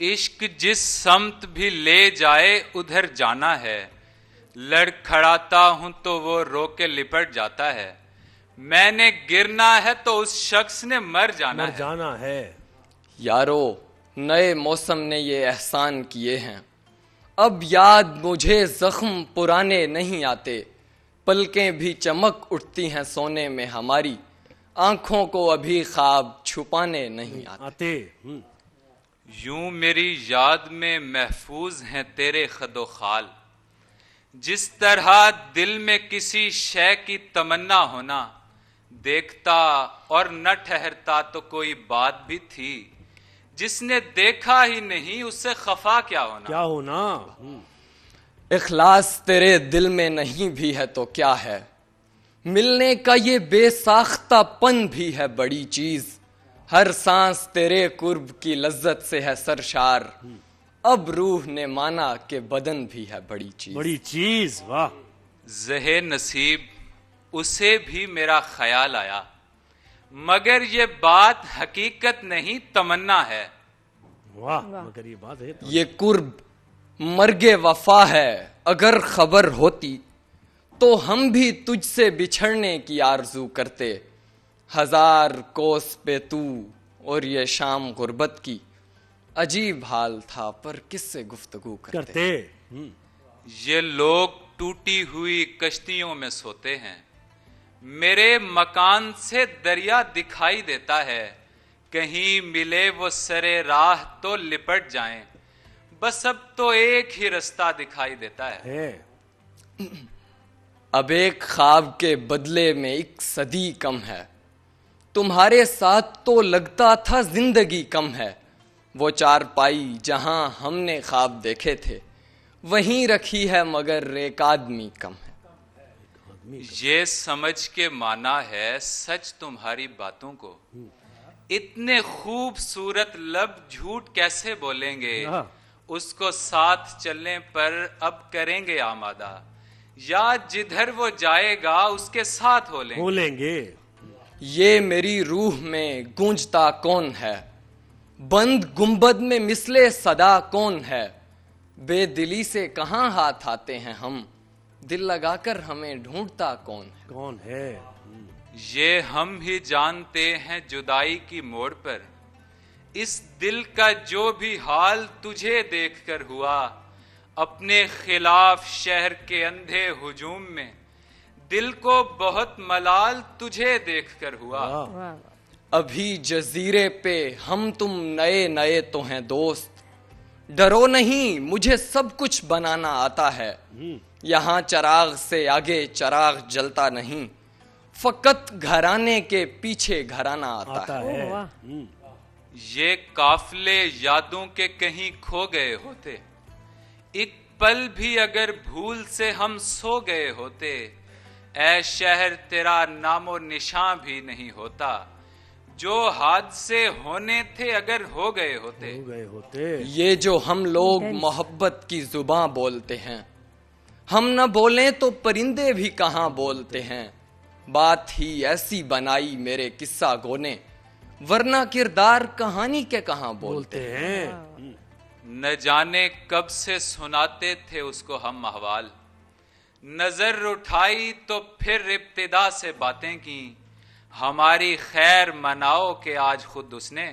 عشق جس سمت بھی لے جائے ادھر جانا ہے، لڑکھڑاتا ہوں تو وہ رو کے لپٹ جاتا ہے، میں نے گرنا ہے تو اس شخص نے مر جانا ہے۔ یارو نئے موسم نے یہ احسان کیے ہیں، اب یاد مجھے زخم پرانے نہیں آتے، پلکیں بھی چمک اٹھتی ہیں سونے میں ہماری، آنکھوں کو ابھی خواب چھپانے نہیں آتے۔ یوں میری یاد میں محفوظ ہیں تیرے خد و خال، جس طرح دل میں کسی شے کی تمنا ہونا، دیکھتا اور نہ ٹھہرتا تو کوئی بات بھی تھی، جس نے دیکھا ہی نہیں اس سے خفا کیا ہونا۔ اخلاص تیرے دل میں نہیں بھی ہے تو کیا ہے، ملنے کا یہ بے ساختہ پن بھی ہے بڑی چیز، ہر سانس تیرے قرب کی لذت سے ہے سرشار، اب روح نے مانا کہ بدن بھی ہے بڑی چیز۔ واہ! زہ نصیب اسے بھی میرا خیال آیا، مگر یہ بات حقیقت نہیں تمنا ہے۔ واہ! مگر یہ بات ہے یہ قرب مرگ وفا ہے، اگر خبر ہوتی تو ہم بھی تجھ سے بچھڑنے کی آرزو کرتے، ہزار کوس پہ تو اور یہ شام غربت کی، عجیب حال تھا پر کس سے گفتگو کرتے۔ یہ لوگ ٹوٹی ہوئی کشتیوں میں سوتے ہیں، میرے مکان سے دریا دکھائی دیتا ہے، کہیں ملے وہ سرے راہ تو لپٹ جائیں، بس اب تو ایک ہی رستہ دکھائی دیتا ہے۔ اب ایک خواب کے بدلے میں ایک صدی کم ہے، تمہارے ساتھ تو لگتا تھا زندگی کم ہے، وہ چارپائی جہاں ہم نے خواب دیکھے تھے وہیں رکھی ہے مگر ایک آدمی کم ہے۔ یہ سمجھ کے مانا ہے سچ تمہاری باتوں کو، اتنے خوبصورت لب جھوٹ کیسے بولیں گے، اس کو ساتھ چلنے پر اب کریں گے آمادہ، یا جدھر وہ جائے گا اس کے ساتھ ہو لیں گے۔ یہ میری روح میں گونجتا کون ہے، بند گنبد میں مثل صدا کون ہے، بے دلی سے کہاں ہاتھ آتے ہیں ہم، دل لگا کر ہمیں ڈھونڈتا کون ہے۔ یہ ہم ہی جانتے ہیں جدائی کی موڑ پر، اس دل کا جو بھی حال تجھے دیکھ کر ہوا، اپنے خلاف شہر کے اندھے ہجوم میں دل کو بہت ملال تجھے دیکھ کر ہوا۔ ابھی جزیرے پہ ہم تم نئے نئے تو ہیں دوست، ڈرو نہیں مجھے سب کچھ بنانا آتا ہے، یہاں چراغ سے آگے چراغ جلتا نہیں، فقط گھرانے کے پیچھے گھرانا آتا ہے۔ یہ قافلے یادوں کے کہیں کھو گئے ہوتے، ایک پل بھی اگر بھول سے ہم سو گئے ہوتے، اے شہر تیرا نام و نشان بھی نہیں ہوتا، جو حادثے ہونے تھے اگر ہو گئے ہوتے۔ یہ جو ہم لوگ محبت کی زباں بولتے ہیں، ہم نہ بولیں تو پرندے بھی کہاں بولتے ہیں، بات ہی ایسی بنائی میرے قصہ گو نے، ورنہ کردار کہانی کے کہاں بولتے ہیں۔ نہ جانے کب سے سناتے تھے اس کو ہم احوال، نظر اٹھائی تو پھر ابتدا سے باتیں کی، ہماری خیر مناؤ کہ آج خود اس نے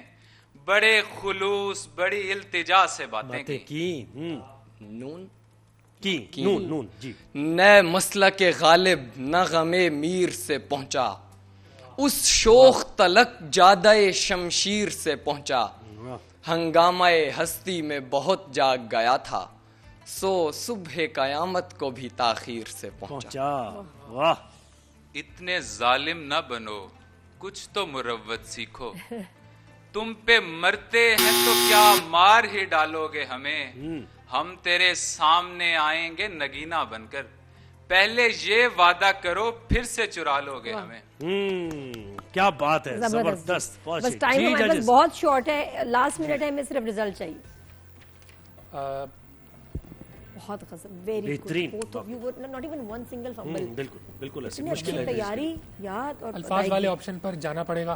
بڑے خلوص بڑی التجا سے باتیں کی۔ نون جی نئے مسلک غالب نہ غم میر سے پہنچا، اس شوخ تلک جادہ شمشیر سے پہنچا، ہنگامہ ہستی میں بہت جاگ گیا تھا، سو صبح قیامت کو بھی تاخیر سے پہنچا۔ واہ! اتنے ظالم نہ بنو، کچھ تو مروت سیکھو، تم پہ مرتے ہیں تو کیا مار ہی ڈالو گے ہمیں، ہم تیرے سامنے آئیں گے نگینا بن کر، پہلے یہ وعدہ کرو پھر سے چرا لو گے ہمیں۔ کیا بات ہے، زبردست۔ بس ٹائم ہمارے پاس بہت شارٹ ہے، لاسٹ منٹ ہے، ہمیں صرف ریزلٹ چاہیے۔ بہت very good, not even one single fumble. بالکل بالکل مشکل تیاری، یاد اور الفاظ والے آپشن پر جانا پڑے گا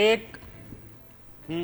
1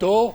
2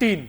3।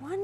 1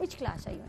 which class are you in?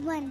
1।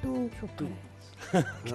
2।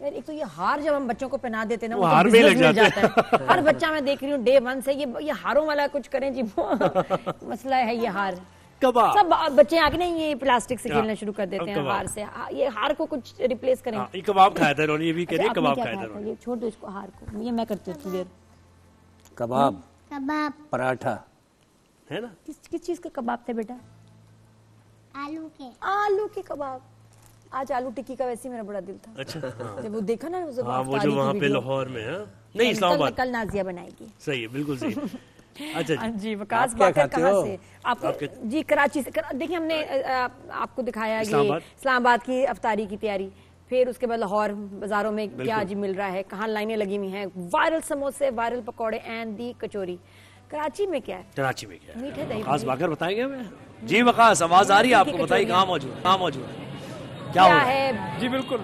یار ایک تو یہ ہار جب ہم بچوں کو پہنا دیتے نا وہ ہار میں لگ جاتا ہے. ہر بچہ میں دیکھ رہی ہوں ڈے 1 سے یہ ہاروں والا کچھ کریں جی. مسئلہ ہے یہ ہار. کباب سب بچے آ کے نہیں یہ پلاسٹک سے کھیلنا شروع کر دیتے ہیں ہار سے. یہ ہار کو کچھ ریپلیس کریں. یہ کباب کھایا تھا انہوں نے, یہ بھی کہہ رہے کباب کھایا تھا. یہ چھوڑ دو اس کو ہار کو, یہ میں کرتی ہوں دیر. کباب پراٹھا ہے نا. کس چیز کے کباب تھے بیٹا؟ آلو کے کباب. آج آلو ٹکی کا ویسے میرا بڑا دل تھا. اچھا جب وہ دیکھا نا وہ جو وہاں پہ لاہور میں ہے, نہیں اسلام آباد, کل نازیہ بنائے گی. صحیح ہے, بالکل صحیح. اچھا جی وقاص باقر کہاں سے؟ آپ جی کراچی سے. دیکھیں ہم نے آپ کو دکھایا یہ اسلام آباد کی افطاری کی تیاری, پھر اس کے بعد لاہور بازاروں میں کیا جی مل رہا ہے, کہاں لائنیں لگی ہوئی ہیں, وائرل سموسے, viral pakore and the kachori. Karachi میں کیا ہے؟ کراچی میں کیا ہے؟ میٹھے دہی. وقاص باقر بتائیں گے ہمیں. جی وقاص آواز آ رہی ہے آپ کو, بتائیے کہاں موجود ہے, کیا ہے؟ جی بالکل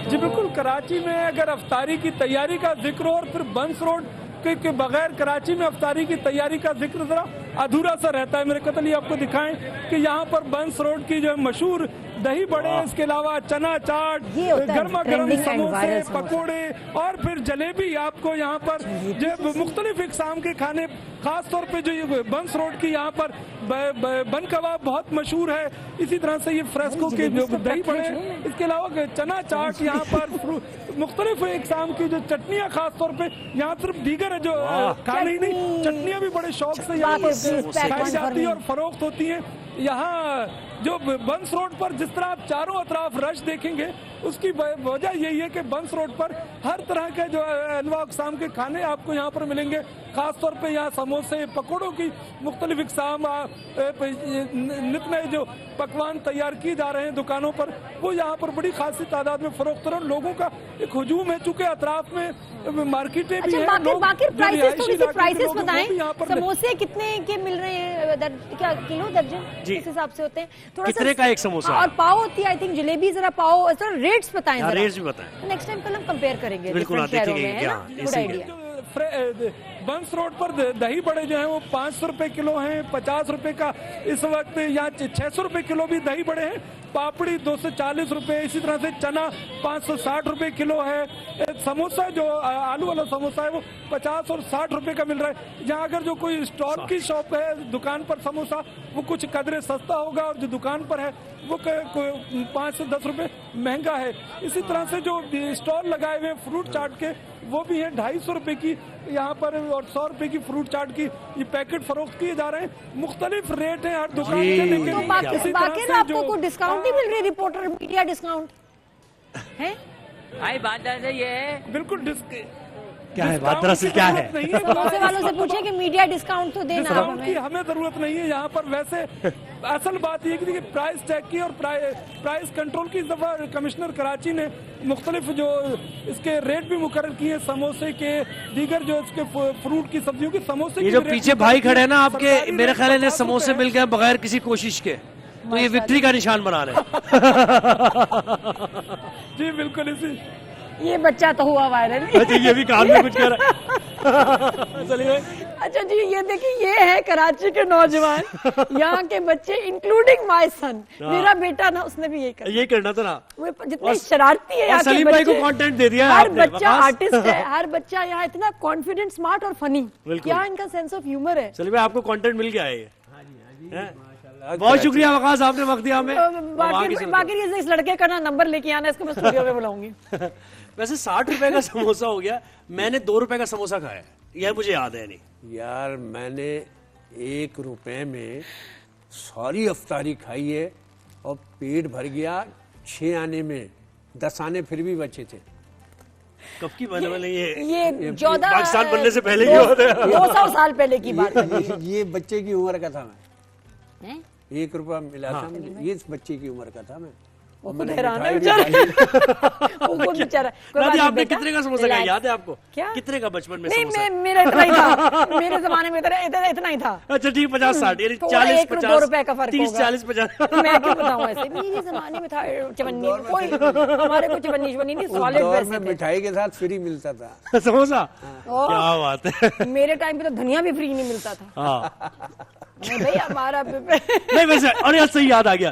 جی بالکل. کراچی میں اگر افطاری کی تیاری کا ذکر ہو اور پھر بنس روڈ کے بغیر کراچی میں افطاری کی تیاری کا ذکر ذرا ادھورا سا رہتا ہے. میرے قتل یہ آپ کو دکھائیں کہ یہاں پر بنس روڈ کی جو مشہور دہی بڑے, اس کے علاوہ چنا چاٹ, گرما گرم سموسے, پکوڑے اور پھر جلیبی. آپ کو یہاں پر جو مختلف اقسام کے کھانے, خاص طور پہ جو بنس روڈ کی یہاں پر بن کباب بہت مشہور ہے. اسی طرح سے یہ فریسکو کے جو دہی بڑے, اس کے علاوہ چنا چاٹ, یہاں پر مختلف اقسام کی جو چٹنیاں, خاص طور پہ یہاں صرف دیگر جو کھانے ہی نہیں, چٹنیاں بھی بڑے شوق سے یہاں پر کھائی جاتی ہیں اور فروخت ہوتی ہیں. یہاں جو بنس روڈ پر جس طرح آپ چاروں اطراف رش دیکھیں گے, اس کی وجہ یہی ہے کہ بنس روڈ پر ہر طرح کے جو انواع اقسام کے کھانے آپ کو یہاں پر ملیں گے. خاص طور پہ یہاں سموسے, پکوڑوں کی مختلف اقسام, نت نئے جو پکوان تیار کیے جا رہے ہیں دکانوں پر, وہ یہاں پر بڑی خاصی تعداد میں فروخت ہو رہے ہیں. لوگوں کا ایک ہجوم ہے, چونکہ اطراف میں مارکیٹیں بھی ہیں. پرائسز بتائیں, سموسے کتنے کے مل رہے ہیں, کیا کلو درجن کس حساب سے ہوتے ہیں؟ کتنے کا ایک سموسہ, اور پاؤ ہوتی ہے آئی تھنک جلیبی, ذرا پاؤ ریٹس بتائیں. ریٹس بھی بتائیں, نیکسٹ ٹائم کل ہم کمپیئر کریں گے. بالکل دیکھیں گے. Good idea. بنس روڈ پر دہی بڑے جو ہیں وہ 500 روپے کلو ہیں, 50 روپے کا اس وقت, یہاں 600 روپے کلو بھی دہی بڑے ہیں. پاپڑی 240 روپے, اسی طرح سے چنا 560 روپے کلو ہے. سموسہ جو آلو والا سموسہ ہے وہ 50 اور 60 روپے کا مل رہا ہے. یہاں اگر جو کوئی اسٹال کی شاپ ہے, دکان پر سموسہ وہ کچھ قدرے سستا ہوگا, اور جو دکان پر ہے وہ 5 سے 10 روپے مہنگا ہے. اسی طرح سے جو اسٹال لگائے ہوئے فروٹ چاٹ کے, وہ بھی ہے 250 روپے کی یہاں پر, اور 100 روپے کی فروٹ چاٹ کی یہ پیکٹ فروخت کیے جا رہے ہیں. مختلف ریٹ ہیں ہر دکان کے, لیکن باقی آپ کو کوئی ڈسکاؤنٹ نہیں مل رہی, رپورٹر میڈیا ڈسکاؤنٹ ہے؟ بات یہ ہے بالکل کیا ہے بات, دراصل کیا ہے؟ سموسے والوں سے پوچھیں کہ میڈیا ڈسکاؤنٹ تو دینا. ڈسکاؤنٹ کی ہمیں ضرورت نہیں ہے یہاں پر. ویسے اصل بات یہ کہ پرائس چیک کی اور پرائس کنٹرول کی, اس دفعہ کمشنر کراچی نے مختلف جو اس کے ریٹ بھی مقرر کیے, سموسے کے, دیگر جو اس کے فروٹ کی, سبزیوں کی. سموسے یہ جو پیچھے بھائی کھڑے ہیں نا آپ کے, میرے خیال ہے سموسے مل گئے بغیر کسی کوشش کے, تو یہ وکٹری کا نشان بنا رہے ہیں. جی بالکل. اسی یہ بچہ تو ہوا وائرل. یہ بھی کام میں کچھ کر رہا ہے. اچھا جی یہ دیکھیں, یہ ہے کراچی کے نوجوان, یہاں کے بچے انکلوڈنگ مائی سن. میرا بیٹا نا, اس نے بھی یہی کرنا تھا نا, جتنے شرارتی ہے. سلیم بھائی کو کانٹینٹ دے دیا, ہر بچہ آرٹسٹ ہے, ہر بچہ یہاں اتنا کانفیڈنٹ, اسمارٹ اور فنی. کیا ان کا سینس آف ہیومر ہے. سلیم بھائی آپ کو کانٹینٹ مل گیا ہے. بہت شکریہ وقاص, آپ نے وقت دیا ہمیں. باقی اس لڑکے کا نا نمبر لے کے آنا, اس کو میں اسٹوڈیو میں بلاؤں گی. ویسے 60 روپے کا سموسہ ہو گیا, میں نے 2 روپے کا سموسہ کھایا, یہ مجھے یاد ہے. نہیں یار, میں نے 1 روپے میں ساری افطاری کھائی ہے اور پیٹ بھر گیا. 6 آنے میں 10 آنے پھر بھی بچے تھے. کب کی بنے والے یہ 14 پاکستان بننے سے پہلے کی ہوتے ہیں, 200 سال پہلے کی بات ہے. یہ بچے کی عمر کا تھا میں, 1 روپیہ ملا تھا, یہ بچے کی عمر کا تھا میں. آپ نے کتنے کا سموسہ کھایا یاد ہے آپ کو؟ کتنے کا بچپن میں سموسہ؟ میرا اتنا ہی تھا, میرے زمانے میں اتنا ہی تھا. اچھا ٹھیک, 50-60 یعنی 40-50 روپے کا فرق, 30-40-50. میں کیوں بتاؤں ایسے, میرے زمانے میں تھا چونی, کوئی ہمارے کو چونی نہیں, سالڈ ویسے تھے. مٹھائی کے ساتھ فری ملتا تھا سموسہ. کیا بات ہے, میرے ٹائم پہ تو دھنیا بھی فری نہیں ملتا تھا. نہیں ویسے, اور یار صحیح یاد آ گیا,